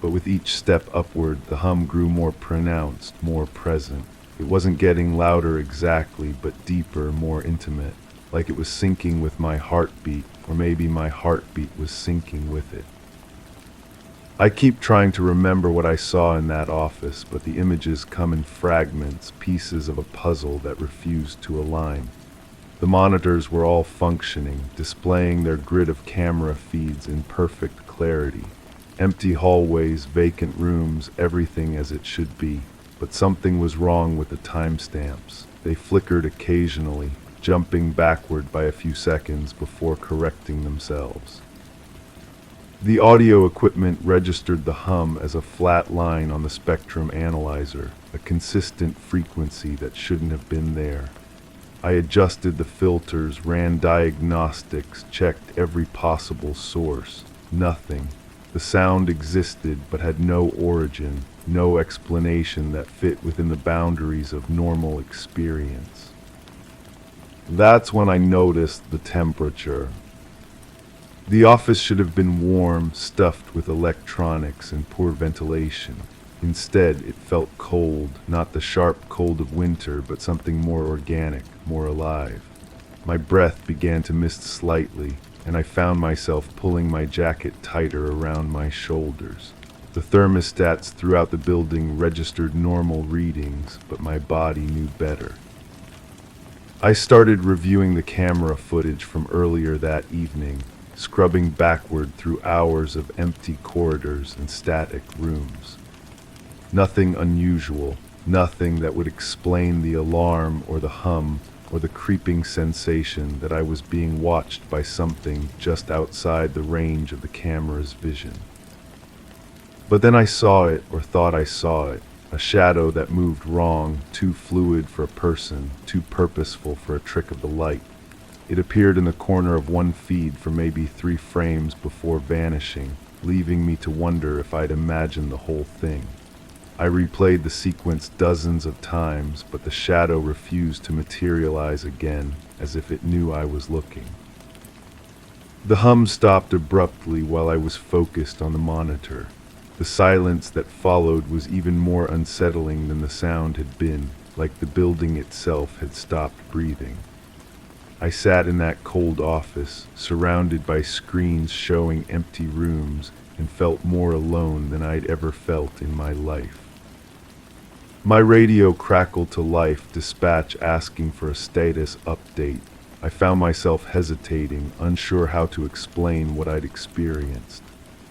But with each step upward, the hum grew more pronounced, more present. It wasn't getting louder exactly, but deeper, more intimate, like it was syncing with my heartbeat, or maybe my heartbeat was syncing with it. I keep trying to remember what I saw in that office, but the images come in fragments, pieces of a puzzle that refused to align. The monitors were all functioning, displaying their grid of camera feeds in perfect clarity. Empty hallways, vacant rooms, everything as it should be. But something was wrong with the timestamps. They flickered occasionally, jumping backward by a few seconds before correcting themselves. The audio equipment registered the hum as a flat line on the spectrum analyzer, a consistent frequency that shouldn't have been there. I adjusted the filters, ran diagnostics, checked every possible source. Nothing. The sound existed but had no origin, no explanation that fit within the boundaries of normal experience. That's when I noticed the temperature. The office should have been warm, stuffed with electronics and poor ventilation. Instead, it felt cold, not the sharp cold of winter, but something more organic, more alive. My breath began to mist slightly, and I found myself pulling my jacket tighter around my shoulders. The thermostats throughout the building registered normal readings, but my body knew better. I started reviewing the camera footage from earlier that evening, scrubbing backward through hours of empty corridors and static rooms. Nothing unusual, nothing that would explain the alarm or the hum or the creeping sensation that I was being watched by something just outside the range of the camera's vision. But then I saw it, or thought I saw it, a shadow that moved wrong, too fluid for a person, too purposeful for a trick of the light. It appeared in the corner of one feed for maybe 3 frames before vanishing, leaving me to wonder if I'd imagined the whole thing. I replayed the sequence dozens of times, but the shadow refused to materialize again, as if it knew I was looking. The hum stopped abruptly while I was focused on the monitor. The silence that followed was even more unsettling than the sound had been, like the building itself had stopped breathing. I sat in that cold office, surrounded by screens showing empty rooms, and felt more alone than I'd ever felt in my life. My radio crackled to life, dispatch asking for a status update. I found myself hesitating, unsure how to explain what I'd experienced.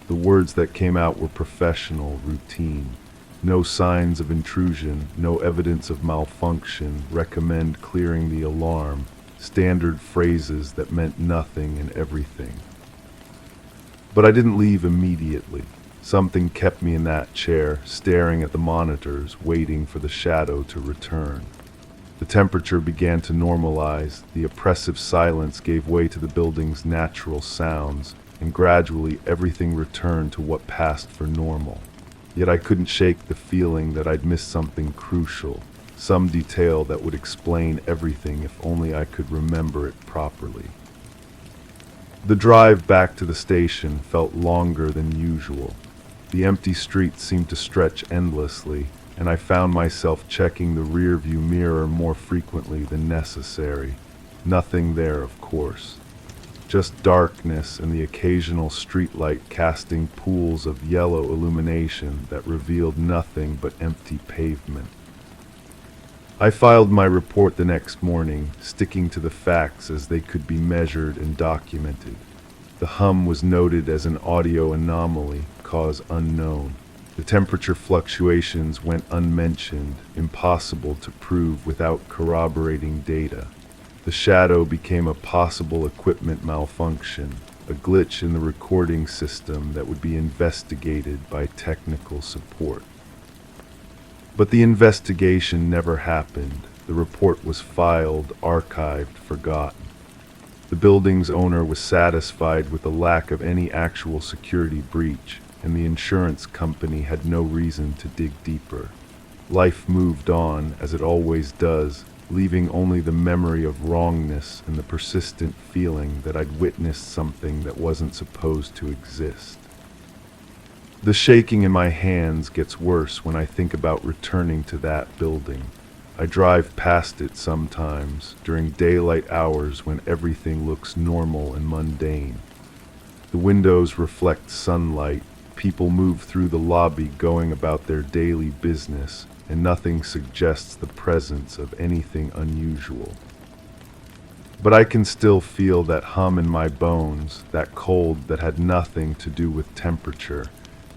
The words that came out were professional, routine. No signs of intrusion, no evidence of malfunction, recommend clearing the alarm. Standard phrases that meant nothing and everything. But I didn't leave immediately. Something kept me in that chair, staring at the monitors, waiting for the shadow to return. The temperature began to normalize, the oppressive silence gave way to the building's natural sounds, and gradually everything returned to what passed for normal. Yet I couldn't shake the feeling that I'd missed something crucial, some detail that would explain everything if only I could remember it properly. The drive back to the station felt longer than usual. The empty streets seemed to stretch endlessly, and I found myself checking the rearview mirror more frequently than necessary. Nothing there, of course. Just darkness and the occasional streetlight casting pools of yellow illumination that revealed nothing but empty pavement. I filed my report the next morning, sticking to the facts as they could be measured and documented. The hum was noted as an audio anomaly, cause unknown. The temperature fluctuations went unmentioned, impossible to prove without corroborating data. The shadow became a possible equipment malfunction, a glitch in the recording system that would be investigated by technical support. But the investigation never happened. The report was filed, archived, forgotten. The building's owner was satisfied with the lack of any actual security breach, and the insurance company had no reason to dig deeper. Life moved on, as it always does, leaving only the memory of wrongness and the persistent feeling that I'd witnessed something that wasn't supposed to exist. The shaking in my hands gets worse when I think about returning to that building. I drive past it sometimes, during daylight hours when everything looks normal and mundane. The windows reflect sunlight, people move through the lobby going about their daily business, and nothing suggests the presence of anything unusual. But I can still feel that hum in my bones, that cold that had nothing to do with temperature,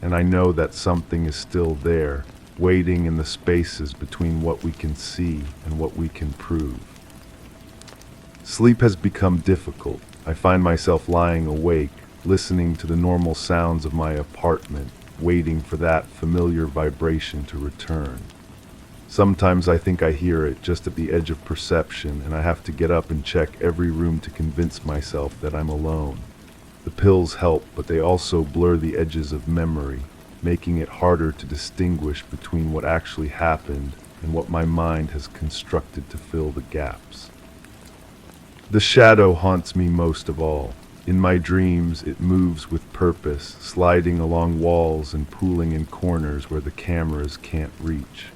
and I know that something is still there, waiting in the spaces between what we can see and what we can prove. Sleep has become difficult. I find myself lying awake, listening to the normal sounds of my apartment, waiting for that familiar vibration to return. Sometimes I think I hear it just at the edge of perception, and I have to get up and check every room to convince myself that I'm alone. The pills help, but they also blur the edges of memory, making it harder to distinguish between what actually happened and what my mind has constructed to fill the gaps. The shadow haunts me most of all. In my dreams, it moves with purpose, sliding along walls and pooling in corners where the cameras can't reach.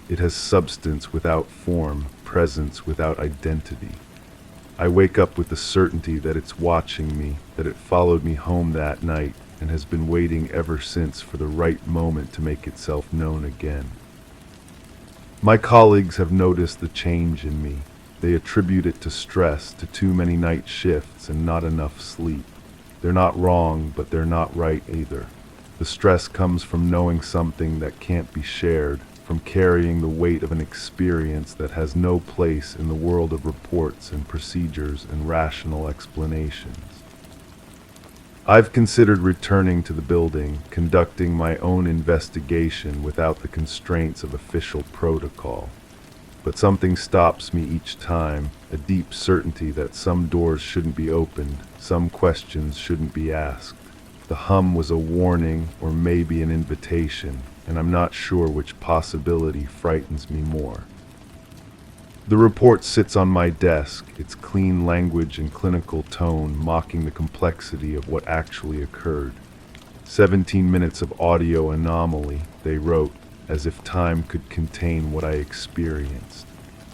It has substance without form, presence without identity. I wake up with the certainty that it's watching me, that it followed me home that night, and has been waiting ever since for the right moment to make itself known again. My colleagues have noticed the change in me. They attribute it to stress, to too many night shifts and not enough sleep. They're not wrong, but they're not right either. The stress comes from knowing something that can't be shared, from carrying the weight of an experience that has no place in the world of reports and procedures and rational explanations. I've considered returning to the building, conducting my own investigation without the constraints of official protocol. But something stops me each time, a deep certainty that some doors shouldn't be opened, some questions shouldn't be asked. The hum was a warning or maybe an invitation, and I'm not sure which possibility frightens me more. The report sits on my desk, its clean language and clinical tone mocking the complexity of what actually occurred. 17 minutes of audio anomaly, they wrote, as if time could contain what I experienced,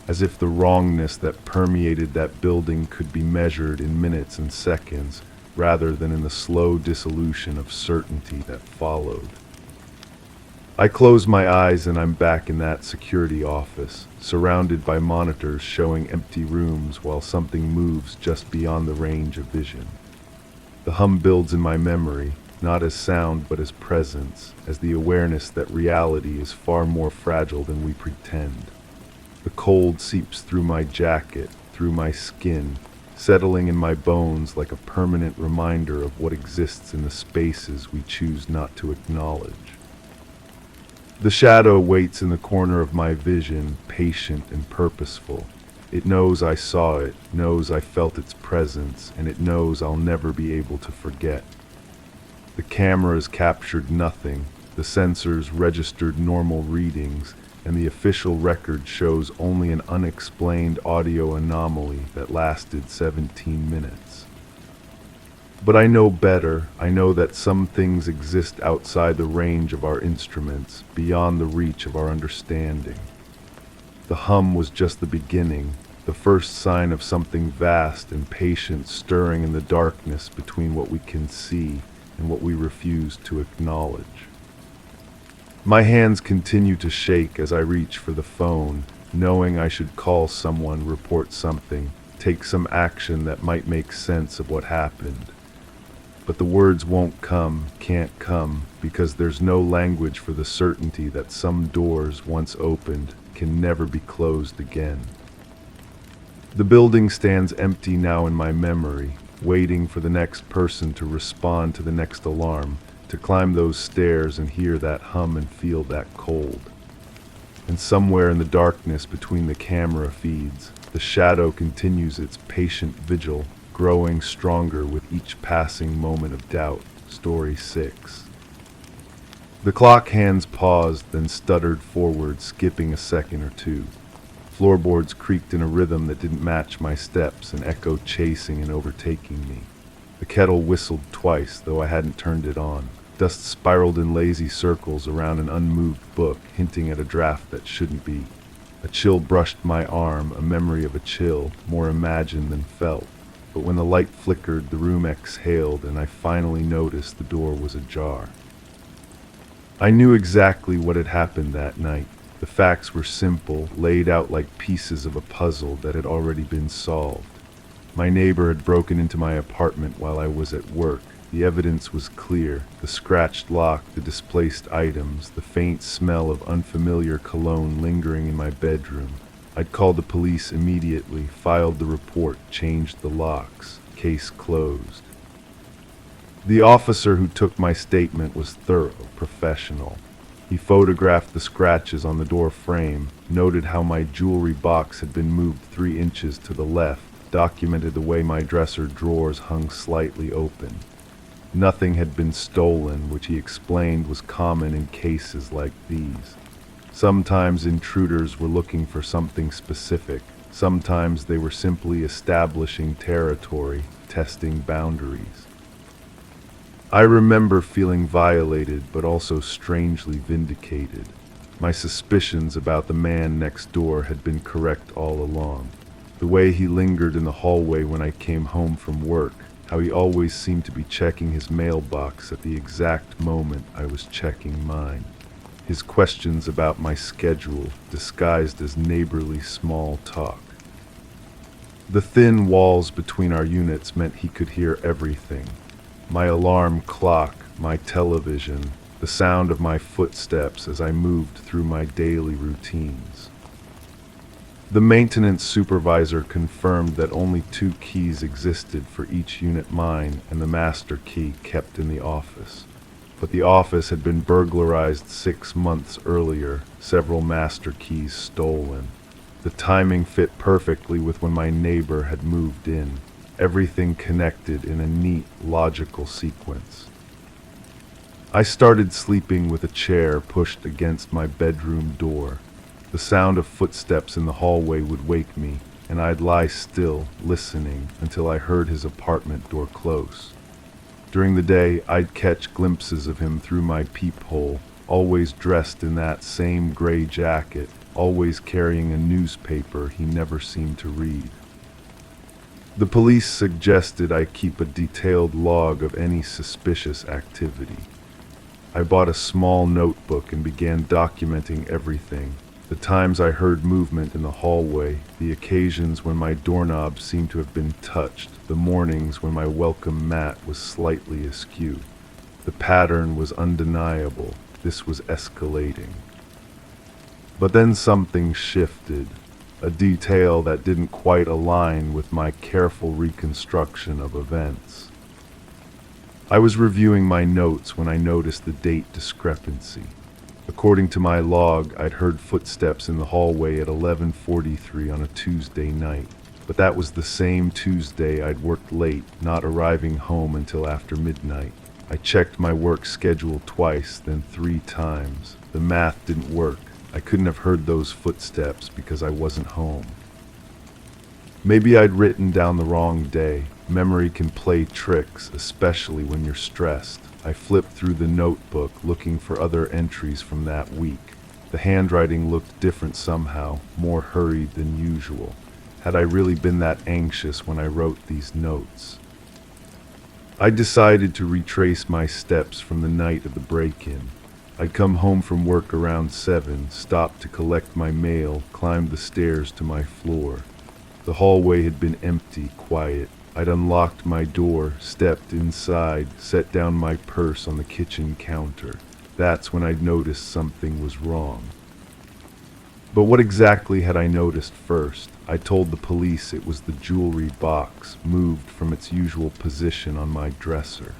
as if the wrongness that permeated that building could be measured in minutes and seconds, rather than in the slow dissolution of certainty that followed. I close my eyes and I'm back in that security office, surrounded by monitors showing empty rooms while something moves just beyond the range of vision. The hum builds in my memory, not as sound but as presence, as the awareness that reality is far more fragile than we pretend. The cold seeps through my jacket, through my skin, settling in my bones like a permanent reminder of what exists in the spaces we choose not to acknowledge. The shadow waits in the corner of my vision, patient and purposeful. It knows I saw it, knows I felt its presence, and it knows I'll never be able to forget. The cameras captured nothing, the sensors registered normal readings, and the official record shows only an unexplained audio anomaly that lasted 17 minutes. But I know better. I know that some things exist outside the range of our instruments, beyond the reach of our understanding. The hum was just the beginning, the first sign of something vast and patient stirring in the darkness between what we can see and what we refuse to acknowledge. My hands continue to shake as I reach for the phone, knowing I should call someone, report something, take some action that might make sense of what happened. But the words won't come, can't come, because there's no language for the certainty that some doors, once opened, can never be closed again. The building stands empty now in my memory, waiting for the next person to respond to the next alarm, to climb those stairs and hear that hum and feel that cold. And somewhere in the darkness between the camera feeds, the shadow continues its patient vigil, growing stronger with each passing moment of doubt. Story 6. The clock hands paused, then stuttered forward, skipping a second or two. Floorboards creaked in a rhythm that didn't match my steps, an echo chasing and overtaking me. The kettle whistled twice, though I hadn't turned it on. Dust spiraled in lazy circles around an unmoved book, hinting at a draft that shouldn't be. A chill brushed my arm, a memory of a chill, more imagined than felt. But when the light flickered, the room exhaled, and I finally noticed the door was ajar. I knew exactly what had happened that night. The facts were simple, laid out like pieces of a puzzle that had already been solved. My neighbor had broken into my apartment while I was at work. The evidence was clear: the scratched lock, the displaced items, the faint smell of unfamiliar cologne lingering in my bedroom. I'd called the police immediately, filed the report, changed the locks. Case closed. The officer who took my statement was thorough, professional. He photographed the scratches on the door frame, noted how my jewelry box had been moved 3 inches to the left, documented the way my dresser drawers hung slightly open. Nothing had been stolen, which he explained was common in cases like these. Sometimes intruders were looking for something specific. Sometimes they were simply establishing territory, testing boundaries. I remember feeling violated, but also strangely vindicated. My suspicions about the man next door had been correct all along. The way he lingered in the hallway when I came home from work, how he always seemed to be checking his mailbox at the exact moment I was checking mine. His questions about my schedule, disguised as neighborly small talk. The thin walls between our units meant he could hear everything. My alarm clock, my television, the sound of my footsteps as I moved through my daily routines. The maintenance supervisor confirmed that only 2 keys existed for each unit, mine and the master key kept in the office. But the office had been burglarized 6 months earlier, several master keys stolen. The timing fit perfectly with when my neighbor had moved in. Everything connected in a neat, logical sequence. I started sleeping with a chair pushed against my bedroom door. The sound of footsteps in the hallway would wake me, and I'd lie still, listening, until I heard his apartment door close. During the day, I'd catch glimpses of him through my peephole, always dressed in that same gray jacket, always carrying a newspaper he never seemed to read. The police suggested I keep a detailed log of any suspicious activity. I bought a small notebook and began documenting everything. The times I heard movement in the hallway, the occasions when my doorknob seemed to have been touched, the mornings when my welcome mat was slightly askew. The pattern was undeniable. This was escalating. But then something shifted, a detail that didn't quite align with my careful reconstruction of events. I was reviewing my notes when I noticed the date discrepancy. According to my log, I'd heard footsteps in the hallway at 11:43 on a Tuesday night, but that was the same Tuesday I'd worked late, not arriving home until after midnight. I checked my work schedule twice, then 3 times. The math didn't work. I couldn't have heard those footsteps because I wasn't home. Maybe I'd written down the wrong day. Memory can play tricks, especially when you're stressed. I flipped through the notebook looking for other entries from that week. The handwriting looked different somehow, more hurried than usual. Had I really been that anxious when I wrote these notes? I decided to retrace my steps from the night of the break-in. I'd come home from work around 7, stopped to collect my mail, climbed the stairs to my floor. The hallway had been empty, quiet. I'd unlocked my door, stepped inside, set down my purse on the kitchen counter. That's when I'd noticed something was wrong. But what exactly had I noticed first? I told the police it was the jewelry box, moved from its usual position on my dresser.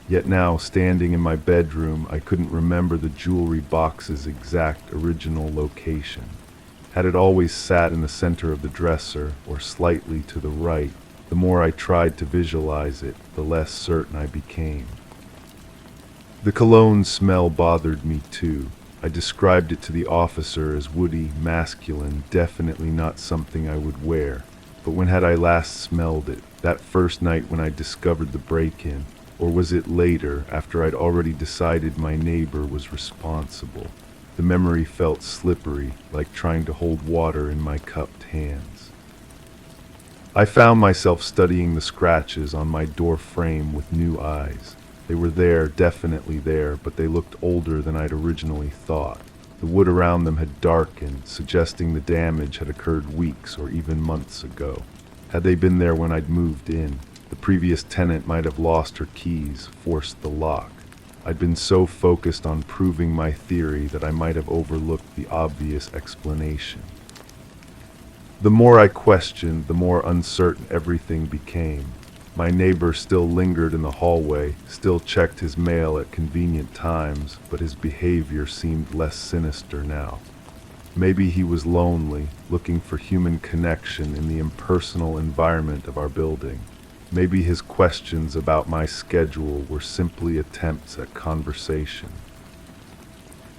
Yet now, standing in my bedroom, I couldn't remember the jewelry box's exact original location. Had it always sat in the center of the dresser, or slightly to the right? The more I tried to visualize it, the less certain I became. The cologne smell bothered me too. I described it to the officer as woody, masculine, definitely not something I would wear. But when had I last smelled it? That first night when I discovered the break-in? Or was it later, after I'd already decided my neighbor was responsible? The memory felt slippery, like trying to hold water in my cupped hands. I found myself studying the scratches on my door frame with new eyes. They were there, definitely there, but they looked older than I'd originally thought. The wood around them had darkened, suggesting the damage had occurred weeks or even months ago. Had they been there when I'd moved in? The previous tenant might have lost her keys, forced the lock. I'd been so focused on proving my theory that I might have overlooked the obvious explanation. The more I questioned, the more uncertain everything became. My neighbor still lingered in the hallway, still checked his mail at convenient times, but his behavior seemed less sinister now. Maybe he was lonely, looking for human connection in the impersonal environment of our building. Maybe his questions about my schedule were simply attempts at conversation.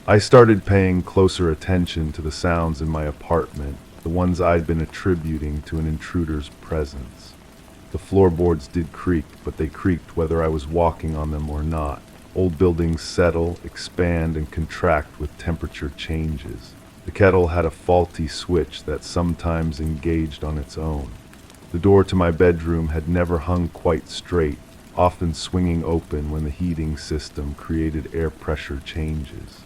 I started paying closer attention to the sounds in my apartment, the ones I'd been attributing to an intruder's presence. The floorboards did creak, but they creaked whether I was walking on them or not. Old buildings settle, expand, and contract with temperature changes. The kettle had a faulty switch that sometimes engaged on its own. The door to my bedroom had never hung quite straight, often swinging open when the heating system created air pressure changes.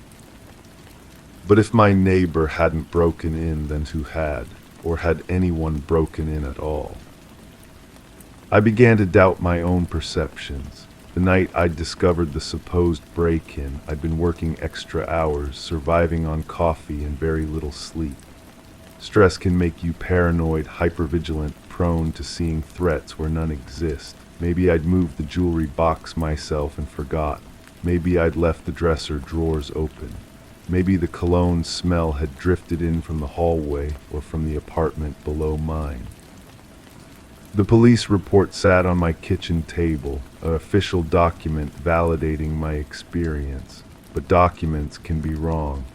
But if my neighbor hadn't broken in, then who had? Or had anyone broken in at all? I began to doubt my own perceptions. The night I'd discovered the supposed break-in, I'd been working extra hours, surviving on coffee and very little sleep. Stress can make you paranoid, hypervigilant, prone to seeing threats where none exist. Maybe I'd moved the jewelry box myself and forgot. Maybe I'd left the dresser drawers open. Maybe the cologne smell had drifted in from the hallway or from the apartment below mine. The police report sat on my kitchen table, an official document validating my experience. But documents can be wrong.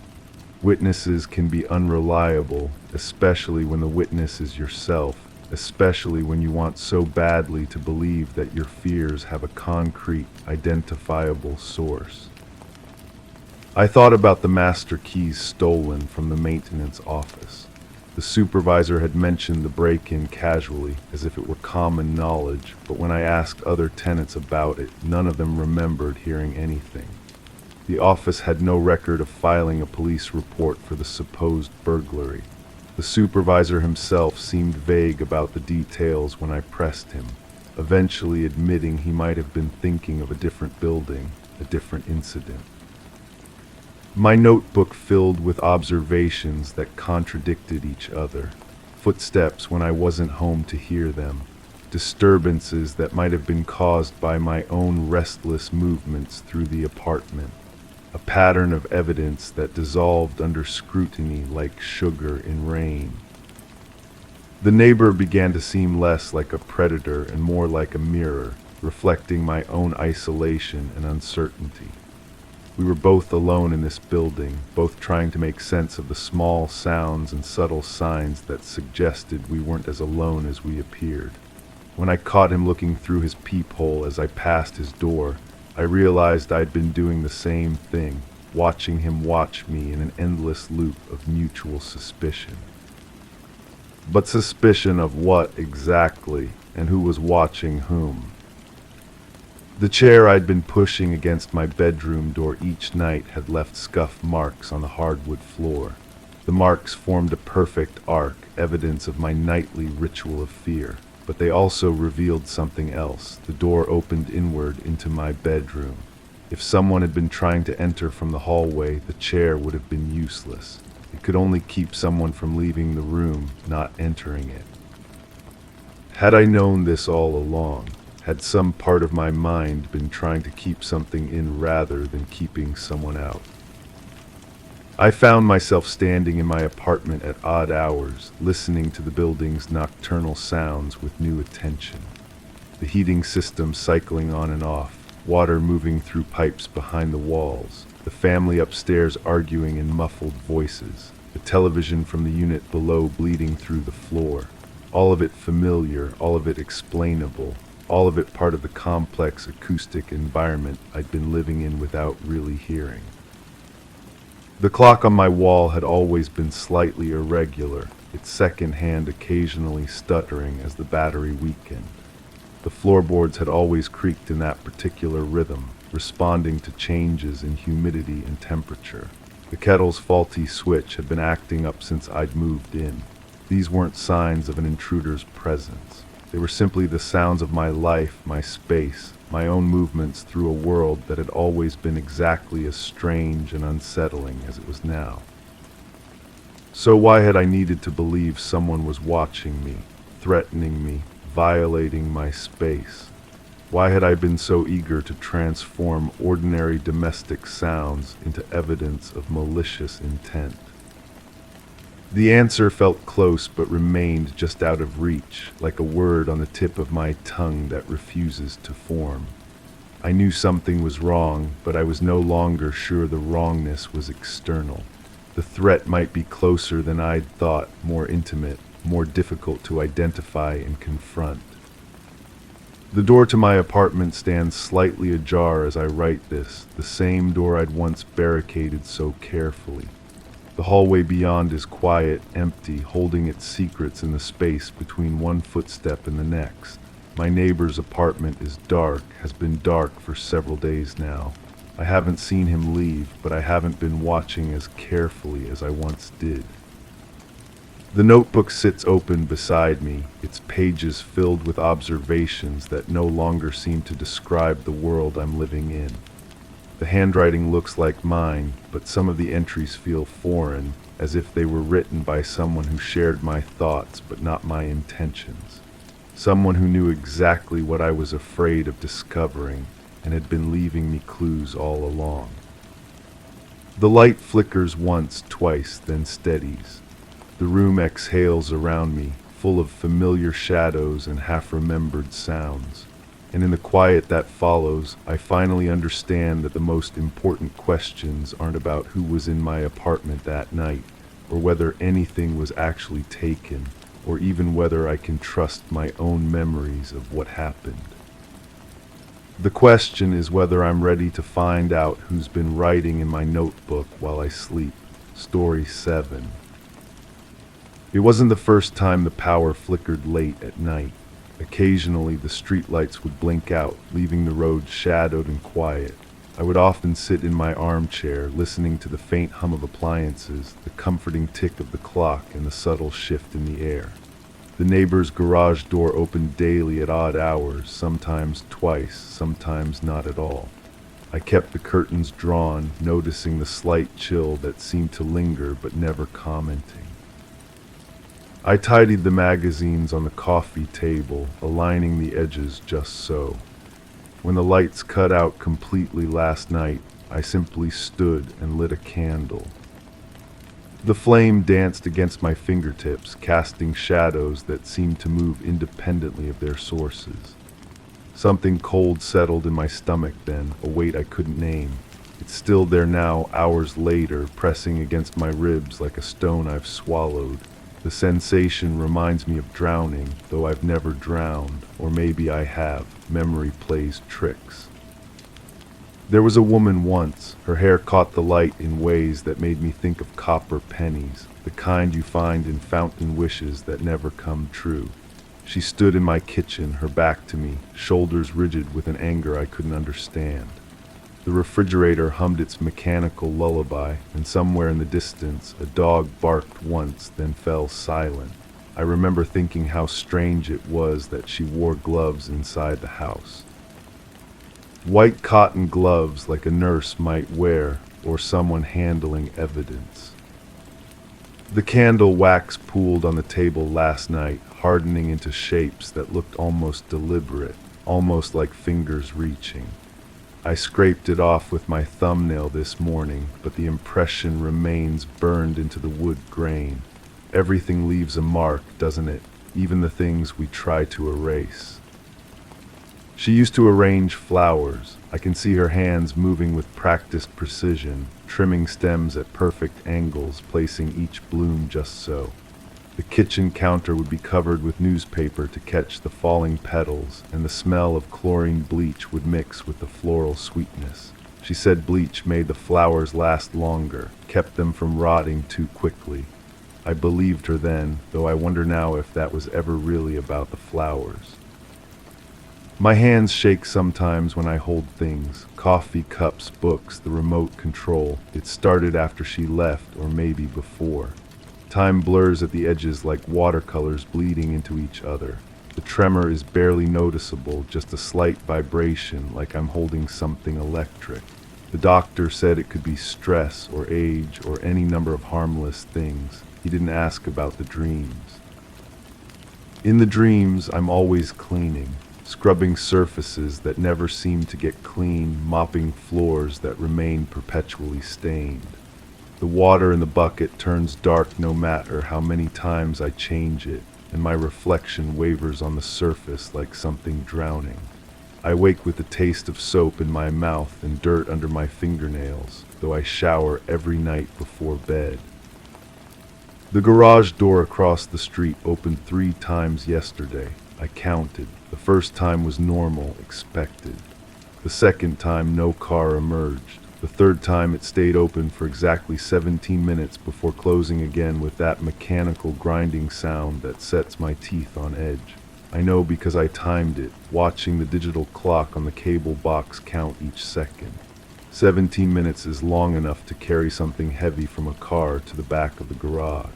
Witnesses can be unreliable, especially when the witness is yourself, especially when you want so badly to believe that your fears have a concrete, identifiable source. I thought about the master keys stolen from the maintenance office. The supervisor had mentioned the break-in casually, as if it were common knowledge, but when I asked other tenants about it, none of them remembered hearing anything. The office had no record of filing a police report for the supposed burglary. The supervisor himself seemed vague about the details when I pressed him, eventually admitting he might have been thinking of a different building, a different incident. My notebook filled with observations that contradicted each other. Footsteps when I wasn't home to hear them. Disturbances that might have been caused by my own restless movements through the apartment. A pattern of evidence that dissolved under scrutiny like sugar in rain. The neighbor began to seem less like a predator and more like a mirror, reflecting my own isolation and uncertainty. We were both alone in this building, both trying to make sense of the small sounds and subtle signs that suggested we weren't as alone as we appeared. When I caught him looking through his peephole as I passed his door, I realized I'd been doing the same thing, watching him watch me in an endless loop of mutual suspicion. But suspicion of what exactly, and who was watching whom? The chair I'd been pushing against my bedroom door each night had left scuff marks on the hardwood floor. The marks formed a perfect arc, evidence of my nightly ritual of fear. But they also revealed something else. The door opened inward into my bedroom. If someone had been trying to enter from the hallway, the chair would have been useless. It could only keep someone from leaving the room, not entering it. Had I known this all along? Had some part of my mind been trying to keep something in rather than keeping someone out? I found myself standing in my apartment at odd hours, listening to the building's nocturnal sounds with new attention. The heating system cycling on and off, water moving through pipes behind the walls, the family upstairs arguing in muffled voices, the television from the unit below bleeding through the floor. All of it familiar, all of it explainable, all of it part of the complex acoustic environment I'd been living in without really hearing. The clock on my wall had always been slightly irregular, its second hand occasionally stuttering as the battery weakened. The floorboards had always creaked in that particular rhythm, responding to changes in humidity and temperature. The kettle's faulty switch had been acting up since I'd moved in. These weren't signs of an intruder's presence. They were simply the sounds of my life, my space, my own movements through a world that had always been exactly as strange and unsettling as it was now. So why had I needed to believe someone was watching me, threatening me, violating my space? Why had I been so eager to transform ordinary domestic sounds into evidence of malicious intent? The answer felt close but remained just out of reach, like a word on the tip of my tongue that refuses to form. I knew something was wrong, but I was no longer sure the wrongness was external. The threat might be closer than I'd thought, more intimate, more difficult to identify and confront. The door to my apartment stands slightly ajar as I write this, the same door I'd once barricaded so carefully. The hallway beyond is quiet, empty, holding its secrets in the space between one footstep and the next. My neighbor's apartment is dark, has been dark for several days now. I haven't seen him leave, but I haven't been watching as carefully as I once did. The notebook sits open beside me, its pages filled with observations that no longer seem to describe the world I'm living in. The handwriting looks like mine, but some of the entries feel foreign, as if they were written by someone who shared my thoughts but not my intentions. Someone who knew exactly what I was afraid of discovering and had been leaving me clues all along. The light flickers once, twice, then steadies. The room exhales around me, full of familiar shadows and half-remembered sounds. And in the quiet that follows, I finally understand that the most important questions aren't about who was in my apartment that night, or whether anything was actually taken, or even whether I can trust my own memories of what happened. The question is whether I'm ready to find out who's been writing in my notebook while I sleep. Story 7. It wasn't the first time the power flickered late at night. Occasionally, the streetlights would blink out, leaving the road shadowed and quiet. I would often sit in my armchair, listening to the faint hum of appliances, the comforting tick of the clock, and the subtle shift in the air. The neighbor's garage door opened daily at odd hours, sometimes twice, sometimes not at all. I kept the curtains drawn, noticing the slight chill that seemed to linger but never commenting. I tidied the magazines on the coffee table, aligning the edges just so. When the lights cut out completely last night, I simply stood and lit a candle. The flame danced against my fingertips, casting shadows that seemed to move independently of their sources. Something cold settled in my stomach then, a weight I couldn't name. It's still there now, hours later, pressing against my ribs like a stone I've swallowed. The sensation reminds me of drowning, though I've never drowned, or maybe I have. Memory plays tricks. There was a woman once. Her hair caught the light in ways that made me think of copper pennies, the kind you find in fountain wishes that never come true. She stood in my kitchen, her back to me, shoulders rigid with an anger I couldn't understand. The refrigerator hummed its mechanical lullaby, and somewhere in the distance, a dog barked once, then fell silent. I remember thinking how strange it was that she wore gloves inside the house. White cotton gloves like a nurse might wear, or someone handling evidence. The candle wax pooled on the table last night, hardening into shapes that looked almost deliberate, almost like fingers reaching. I scraped it off with my thumbnail this morning, but the impression remains burned into the wood grain. Everything leaves a mark, doesn't it? Even the things we try to erase. She used to arrange flowers. I can see her hands moving with practiced precision, trimming stems at perfect angles, placing each bloom just so. The kitchen counter would be covered with newspaper to catch the falling petals, and the smell of chlorine bleach would mix with the floral sweetness. She said bleach made the flowers last longer, kept them from rotting too quickly. I believed her then, though I wonder now if that was ever really about the flowers. My hands shake sometimes when I hold things, coffee cups, books, the remote control. It started after she left, or maybe before. Time blurs at the edges like watercolors bleeding into each other. The tremor is barely noticeable, just a slight vibration like I'm holding something electric. The doctor said it could be stress or age or any number of harmless things. He didn't ask about the dreams. In the dreams, I'm always cleaning. Scrubbing surfaces that never seem to get clean, mopping floors that remain perpetually stained. The water in the bucket turns dark no matter how many times I change it, and my reflection wavers on the surface like something drowning. I wake with the taste of soap in my mouth and dirt under my fingernails, though I shower every night before bed. The garage door across the street opened 3 times yesterday. I counted. The first time was normal, expected. The second time, no car emerged. The third time, it stayed open for exactly 17 minutes before closing again with that mechanical grinding sound that sets my teeth on edge. I know because I timed it, watching the digital clock on the cable box count each second. 17 minutes is long enough to carry something heavy from a car to the back of the garage.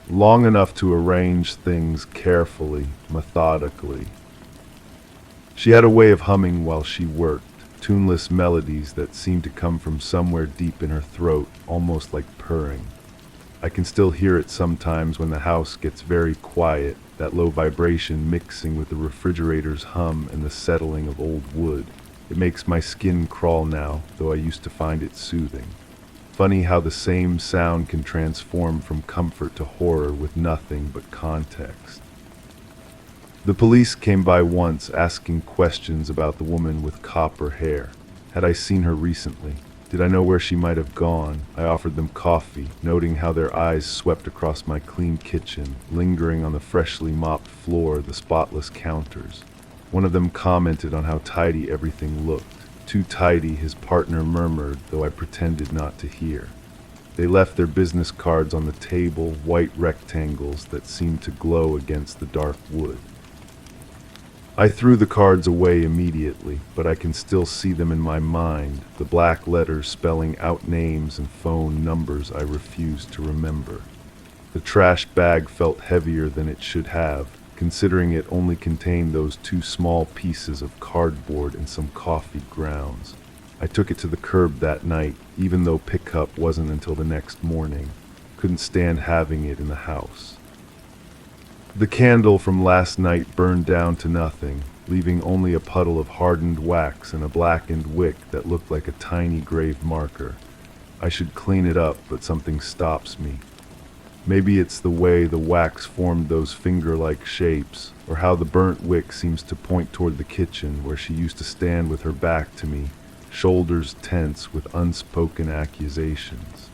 Long enough to arrange things carefully, methodically. She had a way of humming while she worked, tuneless melodies that seemed to come from somewhere deep in her throat, almost like purring. I can still hear it sometimes when the house gets very quiet, that low vibration mixing with the refrigerator's hum and the settling of old wood. It makes my skin crawl now, though I used to find it soothing. Funny how the same sound can transform from comfort to horror with nothing but context. The police came by once asking questions about the woman with copper hair. Had I seen her recently? Did I know where she might have gone? I offered them coffee, noting how their eyes swept across my clean kitchen, lingering on the freshly mopped floor, the spotless counters. One of them commented on how tidy everything looked. Too tidy, his partner murmured, though I pretended not to hear. They left their business cards on the table, white rectangles that seemed to glow against the dark wood. I threw the cards away immediately, but I can still see them in my mind, the black letters spelling out names and phone numbers I refused to remember. The trash bag felt heavier than it should have, considering it only contained those 2 small pieces of cardboard and some coffee grounds. I took it to the curb that night, even though pickup wasn't until the next morning. Couldn't stand having it in the house. The candle from last night burned down to nothing, leaving only a puddle of hardened wax and a blackened wick that looked like a tiny grave marker. I should clean it up, but something stops me. Maybe it's the way the wax formed those finger-like shapes, or how the burnt wick seems to point toward the kitchen where she used to stand with her back to me, shoulders tense with unspoken accusations.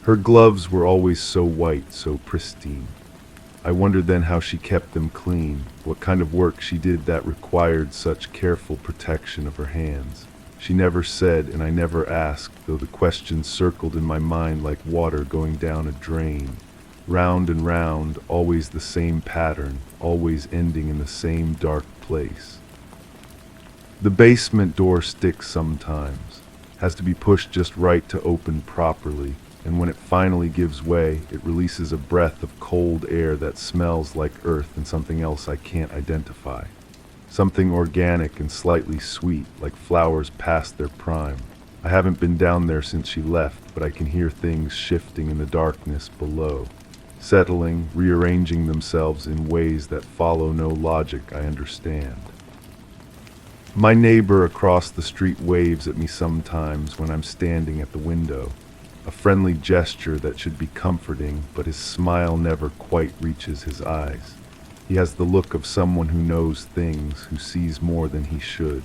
Her gloves were always so white, so pristine. I wondered then how she kept them clean, what kind of work she did that required such careful protection of her hands. She never said, and I never asked, though the question circled in my mind like water going down a drain. Round and round, always the same pattern, always ending in the same dark place. The basement door sticks sometimes, has to be pushed just right to open properly, and when it finally gives way, it releases a breath of cold air that smells like earth and something else I can't identify. Something organic and slightly sweet, like flowers past their prime. I haven't been down there since she left, but I can hear things shifting in the darkness below, settling, rearranging themselves in ways that follow no logic I understand. My neighbor across the street waves at me sometimes when I'm standing at the window. A friendly gesture that should be comforting, but his smile never quite reaches his eyes. He has the look of someone who knows things, who sees more than he should.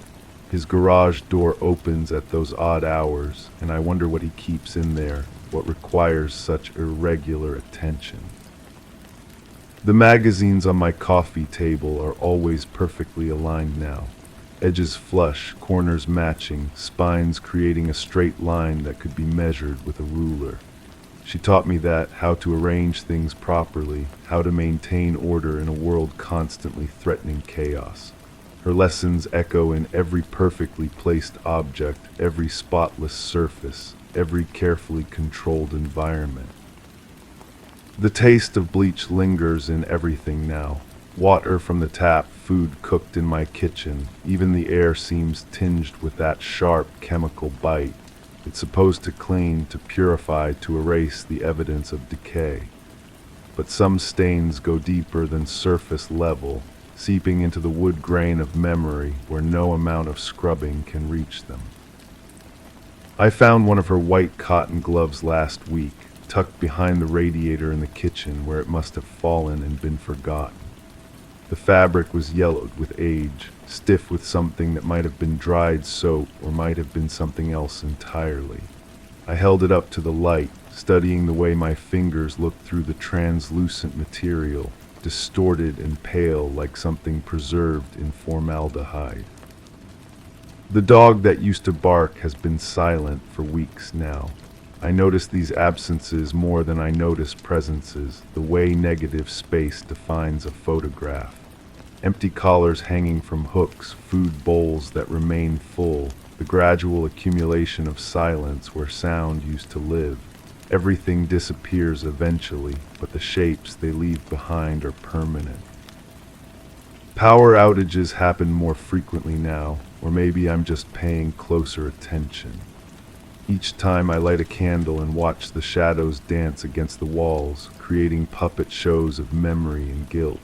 His garage door opens at those odd hours, and I wonder what he keeps in there, what requires such irregular attention. The magazines on my coffee table are always perfectly aligned now. Edges flush, corners matching, spines creating a straight line that could be measured with a ruler. She taught me that, how to arrange things properly, how to maintain order in a world constantly threatening chaos. Her lessons echo in every perfectly placed object, every spotless surface, every carefully controlled environment. The taste of bleach lingers in everything now. Water from the tap, food cooked in my kitchen, even the air seems tinged with that sharp chemical bite. It's supposed to clean, to purify, to erase the evidence of decay. But some stains go deeper than surface level, seeping into the wood grain of memory where no amount of scrubbing can reach them. I found one of her white cotton gloves last week, tucked behind the radiator in the kitchen where it must have fallen and been forgotten. The fabric was yellowed with age, stiff with something that might have been dried soap or might have been something else entirely. I held it up to the light, studying the way my fingers looked through the translucent material, distorted and pale like something preserved in formaldehyde. The dog that used to bark has been silent for weeks now. I notice these absences more than I notice presences, the way negative space defines a photograph. Empty collars hanging from hooks, food bowls that remain full, the gradual accumulation of silence where sound used to live. Everything disappears eventually, but the shapes they leave behind are permanent. Power outages happen more frequently now, or maybe I'm just paying closer attention. Each time I light a candle and watch the shadows dance against the walls, creating puppet shows of memory and guilt.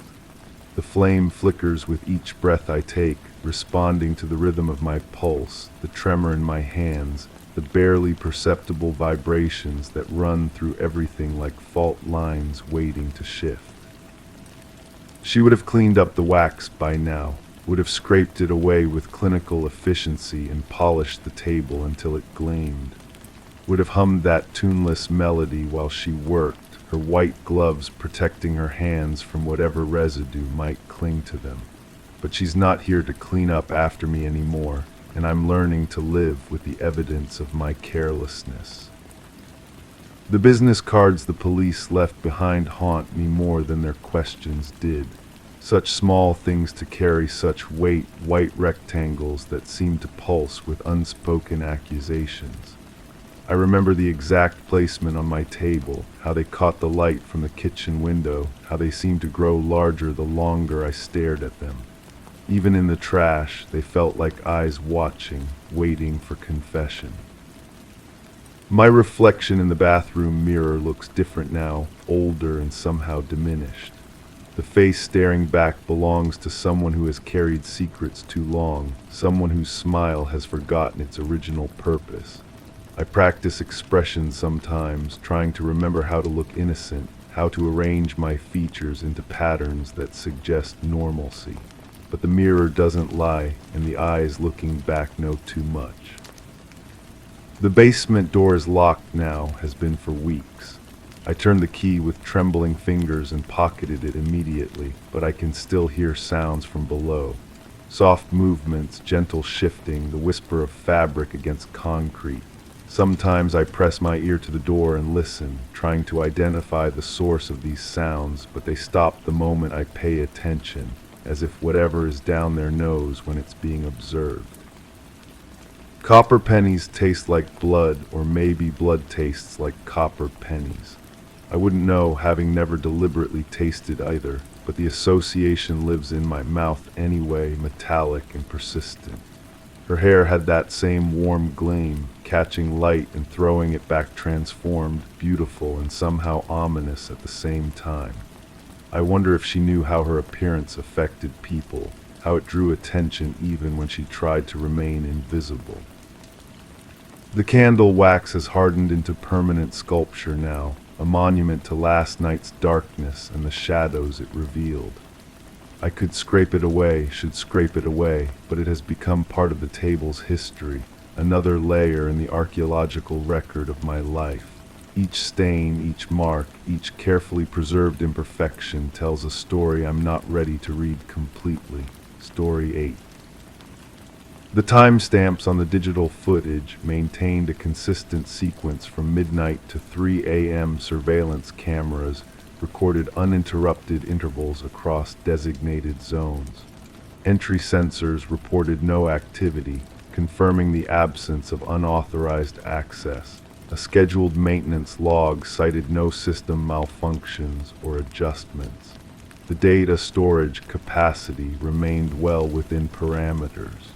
The flame flickers with each breath I take, responding to the rhythm of my pulse, the tremor in my hands, the barely perceptible vibrations that run through everything like fault lines waiting to shift. She would have cleaned up the wax by now, would have scraped it away with clinical efficiency and polished the table until it gleamed, would have hummed that tuneless melody while she worked, her white gloves protecting her hands from whatever residue might cling to them. But she's not here to clean up after me anymore, and I'm learning to live with the evidence of my carelessness. The business cards the police left behind haunt me more than their questions did. Such small things to carry such weight, white rectangles that seem to pulse with unspoken accusations. I remember the exact placement on my table, how they caught the light from the kitchen window, how they seemed to grow larger the longer I stared at them. Even in the trash, they felt like eyes watching, waiting for confession. My reflection in the bathroom mirror looks different now, older and somehow diminished. The face staring back belongs to someone who has carried secrets too long, someone whose smile has forgotten its original purpose. I practice expression sometimes, trying to remember how to look innocent, how to arrange my features into patterns that suggest normalcy. But the mirror doesn't lie, and the eyes looking back know too much. The basement door is locked now, has been for weeks. I turned the key with trembling fingers and pocketed it immediately, but I can still hear sounds from below. Soft movements, gentle shifting, the whisper of fabric against concrete. Sometimes I press my ear to the door and listen, trying to identify the source of these sounds, but they stop the moment I pay attention, as if whatever is down there knows when it's being observed. Copper pennies taste like blood, or maybe blood tastes like copper pennies. I wouldn't know, having never deliberately tasted either, but the association lives in my mouth anyway, metallic and persistent. Her hair had that same warm gleam, catching light and throwing it back transformed, beautiful and somehow ominous at the same time. I wonder if she knew how her appearance affected people, how it drew attention even when she tried to remain invisible. The candle wax has hardened into permanent sculpture now, a monument to last night's darkness and the shadows it revealed. I could scrape it away, should scrape it away, but it has become part of the table's history, another layer in the archaeological record of my life. Each stain, each mark, each carefully preserved imperfection tells a story I'm not ready to read completely. Story 8. The timestamps on the digital footage maintained a consistent sequence from midnight to 3 a.m. Surveillance cameras recorded uninterrupted intervals across designated zones. Entry sensors reported no activity, confirming the absence of unauthorized access. A scheduled maintenance log cited no system malfunctions or adjustments. The data storage capacity remained well within parameters.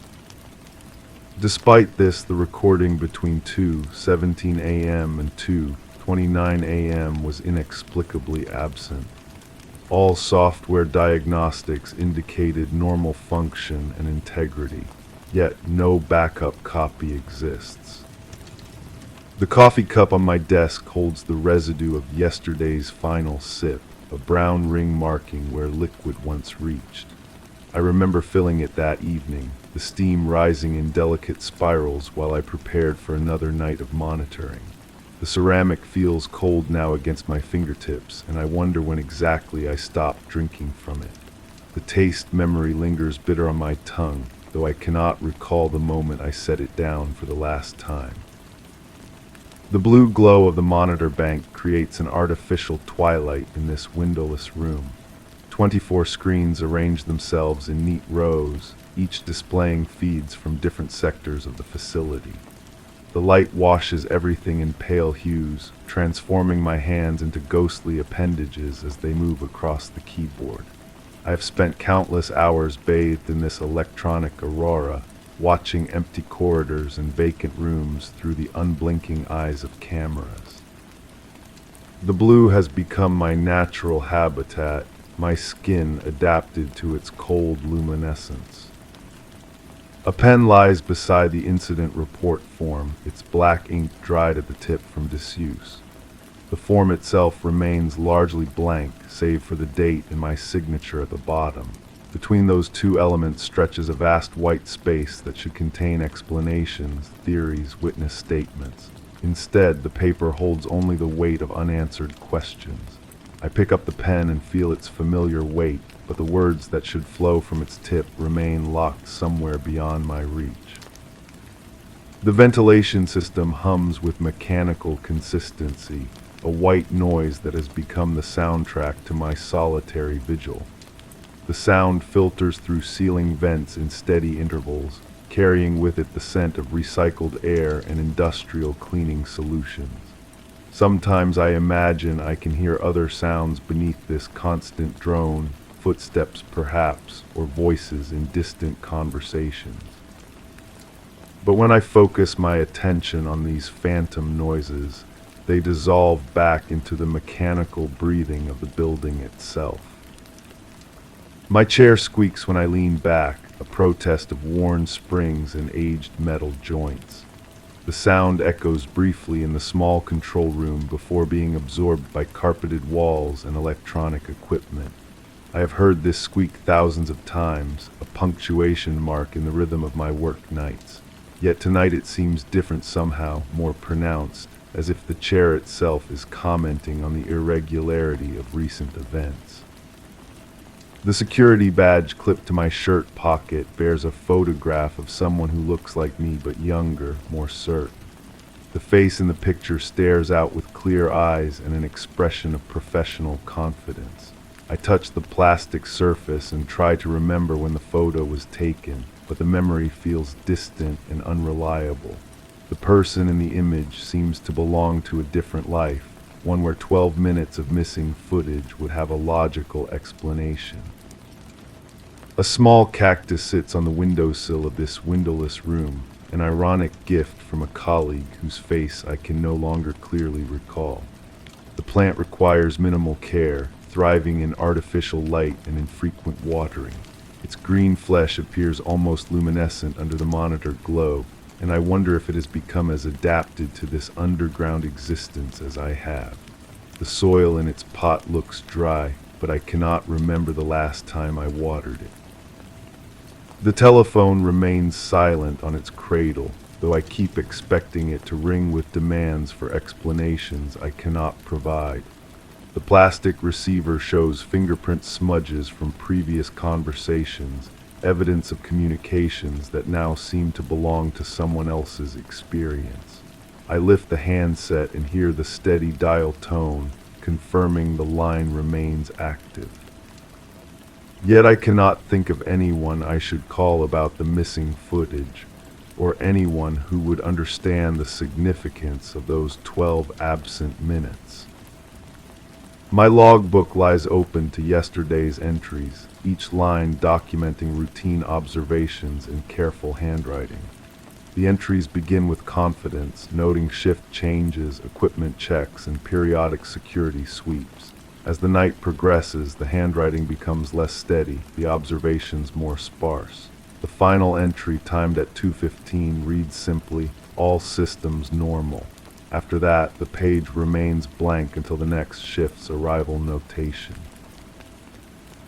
Despite this, the recording between 2:17 a.m. and 2:29 a.m. was inexplicably absent. All software diagnostics indicated normal function and integrity, yet no backup copy exists. The coffee cup on my desk holds the residue of yesterday's final sip, a brown ring marking where liquid once reached. I remember filling it that evening, the steam rising in delicate spirals while I prepared for another night of monitoring. The ceramic feels cold now against my fingertips, and I wonder when exactly I stopped drinking from it. The taste memory lingers bitter on my tongue, though I cannot recall the moment I set it down for the last time. The blue glow of the monitor bank creates an artificial twilight in this windowless room. 24 screens arrange themselves in neat rows, each displaying feeds from different sectors of the facility. The light washes everything in pale hues, transforming my hands into ghostly appendages as they move across the keyboard. I have spent countless hours bathed in this electronic aurora, watching empty corridors and vacant rooms through the unblinking eyes of cameras. The blue has become my natural habitat, my skin adapted to its cold luminescence. A pen lies beside the incident report form, its black ink dried at the tip from disuse. The form itself remains largely blank, save for the date and my signature at the bottom. Between those two elements stretches a vast white space that should contain explanations, theories, witness statements. Instead, the paper holds only the weight of unanswered questions. I pick up the pen and feel its familiar weight, but the words that should flow from its tip remain locked somewhere beyond my reach. The ventilation system hums with mechanical consistency, a white noise that has become the soundtrack to my solitary vigil. The sound filters through ceiling vents in steady intervals, carrying with it the scent of recycled air and industrial cleaning solutions. Sometimes I imagine I can hear other sounds beneath this constant drone, footsteps perhaps, or voices in distant conversations. But when I focus my attention on these phantom noises, they dissolve back into the mechanical breathing of the building itself. My chair squeaks when I lean back, a protest of worn springs and aged metal joints. The sound echoes briefly in the small control room before being absorbed by carpeted walls and electronic equipment. I have heard this squeak thousands of times, a punctuation mark in the rhythm of my work nights. Yet tonight it seems different somehow, more pronounced, as if the chair itself is commenting on the irregularity of recent events. The security badge clipped to my shirt pocket bears a photograph of someone who looks like me but younger, more certain. The face in the picture stares out with clear eyes and an expression of professional confidence. I touch the plastic surface and try to remember when the photo was taken, but the memory feels distant and unreliable. The person in the image seems to belong to a different life, one where 12 minutes of missing footage would have a logical explanation. A small cactus sits on the windowsill of this windowless room, an ironic gift from a colleague whose face I can no longer clearly recall. The plant requires minimal care, thriving in artificial light and infrequent watering. Its green flesh appears almost luminescent under the monitor glow, and I wonder if it has become as adapted to this underground existence as I have. The soil in its pot looks dry, but I cannot remember the last time I watered it. The telephone remains silent on its cradle, though I keep expecting it to ring with demands for explanations I cannot provide. The plastic receiver shows fingerprint smudges from previous conversations, evidence of communications that now seem to belong to someone else's experience. I lift the handset and hear the steady dial tone, confirming the line remains active. Yet I cannot think of anyone I should call about the missing footage, or anyone who would understand the significance of those 12 absent minutes. My logbook lies open to yesterday's entries, each line documenting routine observations in careful handwriting. The entries begin with confidence, noting shift changes, equipment checks, and periodic security sweeps. As the night progresses, the handwriting becomes less steady, the observations more sparse. The final entry, timed at 2:15, reads simply, "All systems normal." After that, the page remains blank until the next shift's arrival notation.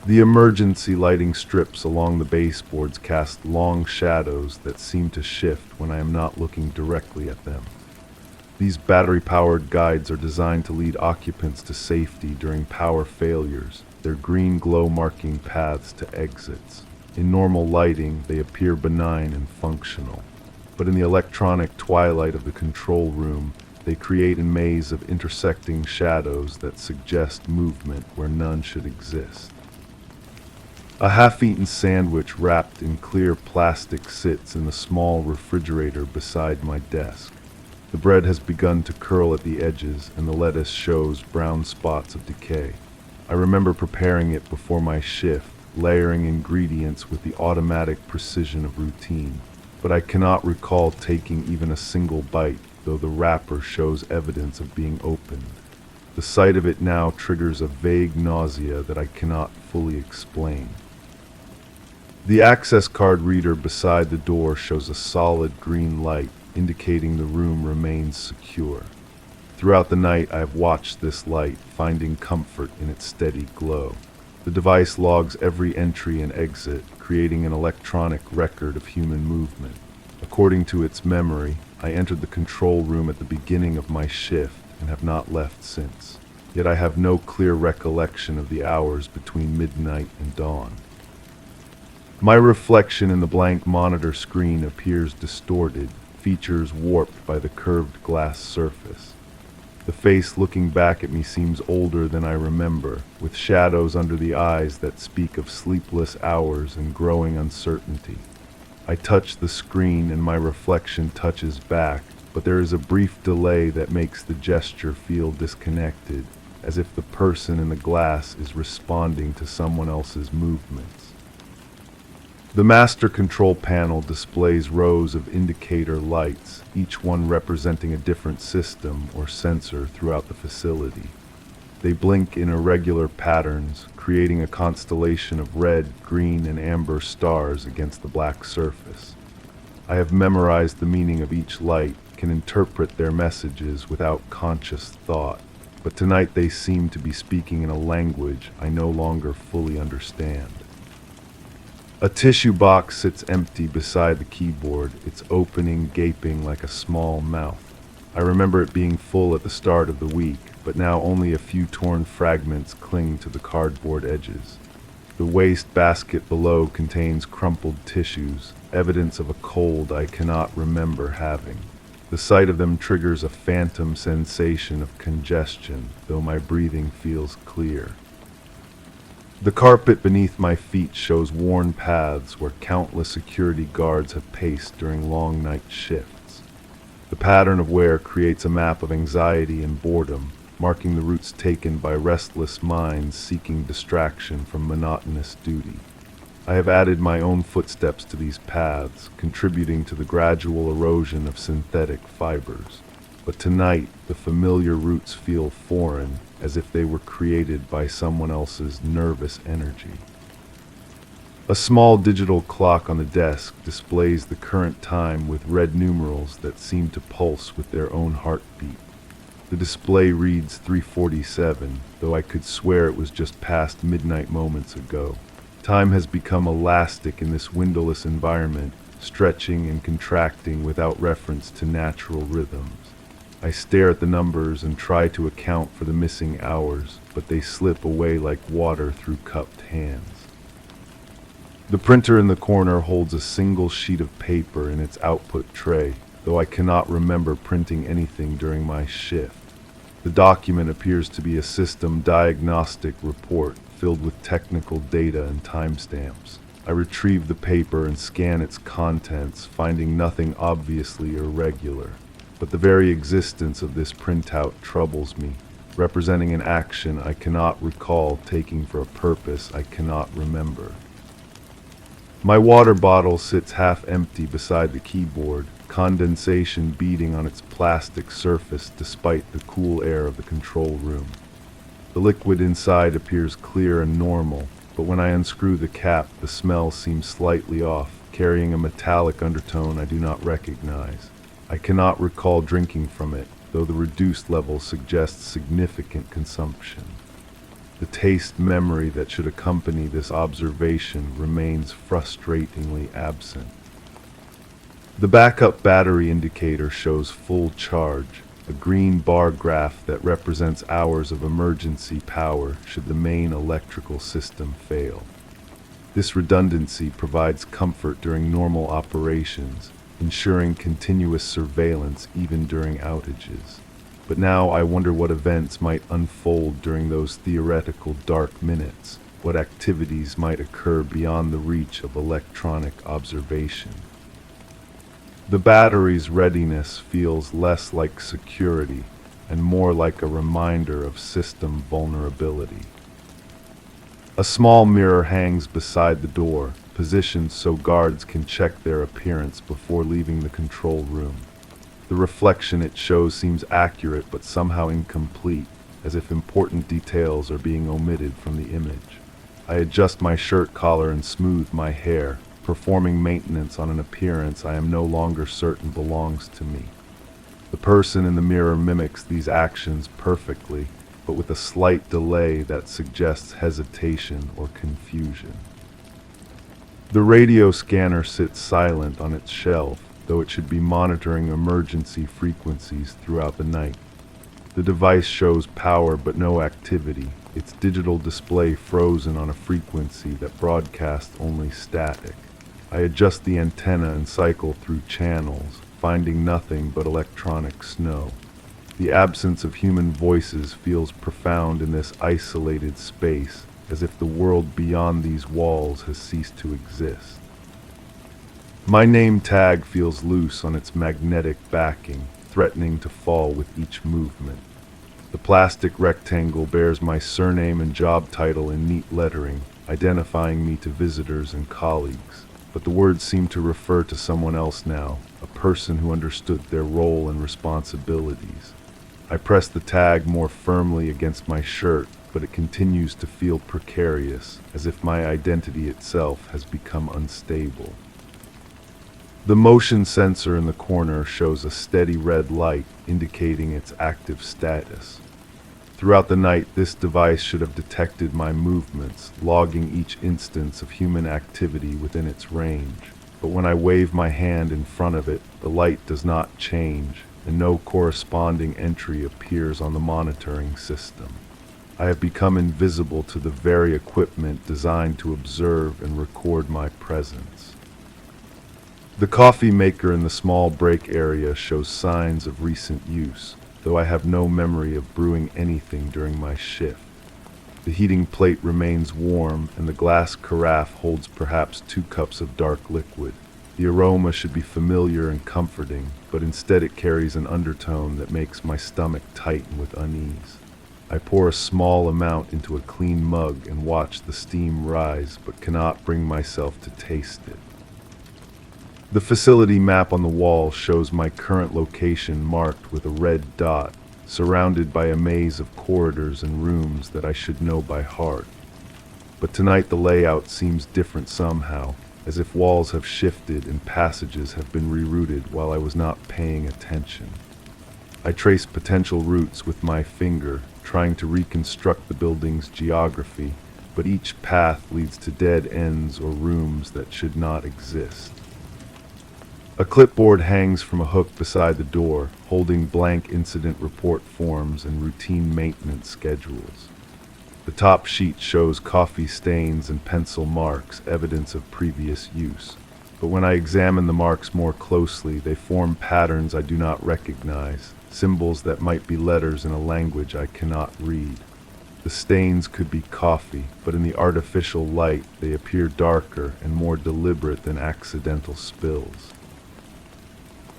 The emergency lighting strips along the baseboards cast long shadows that seem to shift when I am not looking directly at them. These battery-powered guides are designed to lead occupants to safety during power failures, their green glow marking paths to exits. In normal lighting, they appear benign and functional. But in the electronic twilight of the control room, they create a maze of intersecting shadows that suggest movement where none should exist. A half-eaten sandwich wrapped in clear plastic sits in the small refrigerator beside my desk. The bread has begun to curl at the edges, and the lettuce shows brown spots of decay. I remember preparing it before my shift, layering ingredients with the automatic precision of routine. But I cannot recall taking even a single bite, though the wrapper shows evidence of being opened. The sight of it now triggers a vague nausea that I cannot fully explain. The access card reader beside the door shows a solid green light, indicating the room remains secure. Throughout the night, I have watched this light, finding comfort in its steady glow. The device logs every entry and exit, creating an electronic record of human movement. According to its memory, I entered the control room at the beginning of my shift and have not left since. Yet I have no clear recollection of the hours between midnight and dawn. My reflection in the blank monitor screen appears distorted, features warped by the curved glass surface. The face looking back at me seems older than I remember, with shadows under the eyes that speak of sleepless hours and growing uncertainty. I touch the screen and my reflection touches back, but there is a brief delay that makes the gesture feel disconnected, as if the person in the glass is responding to someone else's movements. The master control panel displays rows of indicator lights, each one representing a different system or sensor throughout the facility. They blink in irregular patterns, creating a constellation of red, green, and amber stars against the black surface. I have memorized the meaning of each light, can interpret their messages without conscious thought, but tonight they seem to be speaking in a language I no longer fully understand. A tissue box sits empty beside the keyboard, its opening gaping like a small mouth. I remember it being full at the start of the week, but now only a few torn fragments cling to the cardboard edges. The waste basket below contains crumpled tissues, evidence of a cold I cannot remember having. The sight of them triggers a phantom sensation of congestion, though my breathing feels clear. The carpet beneath my feet shows worn paths where countless security guards have paced during long night shifts. The pattern of wear creates a map of anxiety and boredom, marking the routes taken by restless minds seeking distraction from monotonous duty. I have added my own footsteps to these paths, contributing to the gradual erosion of synthetic fibers. But tonight, the familiar routes feel foreign, as if they were created by someone else's nervous energy. A small digital clock on the desk displays the current time with red numerals that seem to pulse with their own heartbeat. The display reads 3:47, though I could swear it was just past midnight moments ago. Time has become elastic in this windowless environment, stretching and contracting without reference to natural rhythms. I stare at the numbers and try to account for the missing hours, but they slip away like water through cupped hands. The printer in the corner holds a single sheet of paper in its output tray, though I cannot remember printing anything during my shift. The document appears to be a system diagnostic report filled with technical data and timestamps. I retrieve the paper and scan its contents, finding nothing obviously irregular. But the very existence of this printout troubles me, representing an action I cannot recall taking for a purpose I cannot remember. My water bottle sits half empty beside the keyboard, condensation beating on its plastic surface despite the cool air of the control room. The liquid inside appears clear and normal, but when I unscrew the cap, the smell seems slightly off, carrying a metallic undertone I do not recognize. I cannot recall drinking from it, though the reduced level suggests significant consumption. The taste memory that should accompany this observation remains frustratingly absent. The backup battery indicator shows full charge, a green bar graph that represents hours of emergency power should the main electrical system fail. This redundancy provides comfort during normal operations, ensuring continuous surveillance even during outages. But now I wonder what events might unfold during those theoretical dark minutes, what activities might occur beyond the reach of electronic observation. The battery's readiness feels less like security and more like a reminder of system vulnerability. A small mirror hangs beside the door, positioned so guards can check their appearance before leaving the control room. The reflection it shows seems accurate but somehow incomplete, as if important details are being omitted from the image. I adjust my shirt collar and smooth my hair, performing maintenance on an appearance I am no longer certain belongs to me. The person in the mirror mimics these actions perfectly, but with a slight delay that suggests hesitation or confusion. The radio scanner sits silent on its shelf, though it should be monitoring emergency frequencies throughout the night. The device shows power but no activity, its digital display frozen on a frequency that broadcasts only static. I adjust the antenna and cycle through channels, finding nothing but electronic snow. The absence of human voices feels profound in this isolated space, as if the world beyond these walls has ceased to exist. My name tag feels loose on its magnetic backing, threatening to fall with each movement. The plastic rectangle bears my surname and job title in neat lettering, identifying me to visitors and colleagues. But the words seem to refer to someone else now, a person who understood their role and responsibilities. I press the tag more firmly against my shirt, but it continues to feel precarious, as if my identity itself has become unstable. The motion sensor in the corner shows a steady red light, indicating its active status. Throughout the night, this device should have detected my movements, logging each instance of human activity within its range. But when I wave my hand in front of it, the light does not change, and no corresponding entry appears on the monitoring system. I have become invisible to the very equipment designed to observe and record my presence. The coffee maker in the small break area shows signs of recent use, though I have no memory of brewing anything during my shift. The heating plate remains warm, and the glass carafe holds perhaps 2 cups of dark liquid. The aroma should be familiar and comforting, but instead it carries an undertone that makes my stomach tighten with unease. I pour a small amount into a clean mug and watch the steam rise, but cannot bring myself to taste it. The facility map on the wall shows my current location marked with a red dot, surrounded by a maze of corridors and rooms that I should know by heart. But tonight the layout seems different somehow, as if walls have shifted and passages have been rerouted while I was not paying attention. I trace potential routes with my finger, trying to reconstruct the building's geography, but each path leads to dead ends or rooms that should not exist. A clipboard hangs from a hook beside the door, holding blank incident report forms and routine maintenance schedules. The top sheet shows coffee stains and pencil marks, evidence of previous use. But when I examine the marks more closely, they form patterns I do not recognize, symbols that might be letters in a language I cannot read. The stains could be coffee, but in the artificial light they appear darker and more deliberate than accidental spills.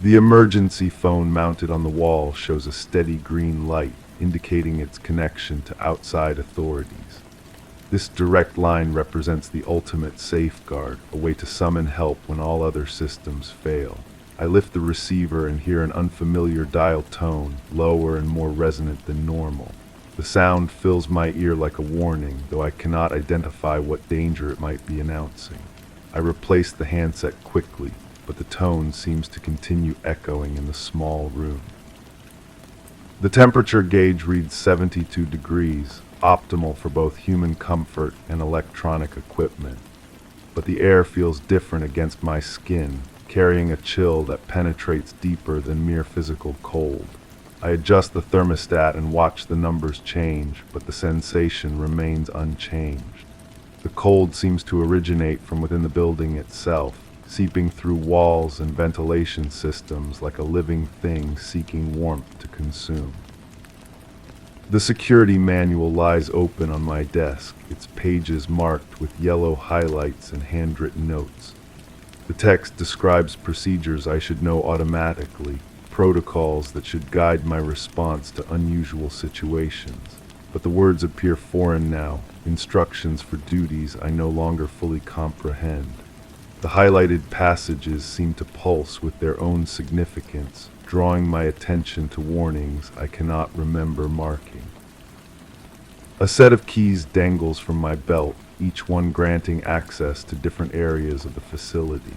The emergency phone mounted on the wall shows a steady green light, indicating its connection to outside authorities. This direct line represents the ultimate safeguard, a way to summon help when all other systems fail. I lift the receiver and hear an unfamiliar dial tone, lower and more resonant than normal. The sound fills my ear like a warning, though I cannot identify what danger it might be announcing. I replace the handset quickly, but the tone seems to continue echoing in the small room. The temperature gauge reads 72 degrees, optimal for both human comfort and electronic equipment. But the air feels different against my skin, carrying a chill that penetrates deeper than mere physical cold. I adjust the thermostat and watch the numbers change, but the sensation remains unchanged. The cold seems to originate from within the building itself, seeping through walls and ventilation systems like a living thing seeking warmth to consume. The security manual lies open on my desk, its pages marked with yellow highlights and handwritten notes. The text describes procedures I should know automatically, protocols that should guide my response to unusual situations. But the words appear foreign now, instructions for duties I no longer fully comprehend. The highlighted passages seem to pulse with their own significance, drawing my attention to warnings I cannot remember marking. A set of keys dangles from my belt, each one granting access to different areas of the facility.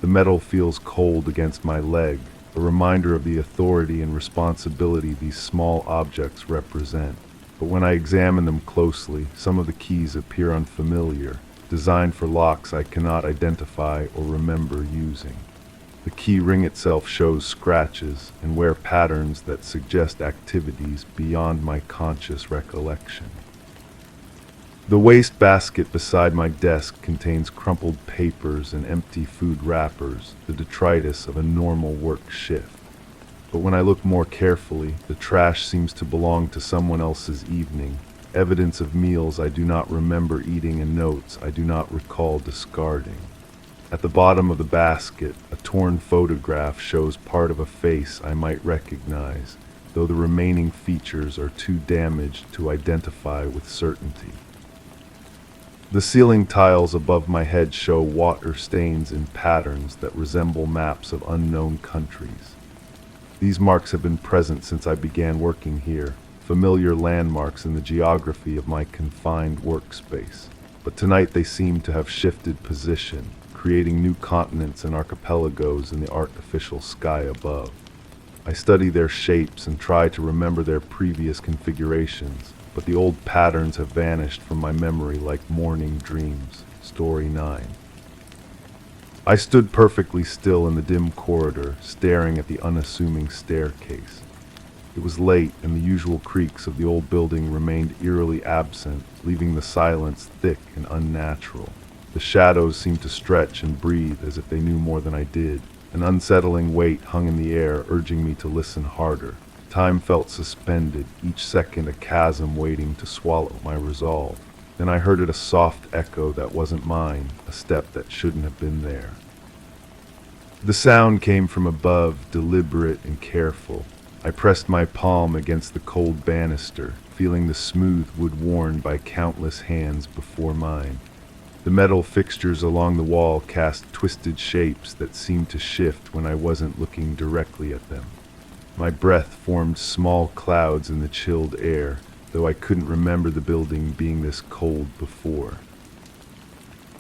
The metal feels cold against my leg, a reminder of the authority and responsibility these small objects represent. But when I examine them closely, some of the keys appear unfamiliar, designed for locks I cannot identify or remember using. The key ring itself shows scratches and wear patterns that suggest activities beyond my conscious recollection. The wastebasket beside my desk contains crumpled papers and empty food wrappers, the detritus of a normal work shift. But when I look more carefully, the trash seems to belong to someone else's evening, evidence of meals I do not remember eating and notes I do not recall discarding. At the bottom of the basket, a torn photograph shows part of a face I might recognize, though the remaining features are too damaged to identify with certainty. The ceiling tiles above my head show water stains in patterns that resemble maps of unknown countries. These marks have been present since I began working here, familiar landmarks in the geography of my confined workspace. But tonight they seem to have shifted position, creating new continents and archipelagos in the artificial sky above. I study their shapes and try to remember their previous configurations, but the old patterns have vanished from my memory like morning dreams. Story 9. I stood perfectly still in the dim corridor, staring at the unassuming staircase. It was late, and the usual creaks of the old building remained eerily absent, leaving the silence thick and unnatural. The shadows seemed to stretch and breathe as if they knew more than I did. An unsettling weight hung in the air, urging me to listen harder. Time felt suspended, each second a chasm waiting to swallow my resolve. Then I heard it, a soft echo that wasn't mine, a step that shouldn't have been there. The sound came from above, deliberate and careful. I pressed my palm against the cold banister, feeling the smooth wood worn by countless hands before mine. The metal fixtures along the wall cast twisted shapes that seemed to shift when I wasn't looking directly at them. My breath formed small clouds in the chilled air, though I couldn't remember the building being this cold before.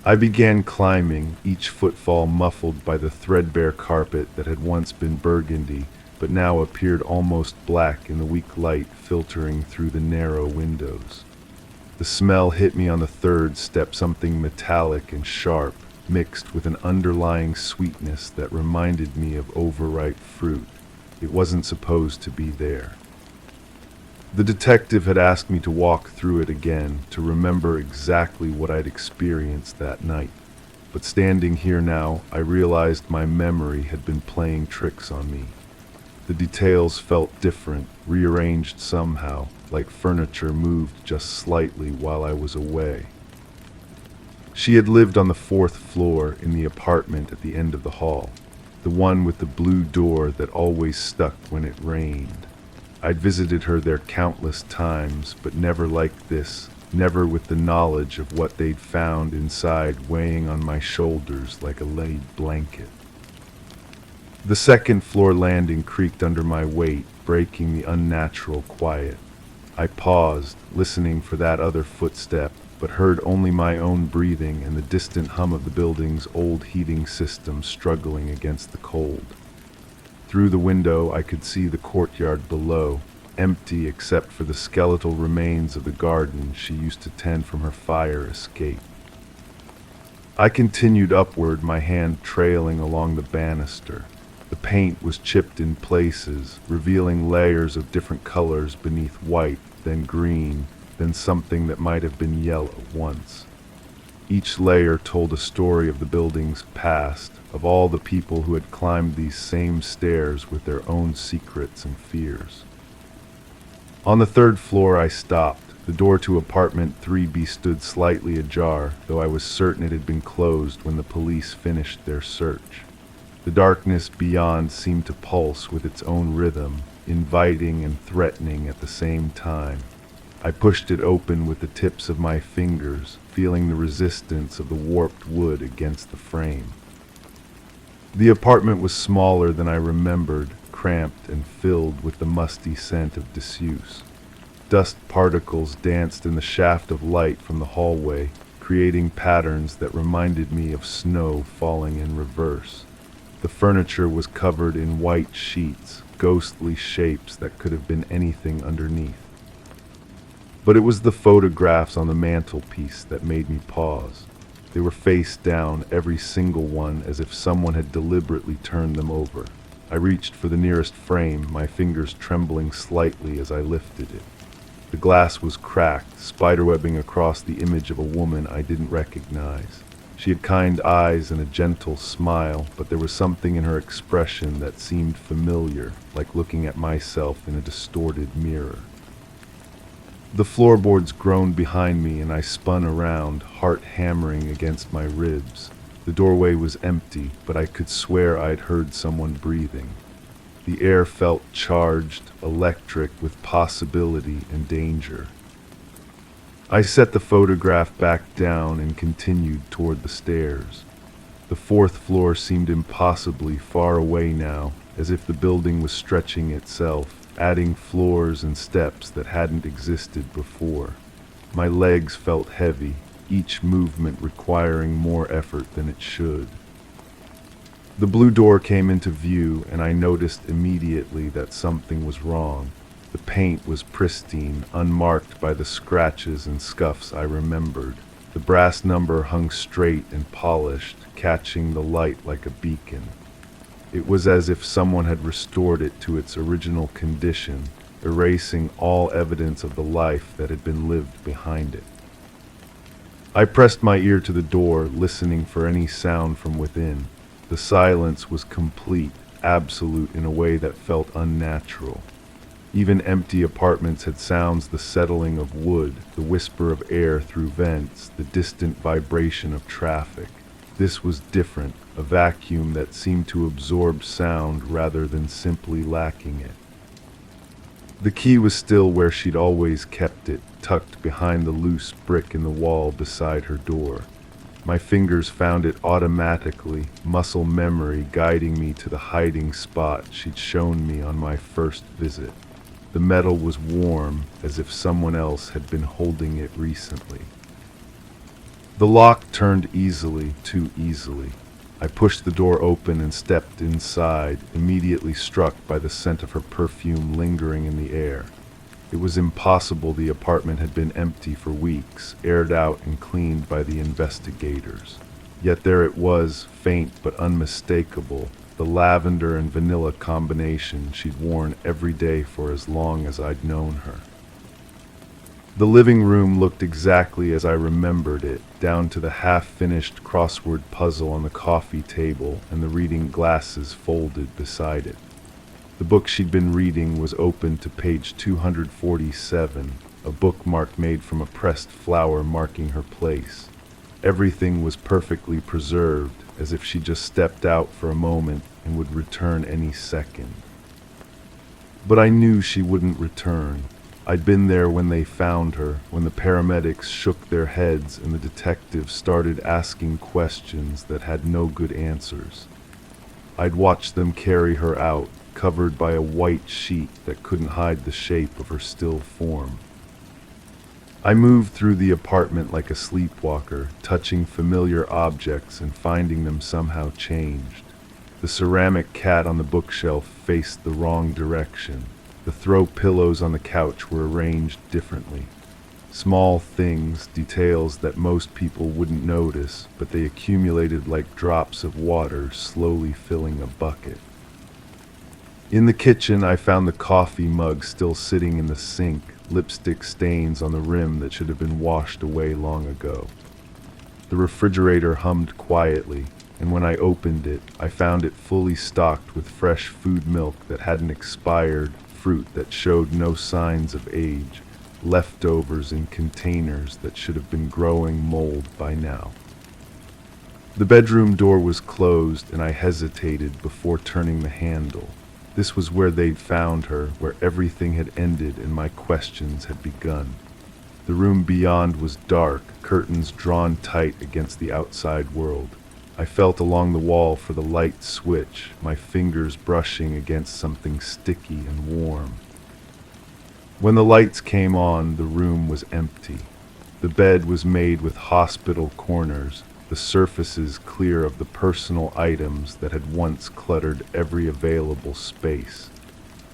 I began climbing, each footfall muffled by the threadbare carpet that had once been burgundy, but now appeared almost black in the weak light filtering through the narrow windows. The smell hit me on the third step, something metallic and sharp, mixed with an underlying sweetness that reminded me of overripe fruit. It wasn't supposed to be there. The detective had asked me to walk through it again, to remember exactly what I'd experienced that night. But standing here now, I realized my memory had been playing tricks on me. The details felt different, rearranged somehow, like furniture moved just slightly while I was away. She had lived on the 4th floor in the apartment at the end of the hall, the one with the blue door that always stuck when it rained. I'd visited her there countless times, but never like this, never with the knowledge of what they'd found inside weighing on my shoulders like a laid blanket. The 2nd floor landing creaked under my weight, breaking the unnatural quiet. I paused, listening for that other footstep, but heard only my own breathing and the distant hum of the building's old heating system struggling against the cold. Through the window I could see the courtyard below, empty except for the skeletal remains of the garden she used to tend from her fire escape. I continued upward, my hand trailing along the banister. The paint was chipped in places, revealing layers of different colors beneath white, then green, then something that might have been yellow once. Each layer told a story of the building's past, of all the people who had climbed these same stairs with their own secrets and fears. On the 3rd floor I stopped. The door to apartment 3B stood slightly ajar, though I was certain it had been closed when the police finished their search. The darkness beyond seemed to pulse with its own rhythm, inviting and threatening at the same time. I pushed it open with the tips of my fingers, feeling the resistance of the warped wood against the frame. The apartment was smaller than I remembered, cramped and filled with the musty scent of disuse. Dust particles danced in the shaft of light from the hallway, creating patterns that reminded me of snow falling in reverse. The furniture was covered in white sheets, ghostly shapes that could have been anything underneath. But it was the photographs on the mantelpiece that made me pause. They were face down, every single one, as if someone had deliberately turned them over. I reached for the nearest frame, my fingers trembling slightly as I lifted it. The glass was cracked, spiderwebbing across the image of a woman I didn't recognize. She had kind eyes and a gentle smile, but there was something in her expression that seemed familiar, like looking at myself in a distorted mirror. The floorboards groaned behind me and I spun around, heart hammering against my ribs. The doorway was empty, but I could swear I'd heard someone breathing. The air felt charged, electric, with possibility and danger. I set the photograph back down and continued toward the stairs. The fourth floor seemed impossibly far away now, as if the building was stretching itself, adding floors and steps that hadn't existed before. My legs felt heavy, each movement requiring more effort than it should. The blue door came into view, and I noticed immediately that something was wrong. The paint was pristine, unmarked by the scratches and scuffs I remembered. The brass number hung straight and polished, catching the light like a beacon. It was as if someone had restored it to its original condition, erasing all evidence of the life that had been lived behind it. I pressed my ear to the door, listening for any sound from within. The silence was complete, absolute in a way that felt unnatural. Even empty apartments had sounds: the settling of wood, the whisper of air through vents, the distant vibration of traffic. This was different, a vacuum that seemed to absorb sound rather than simply lacking it. The key was still where she'd always kept it, tucked behind the loose brick in the wall beside her door. My fingers found it automatically, muscle memory guiding me to the hiding spot she'd shown me on my first visit. The metal was warm, as if someone else had been holding it recently. The lock turned easily, too easily. I pushed the door open and stepped inside, immediately struck by the scent of her perfume lingering in the air. It was impossible the apartment had been empty for weeks, aired out and cleaned by the investigators. Yet there it was, faint but unmistakable, the lavender and vanilla combination she'd worn every day for as long as I'd known her. The living room looked exactly as I remembered it, down to the half-finished crossword puzzle on the coffee table and the reading glasses folded beside it. The book she'd been reading was open to page 247, a bookmark made from a pressed flower marking her place. Everything was perfectly preserved, as if she just stepped out for a moment and would return any second. But I knew she wouldn't return. I'd been there when they found her, when the paramedics shook their heads and the detectives started asking questions that had no good answers. I'd watched them carry her out, covered by a white sheet that couldn't hide the shape of her still form. I moved through the apartment like a sleepwalker, touching familiar objects and finding them somehow changed. The ceramic cat on the bookshelf faced the wrong direction. The throw pillows on the couch were arranged differently. Small things, details that most people wouldn't notice, but they accumulated like drops of water slowly filling a bucket. In the kitchen, I found the coffee mug still sitting in the sink, lipstick stains on the rim that should have been washed away long ago. The refrigerator hummed quietly, and when I opened it, I found it fully stocked with fresh food milk that hadn't expired, fruit that showed no signs of age, leftovers in containers that should have been growing mold by now. The bedroom door was closed, and I hesitated before turning the handle. This was where they'd found her, where everything had ended and my questions had begun. The room beyond was dark, curtains drawn tight against the outside world. I felt along the wall for the light switch, my fingers brushing against something sticky and warm. When the lights came on, the room was empty. The bed was made with hospital corners, the surfaces clear of the personal items that had once cluttered every available space.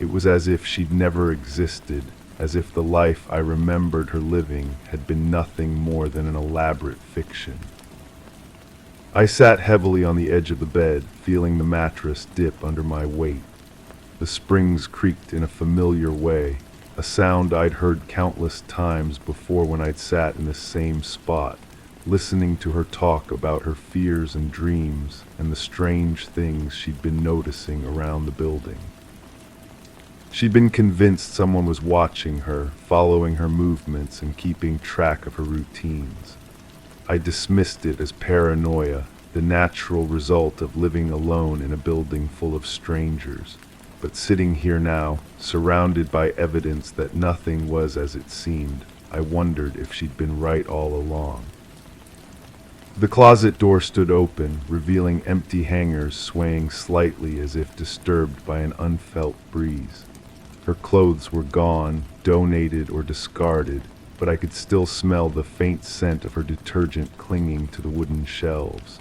It was as if she'd never existed, as if the life I remembered her living had been nothing more than an elaborate fiction. I sat heavily on the edge of the bed, feeling the mattress dip under my weight. The springs creaked in a familiar way, a sound I'd heard countless times before when I'd sat in the same spot, listening to her talk about her fears and dreams and the strange things she'd been noticing around the building. She'd been convinced someone was watching her, following her movements and keeping track of her routines. I dismissed it as paranoia, the natural result of living alone in a building full of strangers. But sitting here now, surrounded by evidence that nothing was as it seemed, I wondered if she'd been right all along. The closet door stood open, revealing empty hangers swaying slightly as if disturbed by an unfelt breeze. Her clothes were gone, donated or discarded, but I could still smell the faint scent of her detergent clinging to the wooden shelves.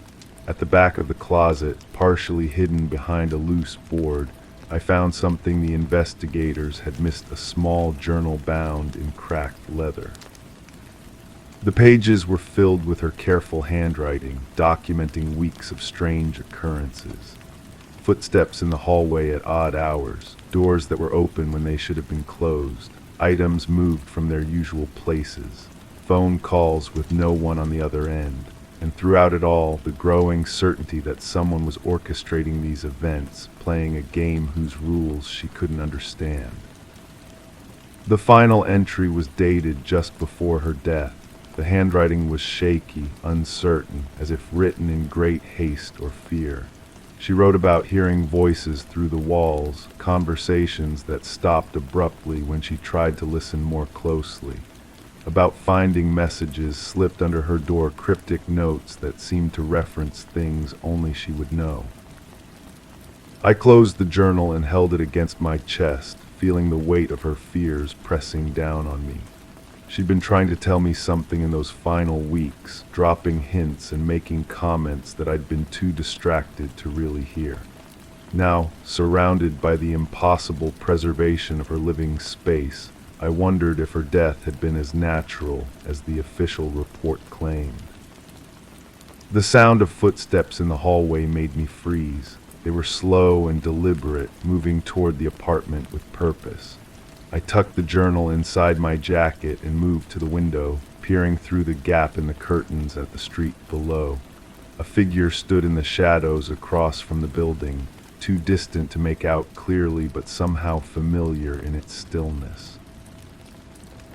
At the back of the closet, partially hidden behind a loose board, I found something the investigators had missed: a small journal bound in cracked leather. The pages were filled with her careful handwriting, documenting weeks of strange occurrences. Footsteps in the hallway at odd hours, doors that were open when they should have been closed, items moved from their usual places, phone calls with no one on the other end, and throughout it all, the growing certainty that someone was orchestrating these events, playing a game whose rules she couldn't understand. The final entry was dated just before her death. The handwriting was shaky, uncertain, as if written in great haste or fear. She wrote about hearing voices through the walls, conversations that stopped abruptly when she tried to listen more closely, about finding messages slipped under her door, cryptic notes that seemed to reference things only she would know. I closed the journal and held it against my chest, feeling the weight of her fears pressing down on me. She'd been trying to tell me something in those final weeks, dropping hints and making comments that I'd been too distracted to really hear. Now, surrounded by the impossible preservation of her living space, I wondered if her death had been as natural as the official report claimed. The sound of footsteps in the hallway made me freeze. They were slow and deliberate, moving toward the apartment with purpose. I tucked the journal inside my jacket and moved to the window, peering through the gap in the curtains at the street below. A figure stood in the shadows across from the building, too distant to make out clearly but somehow familiar in its stillness.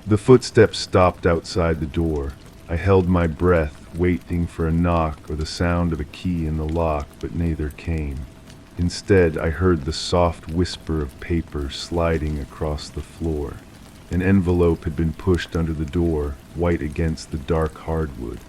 The footsteps stopped outside the door. I held my breath, waiting for a knock or the sound of a key in the lock, but neither came. Instead, I heard the soft whisper of paper sliding across the floor. An envelope had been pushed under the door, white against the dark hardwood.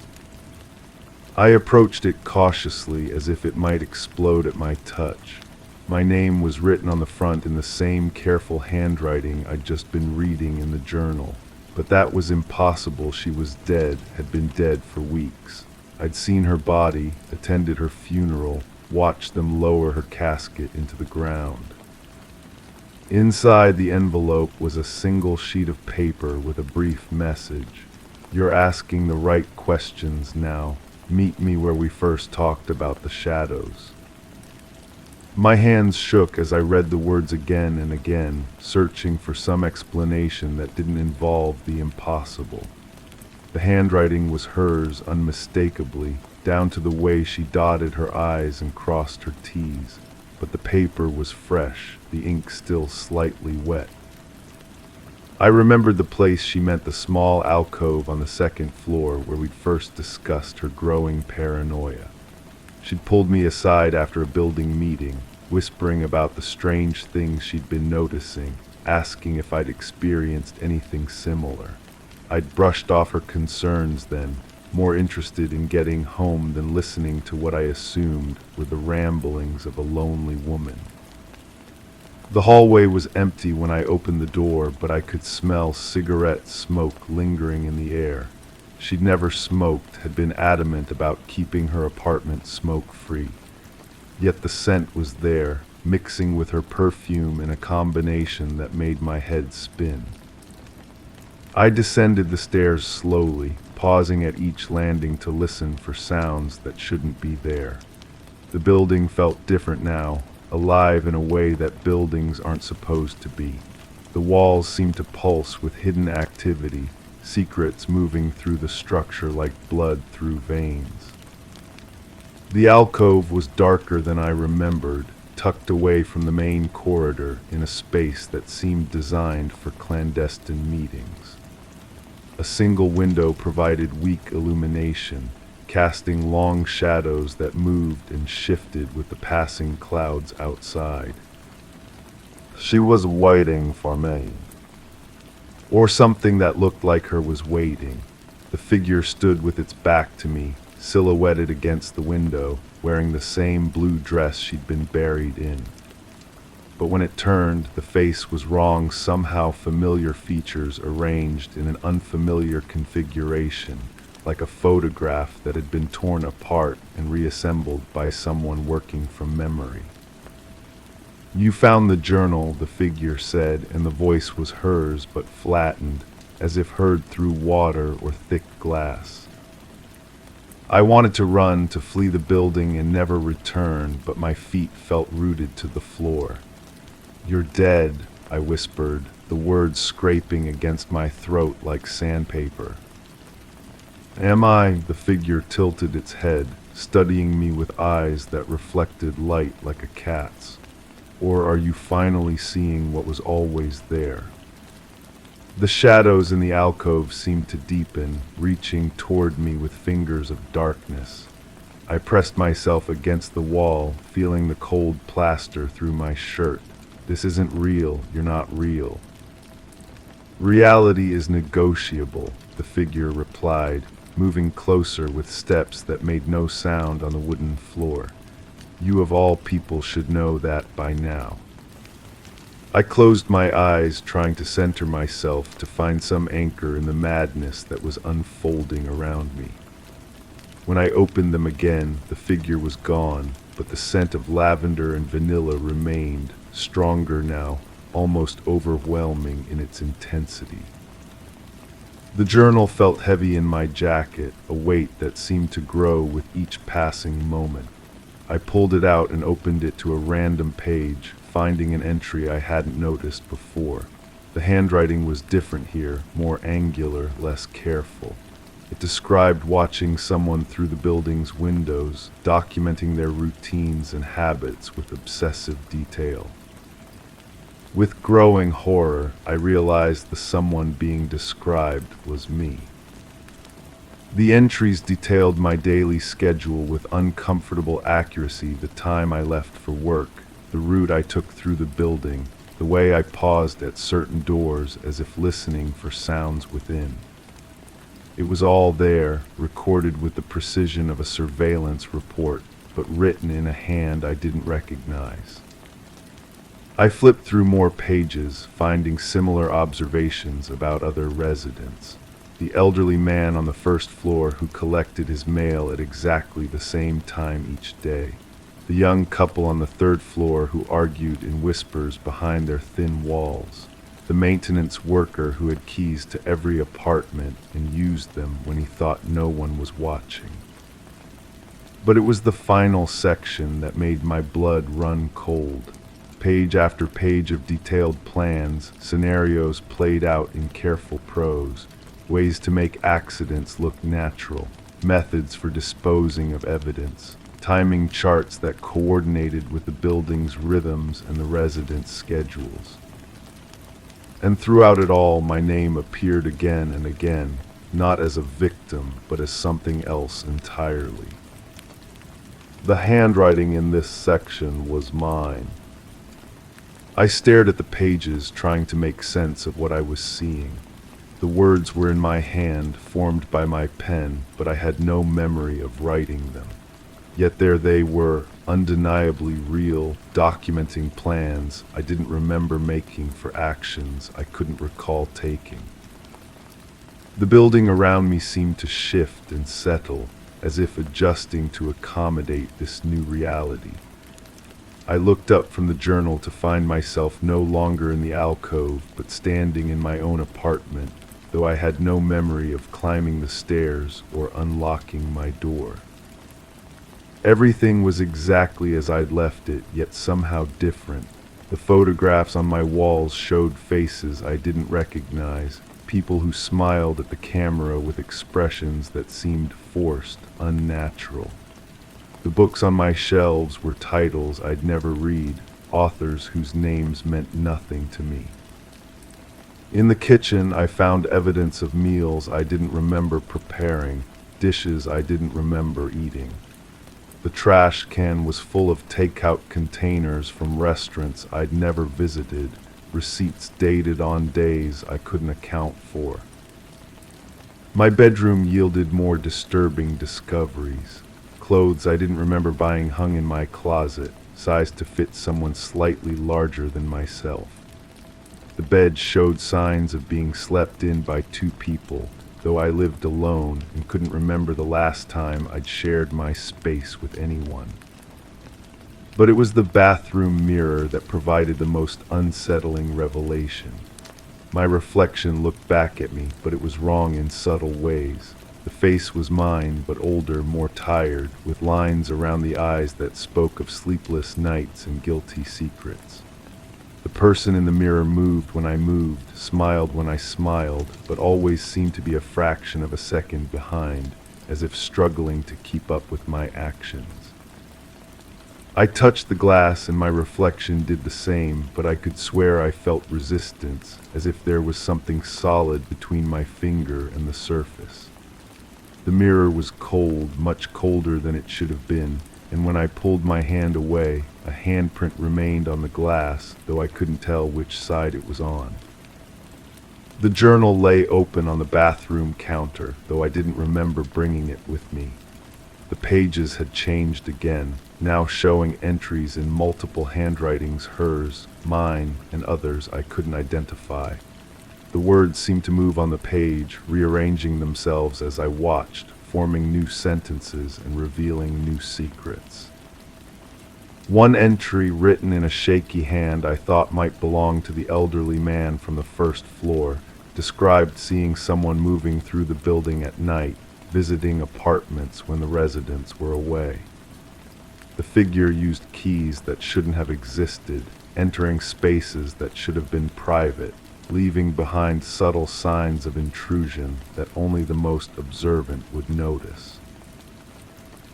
I approached it cautiously, as if it might explode at my touch. My name was written on the front in the same careful handwriting I'd just been reading in the journal. But that was impossible. She was dead, had been dead for weeks. I'd seen her body, attended her funeral, watched them lower her casket into the ground. Inside the envelope was a single sheet of paper with a brief message. "You're asking the right questions now. Meet me where we first talked about the shadows." My hands shook as I read the words again and again, searching for some explanation that didn't involve the impossible. The handwriting was hers unmistakably, down to the way she dotted her I's and crossed her T's, but the paper was fresh, the ink still slightly wet. I remembered the place she meant, the small alcove on the second floor where we'd first discussed her growing paranoia. She'd pulled me aside after a building meeting, whispering about the strange things she'd been noticing, asking if I'd experienced anything similar. I'd brushed off her concerns then, more interested in getting home than listening to what I assumed were the ramblings of a lonely woman. The hallway was empty when I opened the door, but I could smell cigarette smoke lingering in the air. She'd never smoked, had been adamant about keeping her apartment smoke-free. Yet the scent was there, mixing with her perfume in a combination that made my head spin. I descended the stairs slowly, pausing at each landing to listen for sounds that shouldn't be there. The building felt different now, alive in a way that buildings aren't supposed to be. The walls seemed to pulse with hidden activity, secrets moving through the structure like blood through veins. The alcove was darker than I remembered, tucked away from the main corridor in a space that seemed designed for clandestine meetings. A single window provided weak illumination, casting long shadows that moved and shifted with the passing clouds outside. She was waiting for me. Or something that looked like her was waiting. The figure stood with its back to me, silhouetted against the window, wearing the same blue dress she'd been buried in. But when it turned, the face was wrong, somehow familiar features arranged in an unfamiliar configuration, like a photograph that had been torn apart and reassembled by someone working from memory. "You found the journal," the figure said, and the voice was hers but flattened, as if heard through water or thick glass. I wanted to run, to flee the building and never return, but my feet felt rooted to the floor. "You're dead," I whispered, the words scraping against my throat like sandpaper. "Am I?" The figure tilted its head, studying me with eyes that reflected light like a cat's. "Or are you finally seeing what was always there?" The shadows in the alcove seemed to deepen, reaching toward me with fingers of darkness. I pressed myself against the wall, feeling the cold plaster through my shirt. "This isn't real. You're not real." "Reality is negotiable," the figure replied, moving closer with steps that made no sound on the wooden floor. "You of all people should know that by now." I closed my eyes, trying to center myself, to find some anchor in the madness that was unfolding around me. When I opened them again, the figure was gone, but the scent of lavender and vanilla remained, stronger now, almost overwhelming in its intensity. The journal felt heavy in my jacket, a weight that seemed to grow with each passing moment. I pulled it out and opened it to a random page, finding an entry I hadn't noticed before. The handwriting was different here, more angular, less careful. It described watching someone through the building's windows, documenting their routines and habits with obsessive detail. With growing horror, I realized the someone being described was me. The entries detailed my daily schedule with uncomfortable accuracy: the time I left for work, the route I took through the building, the way I paused at certain doors as if listening for sounds within. It was all there, recorded with the precision of a surveillance report, but written in a hand I didn't recognize. I flipped through more pages, finding similar observations about other residents. The elderly man on the first floor who collected his mail at exactly the same time each day. The young couple on the third floor who argued in whispers behind their thin walls. The maintenance worker who had keys to every apartment and used them when he thought no one was watching. But it was the final section that made my blood run cold. Page after page of detailed plans, scenarios played out in careful prose, ways to make accidents look natural, methods for disposing of evidence, timing charts that coordinated with the building's rhythms and the residents' schedules. And throughout it all, my name appeared again and again, not as a victim, but as something else entirely. The handwriting in this section was mine. I stared at the pages, trying to make sense of what I was seeing. The words were in my hand, formed by my pen, but I had no memory of writing them. Yet there they were, undeniably real, documenting plans I didn't remember making for actions I couldn't recall taking. The building around me seemed to shift and settle, as if adjusting to accommodate this new reality. I looked up from the journal to find myself no longer in the alcove, but standing in my own apartment, though I had no memory of climbing the stairs or unlocking my door. Everything was exactly as I'd left it, yet somehow different. The photographs on my walls showed faces I didn't recognize, people who smiled at the camera with expressions that seemed forced, unnatural. The books on my shelves were titles I'd never read, authors whose names meant nothing to me. In the kitchen, I found evidence of meals I didn't remember preparing, dishes I didn't remember eating. The trash can was full of takeout containers from restaurants I'd never visited, receipts dated on days I couldn't account for. My bedroom yielded more disturbing discoveries. Clothes I didn't remember buying hung in my closet, sized to fit someone slightly larger than myself. The bed showed signs of being slept in by two people, though I lived alone and couldn't remember the last time I'd shared my space with anyone. But it was the bathroom mirror that provided the most unsettling revelation. My reflection looked back at me, but it was wrong in subtle ways. The face was mine, but older, more tired, with lines around the eyes that spoke of sleepless nights and guilty secrets. The person in the mirror moved when I moved, smiled when I smiled, but always seemed to be a fraction of a second behind, as if struggling to keep up with my actions. I touched the glass and my reflection did the same, but I could swear I felt resistance, as if there was something solid between my finger and the surface. The mirror was cold, much colder than it should have been, and when I pulled my hand away, a handprint remained on the glass, though I couldn't tell which side it was on. The journal lay open on the bathroom counter, though I didn't remember bringing it with me. The pages had changed again, now showing entries in multiple handwritings, hers, mine, and others I couldn't identify. The words seemed to move on the page, rearranging themselves as I watched, forming new sentences and revealing new secrets. One entry, written in a shaky hand I thought might belong to the elderly man from the first floor, described seeing someone moving through the building at night, visiting apartments when the residents were away. The figure used keys that shouldn't have existed, entering spaces that should have been private, leaving behind subtle signs of intrusion that only the most observant would notice.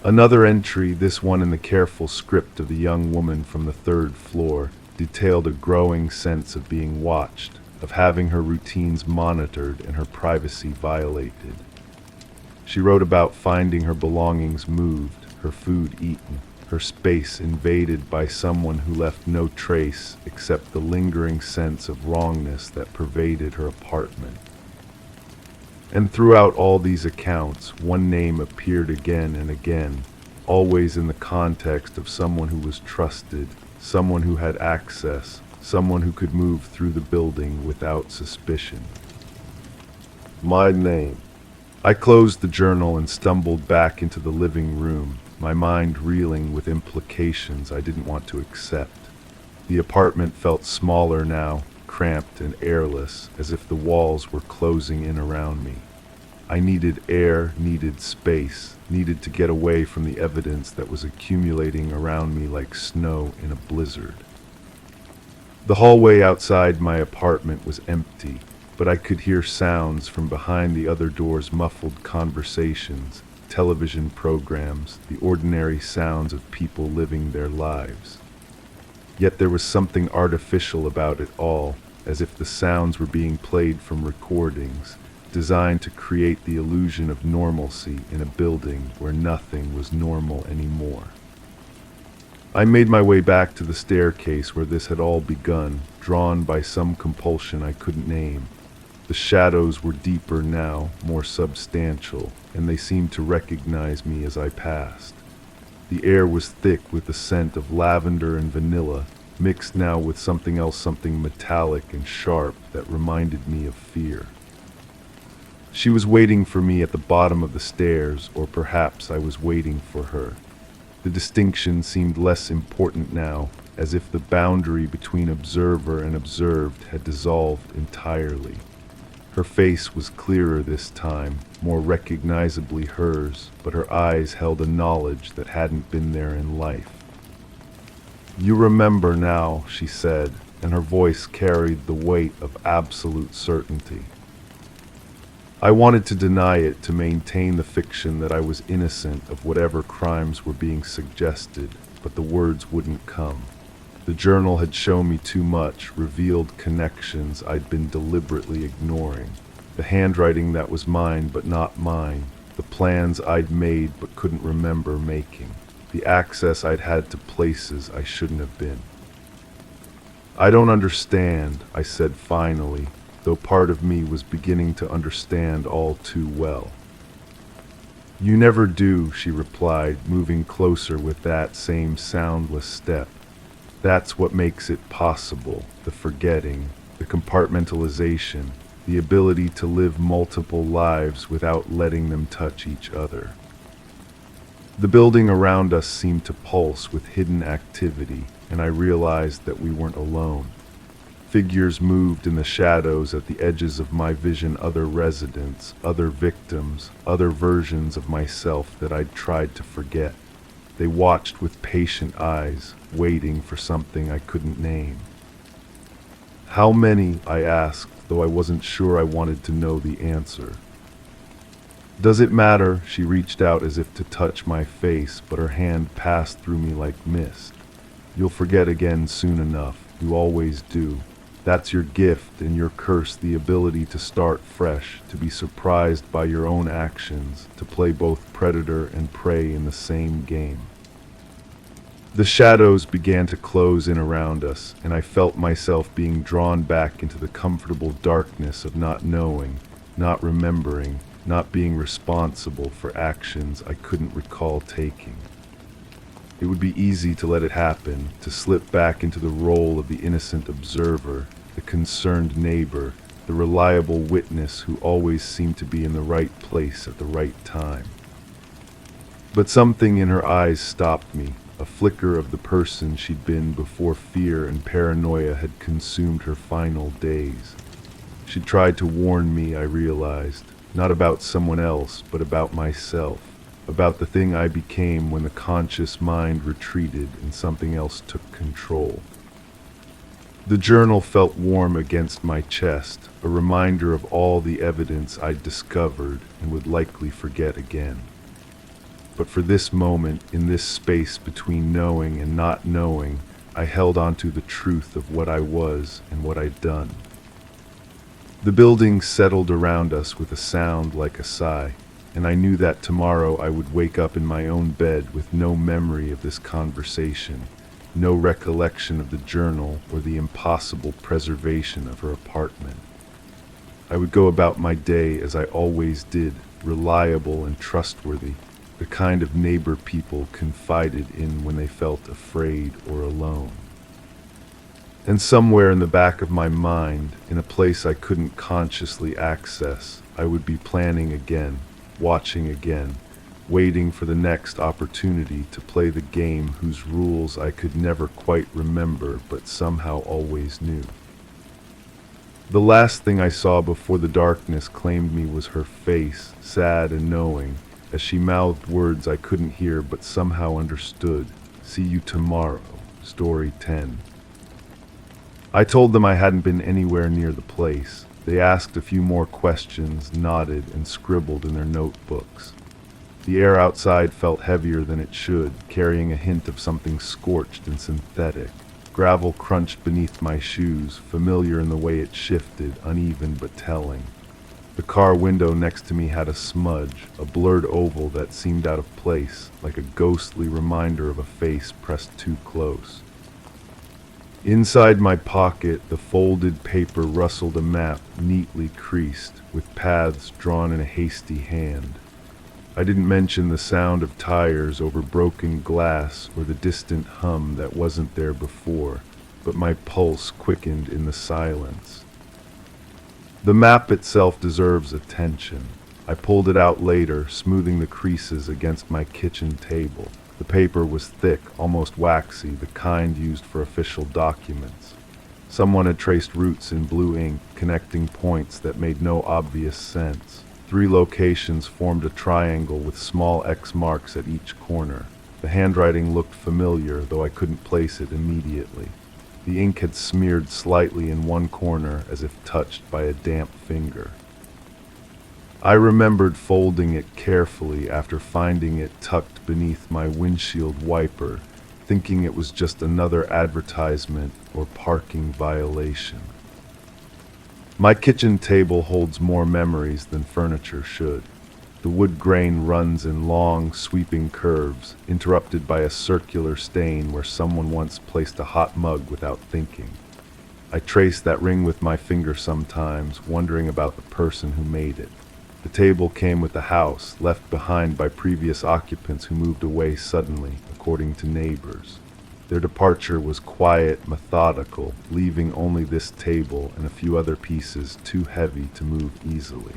Another entry, this one in the careful script of the young woman from the third floor, detailed a growing sense of being watched, of having her routines monitored and her privacy violated. She wrote about finding her belongings moved, her food eaten, her space invaded by someone who left no trace except the lingering sense of wrongness that pervaded her apartment. And throughout all these accounts, one name appeared again and again, always in the context of someone who was trusted, someone who had access, someone who could move through the building without suspicion. My name. I closed the journal and stumbled back into the living room, my mind reeling with implications I didn't want to accept. The apartment felt smaller now, cramped and airless, as if the walls were closing in around me. I needed air, needed space, needed to get away from the evidence that was accumulating around me like snow in a blizzard. The hallway outside my apartment was empty, but I could hear sounds from behind the other doors, muffled conversations, television programs, the ordinary sounds of people living their lives. Yet there was something artificial about it all, as if the sounds were being played from recordings, designed to create the illusion of normalcy in a building where nothing was normal anymore. I made my way back to the staircase where this had all begun, drawn by some compulsion I couldn't name. The shadows were deeper now, more substantial, and they seemed to recognize me as I passed. The air was thick with the scent of lavender and vanilla, mixed now with something else, something metallic and sharp that reminded me of fear. She was waiting for me at the bottom of the stairs, or perhaps I was waiting for her. The distinction seemed less important now, as if the boundary between observer and observed had dissolved entirely. Her face was clearer this time, more recognizably hers, but her eyes held a knowledge that hadn't been there in life. "You remember now," she said, and her voice carried the weight of absolute certainty. I wanted to deny it to maintain the fiction that I was innocent of whatever crimes were being suggested, but the words wouldn't come. The journal had shown me too much, revealed connections I'd been deliberately ignoring. The handwriting that was mine but not mine, the plans I'd made but couldn't remember making, the access I'd had to places I shouldn't have been. "I don't understand," I said finally, though part of me was beginning to understand all too well. "You never do," she replied, moving closer with that same soundless step. "That's what makes it possible, the forgetting, the compartmentalization, the ability to live multiple lives without letting them touch each other." The building around us seemed to pulse with hidden activity, and I realized that we weren't alone. Figures moved in the shadows at the edges of my vision, other residents, other victims, other versions of myself that I'd tried to forget. They watched with patient eyes, waiting for something I couldn't name. "How many?" I asked, though I wasn't sure I wanted to know the answer. "Does it matter?" She reached out as if to touch my face, but her hand passed through me like mist. "You'll forget again soon enough. You always do. That's your gift and your curse, the ability to start fresh, to be surprised by your own actions, to play both predator and prey in the same game." The shadows began to close in around us, and I felt myself being drawn back into the comfortable darkness of not knowing, not remembering, not being responsible for actions I couldn't recall taking. It would be easy to let it happen, to slip back into the role of the innocent observer, the concerned neighbor, the reliable witness who always seemed to be in the right place at the right time. But something in her eyes stopped me, a flicker of the person she'd been before fear and paranoia had consumed her final days. She tried to warn me, I realized, not about someone else, but about myself. About the thing I became when the conscious mind retreated and something else took control. The journal felt warm against my chest, a reminder of all the evidence I'd discovered and would likely forget again. But for this moment, in this space between knowing and not knowing, I held onto the truth of what I was and what I'd done. The building settled around us with a sound like a sigh, and I knew that tomorrow I would wake up in my own bed with no memory of this conversation, no recollection of the journal or the impossible preservation of her apartment. I would go about my day as I always did, reliable and trustworthy, the kind of neighbor people confided in when they felt afraid or alone. And somewhere in the back of my mind, in a place I couldn't consciously access, I would be planning again, watching again, waiting for the next opportunity to play the game whose rules I could never quite remember but somehow always knew. The last thing I saw before the darkness claimed me was her face, sad and knowing, as she mouthed words I couldn't hear but somehow understood. "See you tomorrow." Story 10. I told them I hadn't been anywhere near the place. They asked a few more questions, nodded, and scribbled in their notebooks. The air outside felt heavier than it should, carrying a hint of something scorched and synthetic. Gravel crunched beneath my shoes, familiar in the way it shifted, uneven but telling. The car window next to me had a smudge, a blurred oval that seemed out of place, like a ghostly reminder of a face pressed too close. Inside my pocket, the folded paper rustled, a map neatly creased, with paths drawn in a hasty hand. I didn't mention the sound of tires over broken glass or the distant hum that wasn't there before, but my pulse quickened in the silence. The map itself deserves attention. I pulled it out later, smoothing the creases against my kitchen table. The paper was thick, almost waxy, the kind used for official documents. Someone had traced routes in blue ink, connecting points that made no obvious sense. 3 locations formed a triangle with small X marks at each corner. The handwriting looked familiar, though I couldn't place it immediately. The ink had smeared slightly in one corner as if touched by a damp finger. I remembered folding it carefully after finding it tucked beneath my windshield wiper, thinking it was just another advertisement or parking violation. My kitchen table holds more memories than furniture should. The wood grain runs in long, sweeping curves, interrupted by a circular stain where someone once placed a hot mug without thinking. I trace that ring with my finger sometimes, wondering about the person who made it. The table came with the house, left behind by previous occupants who moved away suddenly, according to neighbors. Their departure was quiet, methodical, leaving only this table and a few other pieces too heavy to move easily.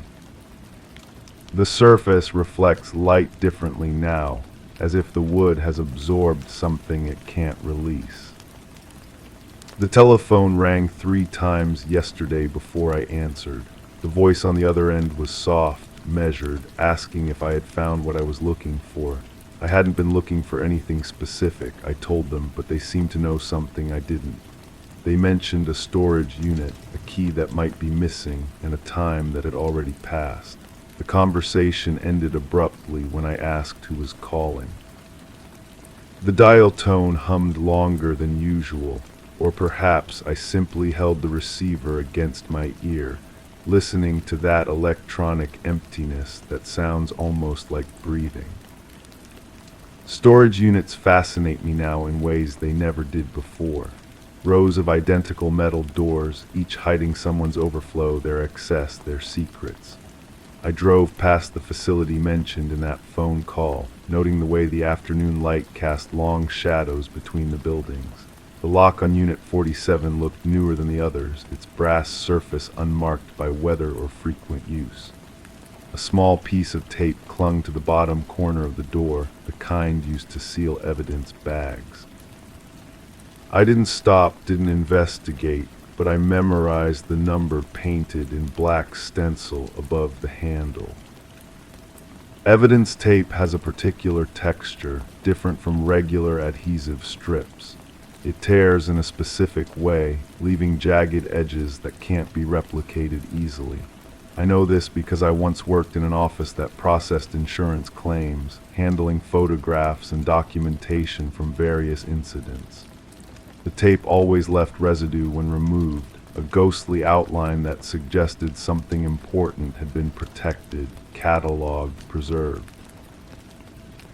The surface reflects light differently now, as if the wood has absorbed something it can't release. The telephone rang 3 times yesterday before I answered. The voice on the other end was soft, measured, asking if I had found what I was looking for. I hadn't been looking for anything specific, I told them, but they seemed to know something I didn't. They mentioned a storage unit, a key that might be missing, and a time that had already passed. The conversation ended abruptly when I asked who was calling. The dial tone hummed longer than usual, or perhaps I simply held the receiver against my ear, listening to that electronic emptiness that sounds almost like breathing. Storage units fascinate me now in ways they never did before. Rows of identical metal doors, each hiding someone's overflow, their excess, their secrets. I drove past the facility mentioned in that phone call, noting the way the afternoon light cast long shadows between the buildings. The lock on Unit 47 looked newer than the others, its brass surface unmarked by weather or frequent use. A small piece of tape clung to the bottom corner of the door, the kind used to seal evidence bags. I didn't stop, didn't investigate, but I memorized the number painted in black stencil above the handle. Evidence tape has a particular texture, different from regular adhesive strips. It tears in a specific way, leaving jagged edges that can't be replicated easily. I know this because I once worked in an office that processed insurance claims, handling photographs and documentation from various incidents. The tape always left residue when removed, a ghostly outline that suggested something important had been protected, cataloged, preserved.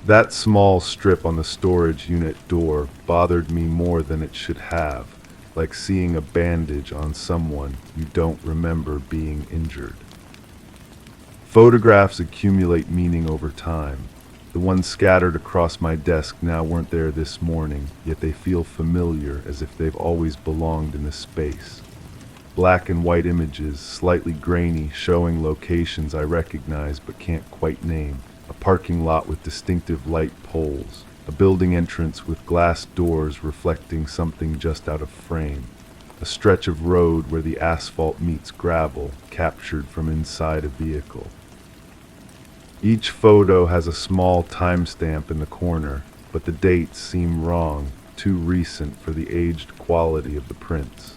That small strip on the storage unit door bothered me more than it should have, like seeing a bandage on someone you don't remember being injured. Photographs accumulate meaning over time. The ones scattered across my desk now weren't there this morning, yet they feel familiar, as if they've always belonged in this space. Black and white images, slightly grainy, showing locations I recognize but can't quite name. A parking lot with distinctive light poles. A building entrance with glass doors reflecting something just out of frame. A stretch of road where the asphalt meets gravel, captured from inside a vehicle. Each photo has a small timestamp in the corner, but the dates seem wrong, too recent for the aged quality of the prints.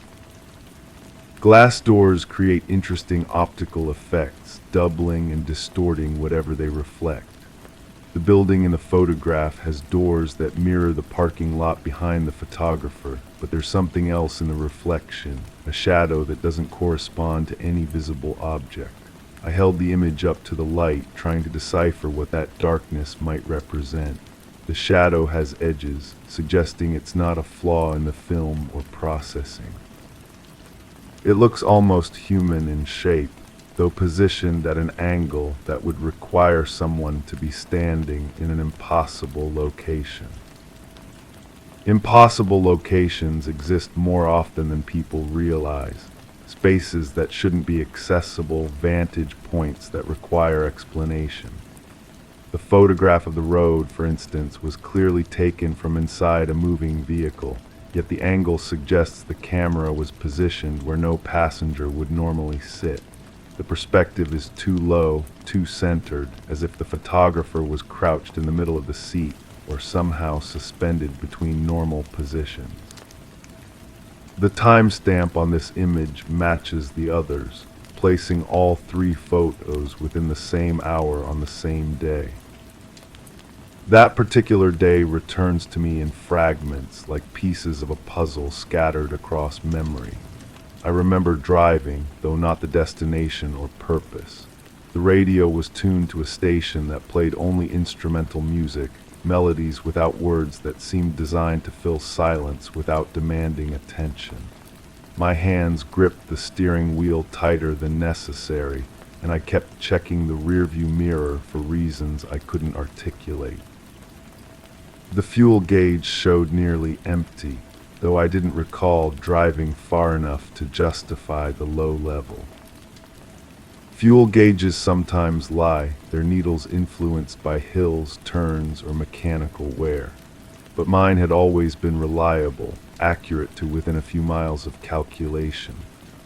Glass doors create interesting optical effects, doubling and distorting whatever they reflect. The building in the photograph has doors that mirror the parking lot behind the photographer, but there's something else in the reflection, a shadow that doesn't correspond to any visible object. I held the image up to the light, trying to decipher what that darkness might represent. The shadow has edges, suggesting it's not a flaw in the film or processing. It looks almost human in shape, though positioned at an angle that would require someone to be standing in an impossible location. Impossible locations exist more often than people realize, spaces that shouldn't be accessible, vantage points that require explanation. The photograph of the road, for instance, was clearly taken from inside a moving vehicle, yet the angle suggests the camera was positioned where no passenger would normally sit. The perspective is too low, too centered, as if the photographer was crouched in the middle of the seat or somehow suspended between normal positions. The timestamp on this image matches the others, placing all 3 photos within the same hour on the same day. That particular day returns to me in fragments, like pieces of a puzzle scattered across memory. I remember driving, though not the destination or purpose. The radio was tuned to a station that played only instrumental music, melodies without words that seemed designed to fill silence without demanding attention. My hands gripped the steering wheel tighter than necessary, and I kept checking the rearview mirror for reasons I couldn't articulate. The fuel gauge showed nearly empty, though I didn't recall driving far enough to justify the low level. Fuel gauges sometimes lie, their needles influenced by hills, turns, or mechanical wear. But mine had always been reliable, accurate to within a few miles of calculation.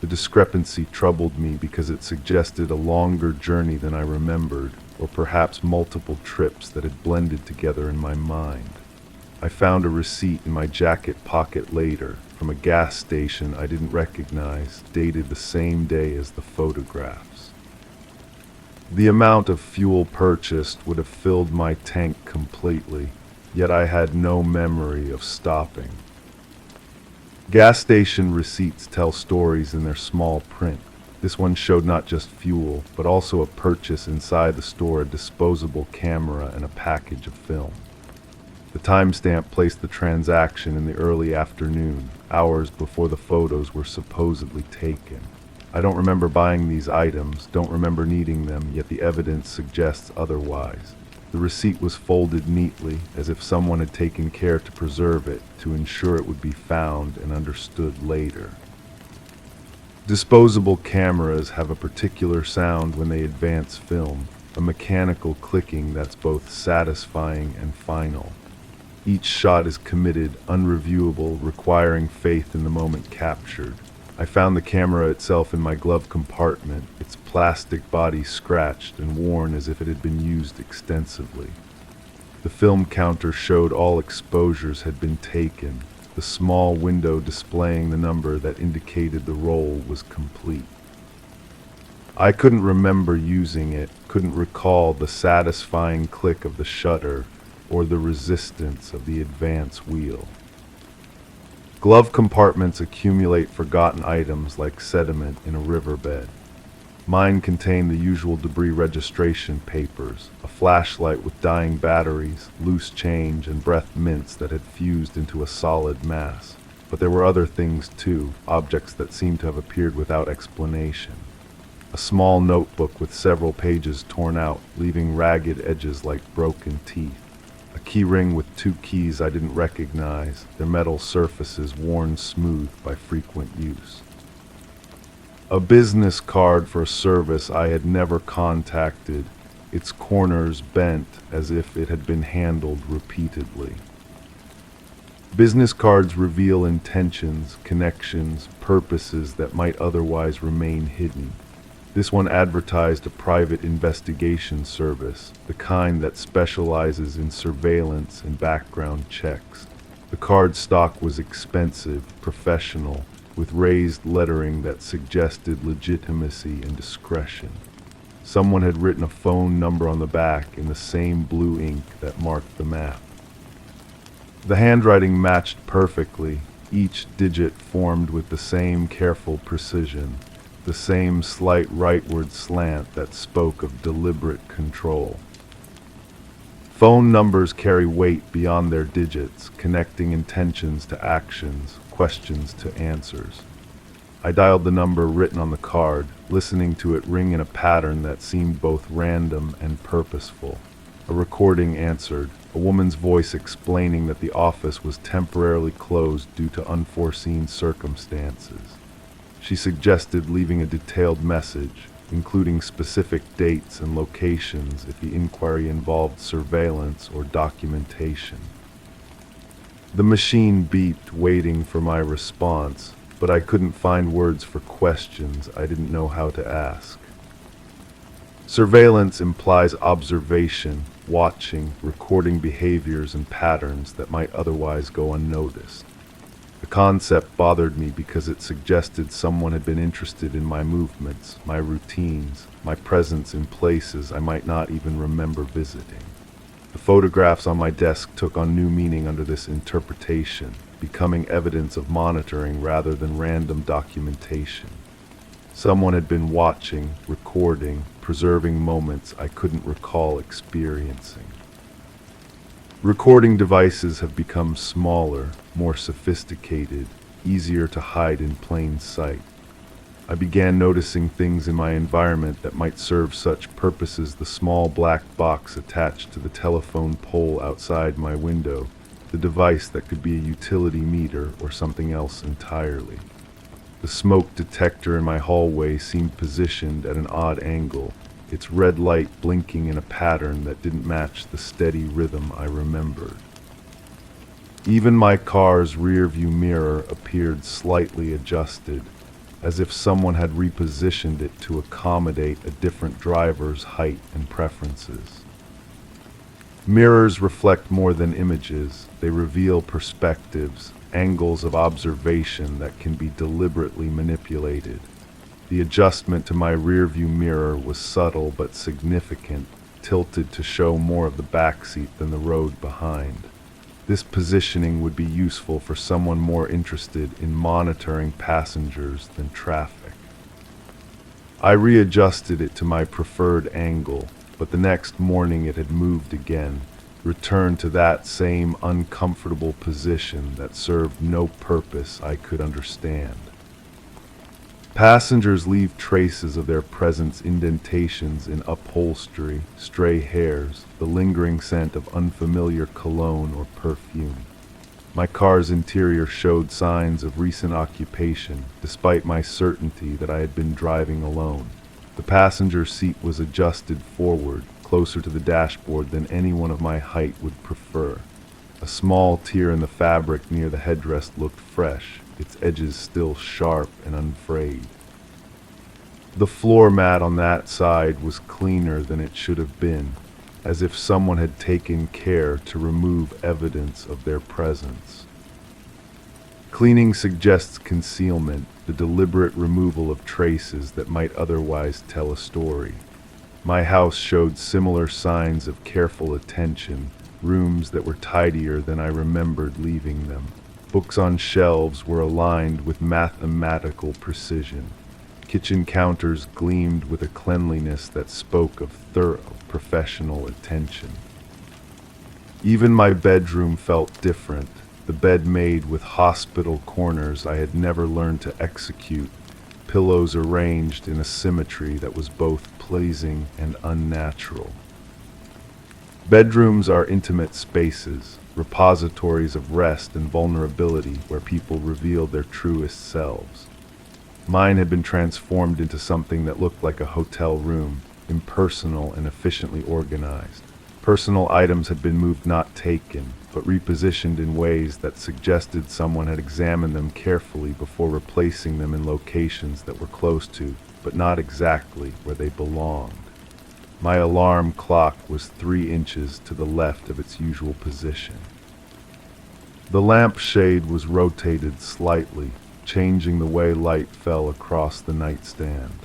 The discrepancy troubled me because it suggested a longer journey than I remembered, or perhaps multiple trips that had blended together in my mind. I found a receipt in my jacket pocket later, from a gas station I didn't recognize, dated the same day as the photographs. The amount of fuel purchased would have filled my tank completely, yet I had no memory of stopping. Gas station receipts tell stories in their small print. This one showed not just fuel, but also a purchase inside the store, a disposable camera, and a package of film. The timestamp placed the transaction in the early afternoon, hours before the photos were supposedly taken. I don't remember buying these items, don't remember needing them, yet the evidence suggests otherwise. The receipt was folded neatly, as if someone had taken care to preserve it, to ensure it would be found and understood later. Disposable cameras have a particular sound when they advance film, a mechanical clicking that's both satisfying and final. Each shot is committed, unreviewable, requiring faith in the moment captured. I found the camera itself in my glove compartment, its plastic body scratched and worn as if it had been used extensively. The film counter showed all exposures had been taken, the small window displaying the number that indicated the roll was complete. I couldn't remember using it, couldn't recall the satisfying click of the shutter or the resistance of the advance wheel. Glove compartments accumulate forgotten items like sediment in a riverbed. Mine contained the usual debris registration papers, a flashlight with dying batteries, loose change, and breath mints that had fused into a solid mass. But there were other things too, objects that seemed to have appeared without explanation. A small notebook with several pages torn out, leaving ragged edges like broken teeth. A key ring with 2 keys I didn't recognize, their metal surfaces worn smooth by frequent use. A business card for a service I had never contacted, its corners bent as if it had been handled repeatedly. Business cards reveal intentions, connections, purposes that might otherwise remain hidden. This one advertised a private investigation service, the kind that specializes in surveillance and background checks. The card stock was expensive, professional, with raised lettering that suggested legitimacy and discretion. Someone had written a phone number on the back in the same blue ink that marked the map. The handwriting matched perfectly, each digit formed with the same careful precision, the same slight rightward slant that spoke of deliberate control. Phone numbers carry weight beyond their digits, connecting intentions to actions, questions to answers. I dialed the number written on the card, listening to it ring in a pattern that seemed both random and purposeful. A recording answered, a woman's voice explaining that the office was temporarily closed due to unforeseen circumstances. She suggested leaving a detailed message, including specific dates and locations if the inquiry involved surveillance or documentation. The machine beeped, waiting for my response, but I couldn't find words for questions I didn't know how to ask. Surveillance implies observation, watching, recording behaviors and patterns that might otherwise go unnoticed. The concept bothered me because it suggested someone had been interested in my movements, my routines, my presence in places I might not even remember visiting. The photographs on my desk took on new meaning under this interpretation, becoming evidence of monitoring rather than random documentation. Someone had been watching, recording, preserving moments I couldn't recall experiencing. Recording devices have become smaller, more sophisticated, easier to hide in plain sight. I began noticing things in my environment that might serve such purposes: the small black box attached to the telephone pole outside my window, the device that could be a utility meter or something else entirely. The smoke detector in my hallway seemed positioned at an odd angle, its red light blinking in a pattern that didn't match the steady rhythm I remembered. Even my car's rearview mirror appeared slightly adjusted, as if someone had repositioned it to accommodate a different driver's height and preferences. Mirrors reflect more than images. They reveal perspectives, angles of observation that can be deliberately manipulated. The adjustment to my rearview mirror was subtle but significant, tilted to show more of the backseat than the road behind. This positioning would be useful for someone more interested in monitoring passengers than traffic. I readjusted it to my preferred angle, but the next morning it had moved again, returned to that same uncomfortable position that served no purpose I could understand. Passengers leave traces of their presence: indentations in upholstery, stray hairs, the lingering scent of unfamiliar cologne or perfume. My car's interior showed signs of recent occupation, despite my certainty that I had been driving alone. The passenger seat was adjusted forward, closer to the dashboard than anyone of my height would prefer. A small tear in the fabric near the headrest looked fresh, its edges still sharp and unfrayed. The floor mat on that side was cleaner than it should have been, as if someone had taken care to remove evidence of their presence. Cleaning suggests concealment, the deliberate removal of traces that might otherwise tell a story. My house showed similar signs of careful attention, rooms that were tidier than I remembered leaving them. Books on shelves were aligned with mathematical precision. Kitchen counters gleamed with a cleanliness that spoke of thorough, professional attention. Even my bedroom felt different, the bed made with hospital corners I had never learned to execute, pillows arranged in a symmetry that was both pleasing and unnatural. Bedrooms are intimate spaces, repositories of rest and vulnerability where people reveal their truest selves. Mine had been transformed into something that looked like a hotel room, impersonal and efficiently organized. Personal items had been moved, not taken, but repositioned in ways that suggested someone had examined them carefully before replacing them in locations that were close to, but not exactly, where they belonged. My alarm clock was 3 inches to the left of its usual position. The lampshade was rotated slightly, changing the way light fell across the nightstand.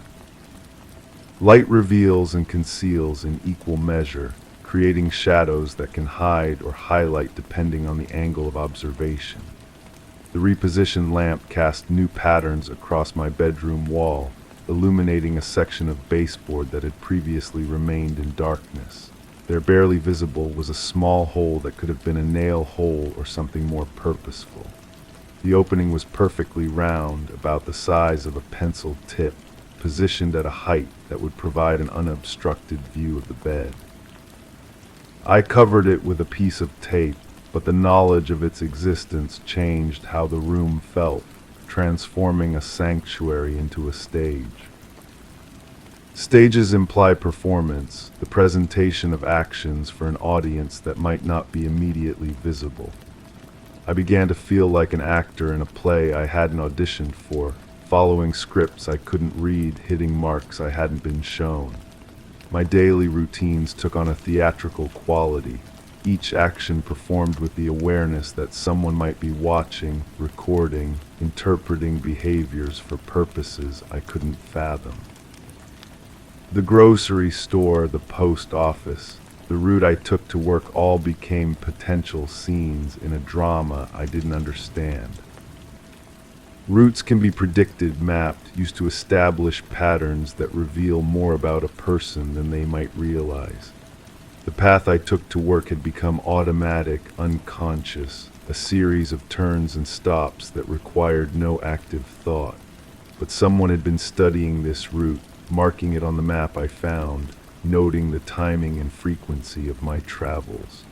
Light reveals and conceals in equal measure, creating shadows that can hide or highlight depending on the angle of observation. The repositioned lamp cast new patterns across my bedroom wall, illuminating a section of baseboard that had previously remained in darkness. There, barely visible, was a small hole that could have been a nail hole or something more purposeful. The opening was perfectly round, about the size of a pencil tip, positioned at a height that would provide an unobstructed view of the bed. I covered it with a piece of tape, but the knowledge of its existence changed how the room felt, transforming a sanctuary into a stage. Stages imply performance, the presentation of actions for an audience that might not be immediately visible. I began to feel like an actor in a play I hadn't auditioned for, following scripts I couldn't read, hitting marks I hadn't been shown. My daily routines took on a theatrical quality, each action performed with the awareness that someone might be watching, recording, interpreting behaviors for purposes I couldn't fathom. The grocery store, the post office, the route I took to work all became potential scenes in a drama I didn't understand. Routes can be predicted, mapped, used to establish patterns that reveal more about a person than they might realize. The path I took to work had become automatic, unconscious, a series of turns and stops that required no active thought. But someone had been studying this route, marking it on the map I found, noting the timing and frequency of my travels.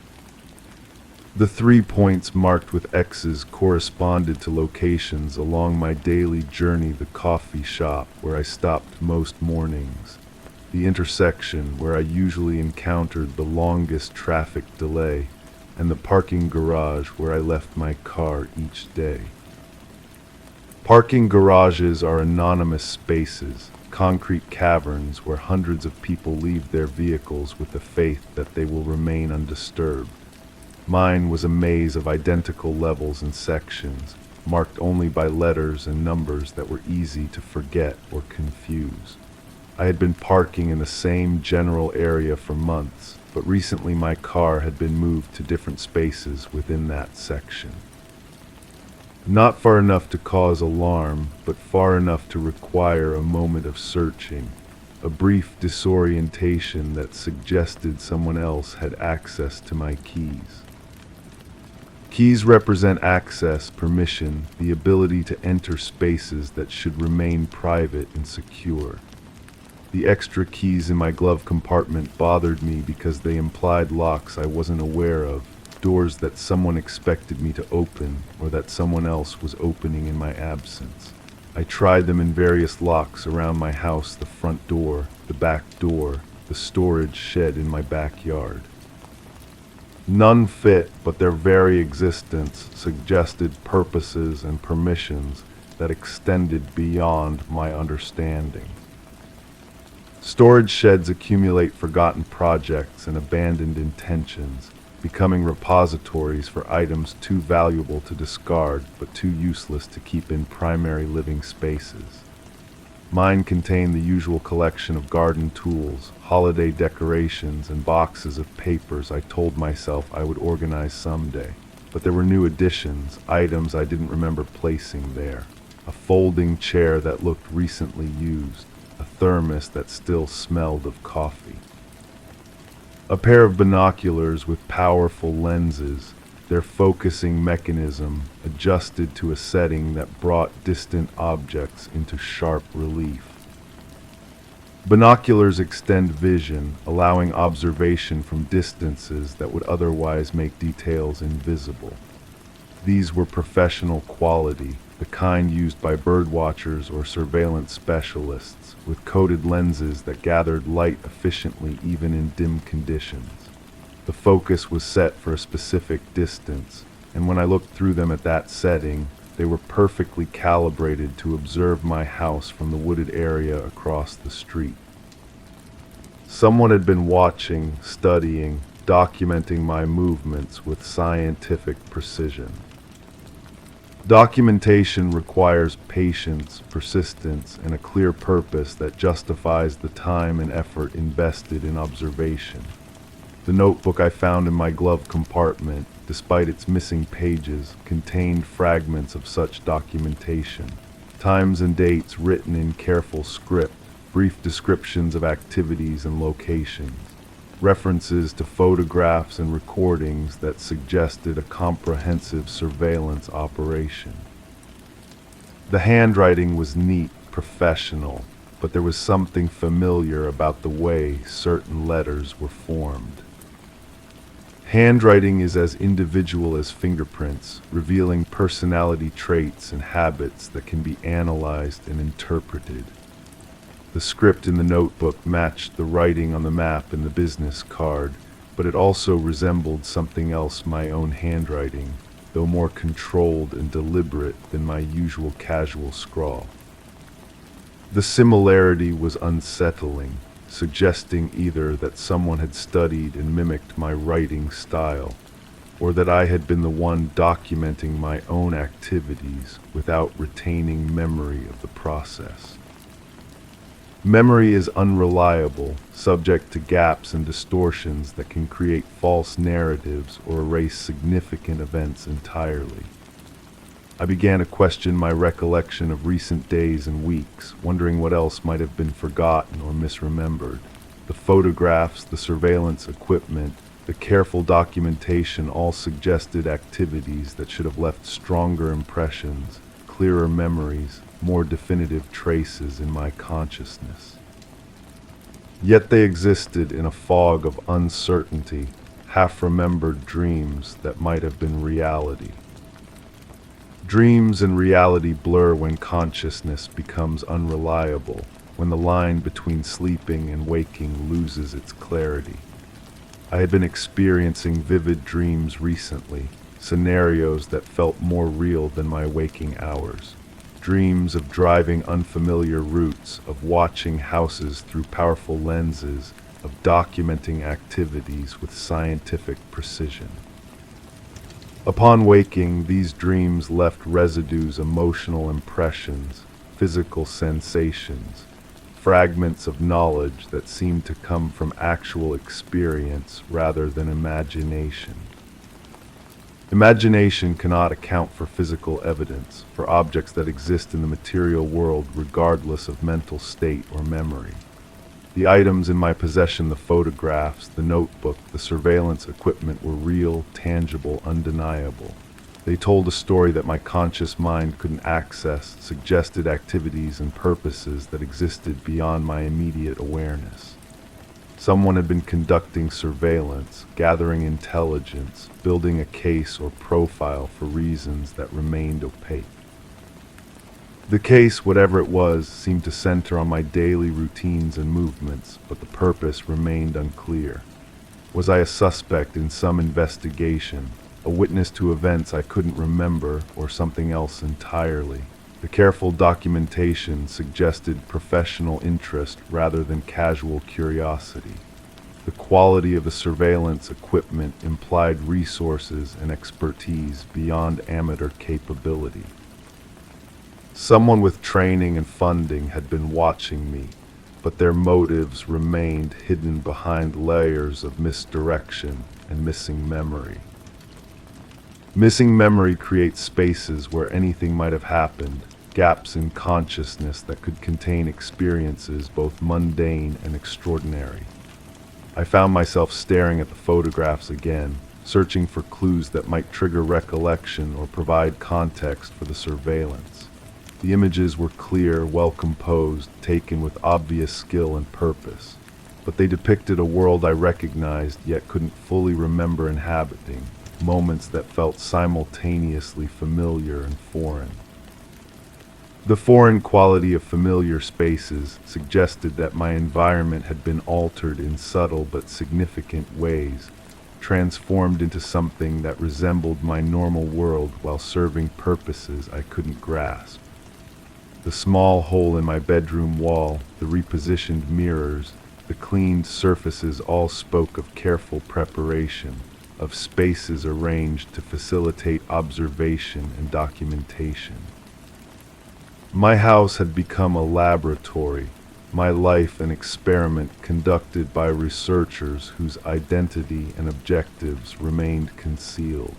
The 3 points marked with X's corresponded to locations along my daily journey: the coffee shop where I stopped most mornings, the intersection where I usually encountered the longest traffic delay, and the parking garage where I left my car each day. Parking garages are anonymous spaces, concrete caverns where hundreds of people leave their vehicles with the faith that they will remain undisturbed. Mine was a maze of identical levels and sections, marked only by letters and numbers that were easy to forget or confuse. I had been parking in the same general area for months, but recently my car had been moved to different spaces within that section. Not far enough to cause alarm, but far enough to require a moment of searching, a brief disorientation that suggested someone else had access to my keys. Keys represent access, permission, the ability to enter spaces that should remain private and secure. The extra keys in my glove compartment bothered me because they implied locks I wasn't aware of, doors that someone expected me to open or that someone else was opening in my absence. I tried them in various locks around my house: the front door, the back door, the storage shed in my backyard. None fit, but their very existence suggested purposes and permissions that extended beyond my understanding. Storage sheds accumulate forgotten projects and abandoned intentions, becoming repositories for items too valuable to discard but too useless to keep in primary living spaces. Mine contained the usual collection of garden tools, holiday decorations, and boxes of papers I told myself I would organize someday. But there were new additions, items I didn't remember placing there. A folding chair that looked recently used, a thermos that still smelled of coffee. A pair of binoculars with powerful lenses, their focusing mechanism adjusted to a setting that brought distant objects into sharp relief. Binoculars extend vision, allowing observation from distances that would otherwise make details invisible. These were professional quality, the kind used by birdwatchers or surveillance specialists, with coated lenses that gathered light efficiently even in dim conditions. The focus was set for a specific distance, and when I looked through them at that setting, they were perfectly calibrated to observe my house from the wooded area across the street. Someone had been watching, studying, documenting my movements with scientific precision. Documentation requires patience, persistence, and a clear purpose that justifies the time and effort invested in observation. The notebook I found in my glove compartment, despite its missing pages, contained fragments of such documentation. Times and dates written in careful script, brief descriptions of activities and locations, references to photographs and recordings that suggested a comprehensive surveillance operation. The handwriting was neat, professional, but there was something familiar about the way certain letters were formed. Handwriting is as individual as fingerprints, revealing personality traits and habits that can be analyzed and interpreted. The script in the notebook matched the writing on the map and the business card, but it also resembled something else, my own handwriting, though more controlled and deliberate than my usual casual scrawl. The similarity was unsettling, suggesting either that someone had studied and mimicked my writing style, or that I had been the one documenting my own activities without retaining memory of the process. Memory is unreliable, subject to gaps and distortions that can create false narratives or erase significant events entirely. I began to question my recollection of recent days and weeks, wondering what else might have been forgotten or misremembered. The photographs, the surveillance equipment, the careful documentation all suggested activities that should have left stronger impressions, clearer memories, more definitive traces in my consciousness. Yet they existed in a fog of uncertainty, half-remembered dreams that might have been reality. Dreams and reality blur when consciousness becomes unreliable, when the line between sleeping and waking loses its clarity. I had been experiencing vivid dreams recently, scenarios that felt more real than my waking hours. Dreams of driving unfamiliar routes, of watching houses through powerful lenses, of documenting activities with scientific precision. Upon waking, these dreams left residues, emotional impressions, physical sensations, fragments of knowledge that seemed to come from actual experience rather than imagination. Imagination cannot account for physical evidence, for objects that exist in the material world regardless of mental state or memory. The items in my possession, the photographs, the notebook, the surveillance equipment were real, tangible, undeniable. They told a story that my conscious mind couldn't access, suggested activities and purposes that existed beyond my immediate awareness. Someone had been conducting surveillance, gathering intelligence, building a case or profile for reasons that remained opaque. The case, whatever it was, seemed to center on my daily routines and movements, but the purpose remained unclear. Was I a suspect in some investigation, a witness to events I couldn't remember, or something else entirely? The careful documentation suggested professional interest rather than casual curiosity. The quality of the surveillance equipment implied resources and expertise beyond amateur capability. Someone with training and funding had been watching me, but their motives remained hidden behind layers of misdirection and missing memory. Missing memory creates spaces where anything might have happened, gaps in consciousness that could contain experiences both mundane and extraordinary. I found myself staring at the photographs again, searching for clues that might trigger recollection or provide context for the surveillance. The images were clear, well composed, taken with obvious skill and purpose, but they depicted a world I recognized yet couldn't fully remember inhabiting, moments that felt simultaneously familiar and foreign. The foreign quality of familiar spaces suggested that my environment had been altered in subtle but significant ways, transformed into something that resembled my normal world while serving purposes I couldn't grasp. The small hole in my bedroom wall, the repositioned mirrors, the cleaned surfaces all spoke of careful preparation, of spaces arranged to facilitate observation and documentation. My house had become a laboratory, my life an experiment conducted by researchers whose identity and objectives remained concealed.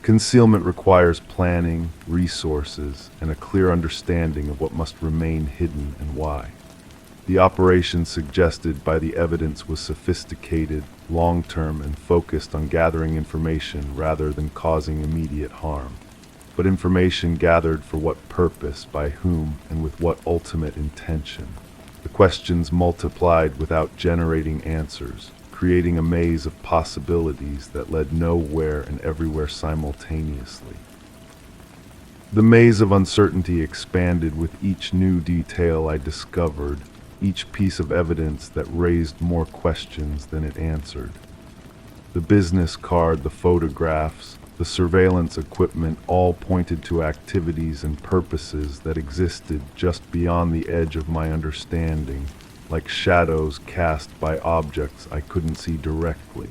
Concealment requires planning, resources, and a clear understanding of what must remain hidden and why. The operation suggested by the evidence was sophisticated, long-term, and focused on gathering information rather than causing immediate harm. but information gathered for what purpose, by whom, and with what ultimate intention. The questions multiplied without generating answers, creating a maze of possibilities that led nowhere and everywhere simultaneously. The maze of uncertainty expanded with each new detail I discovered, each piece of evidence that raised more questions than it answered. The business card, the photographs, the surveillance equipment all pointed to activities and purposes that existed just beyond the edge of my understanding, like shadows cast by objects I couldn't see directly.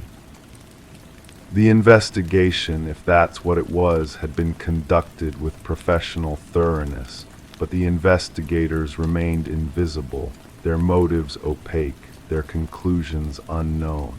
The investigation, if that's what it was, had been conducted with professional thoroughness, but the investigators remained invisible, their motives opaque, their conclusions unknown.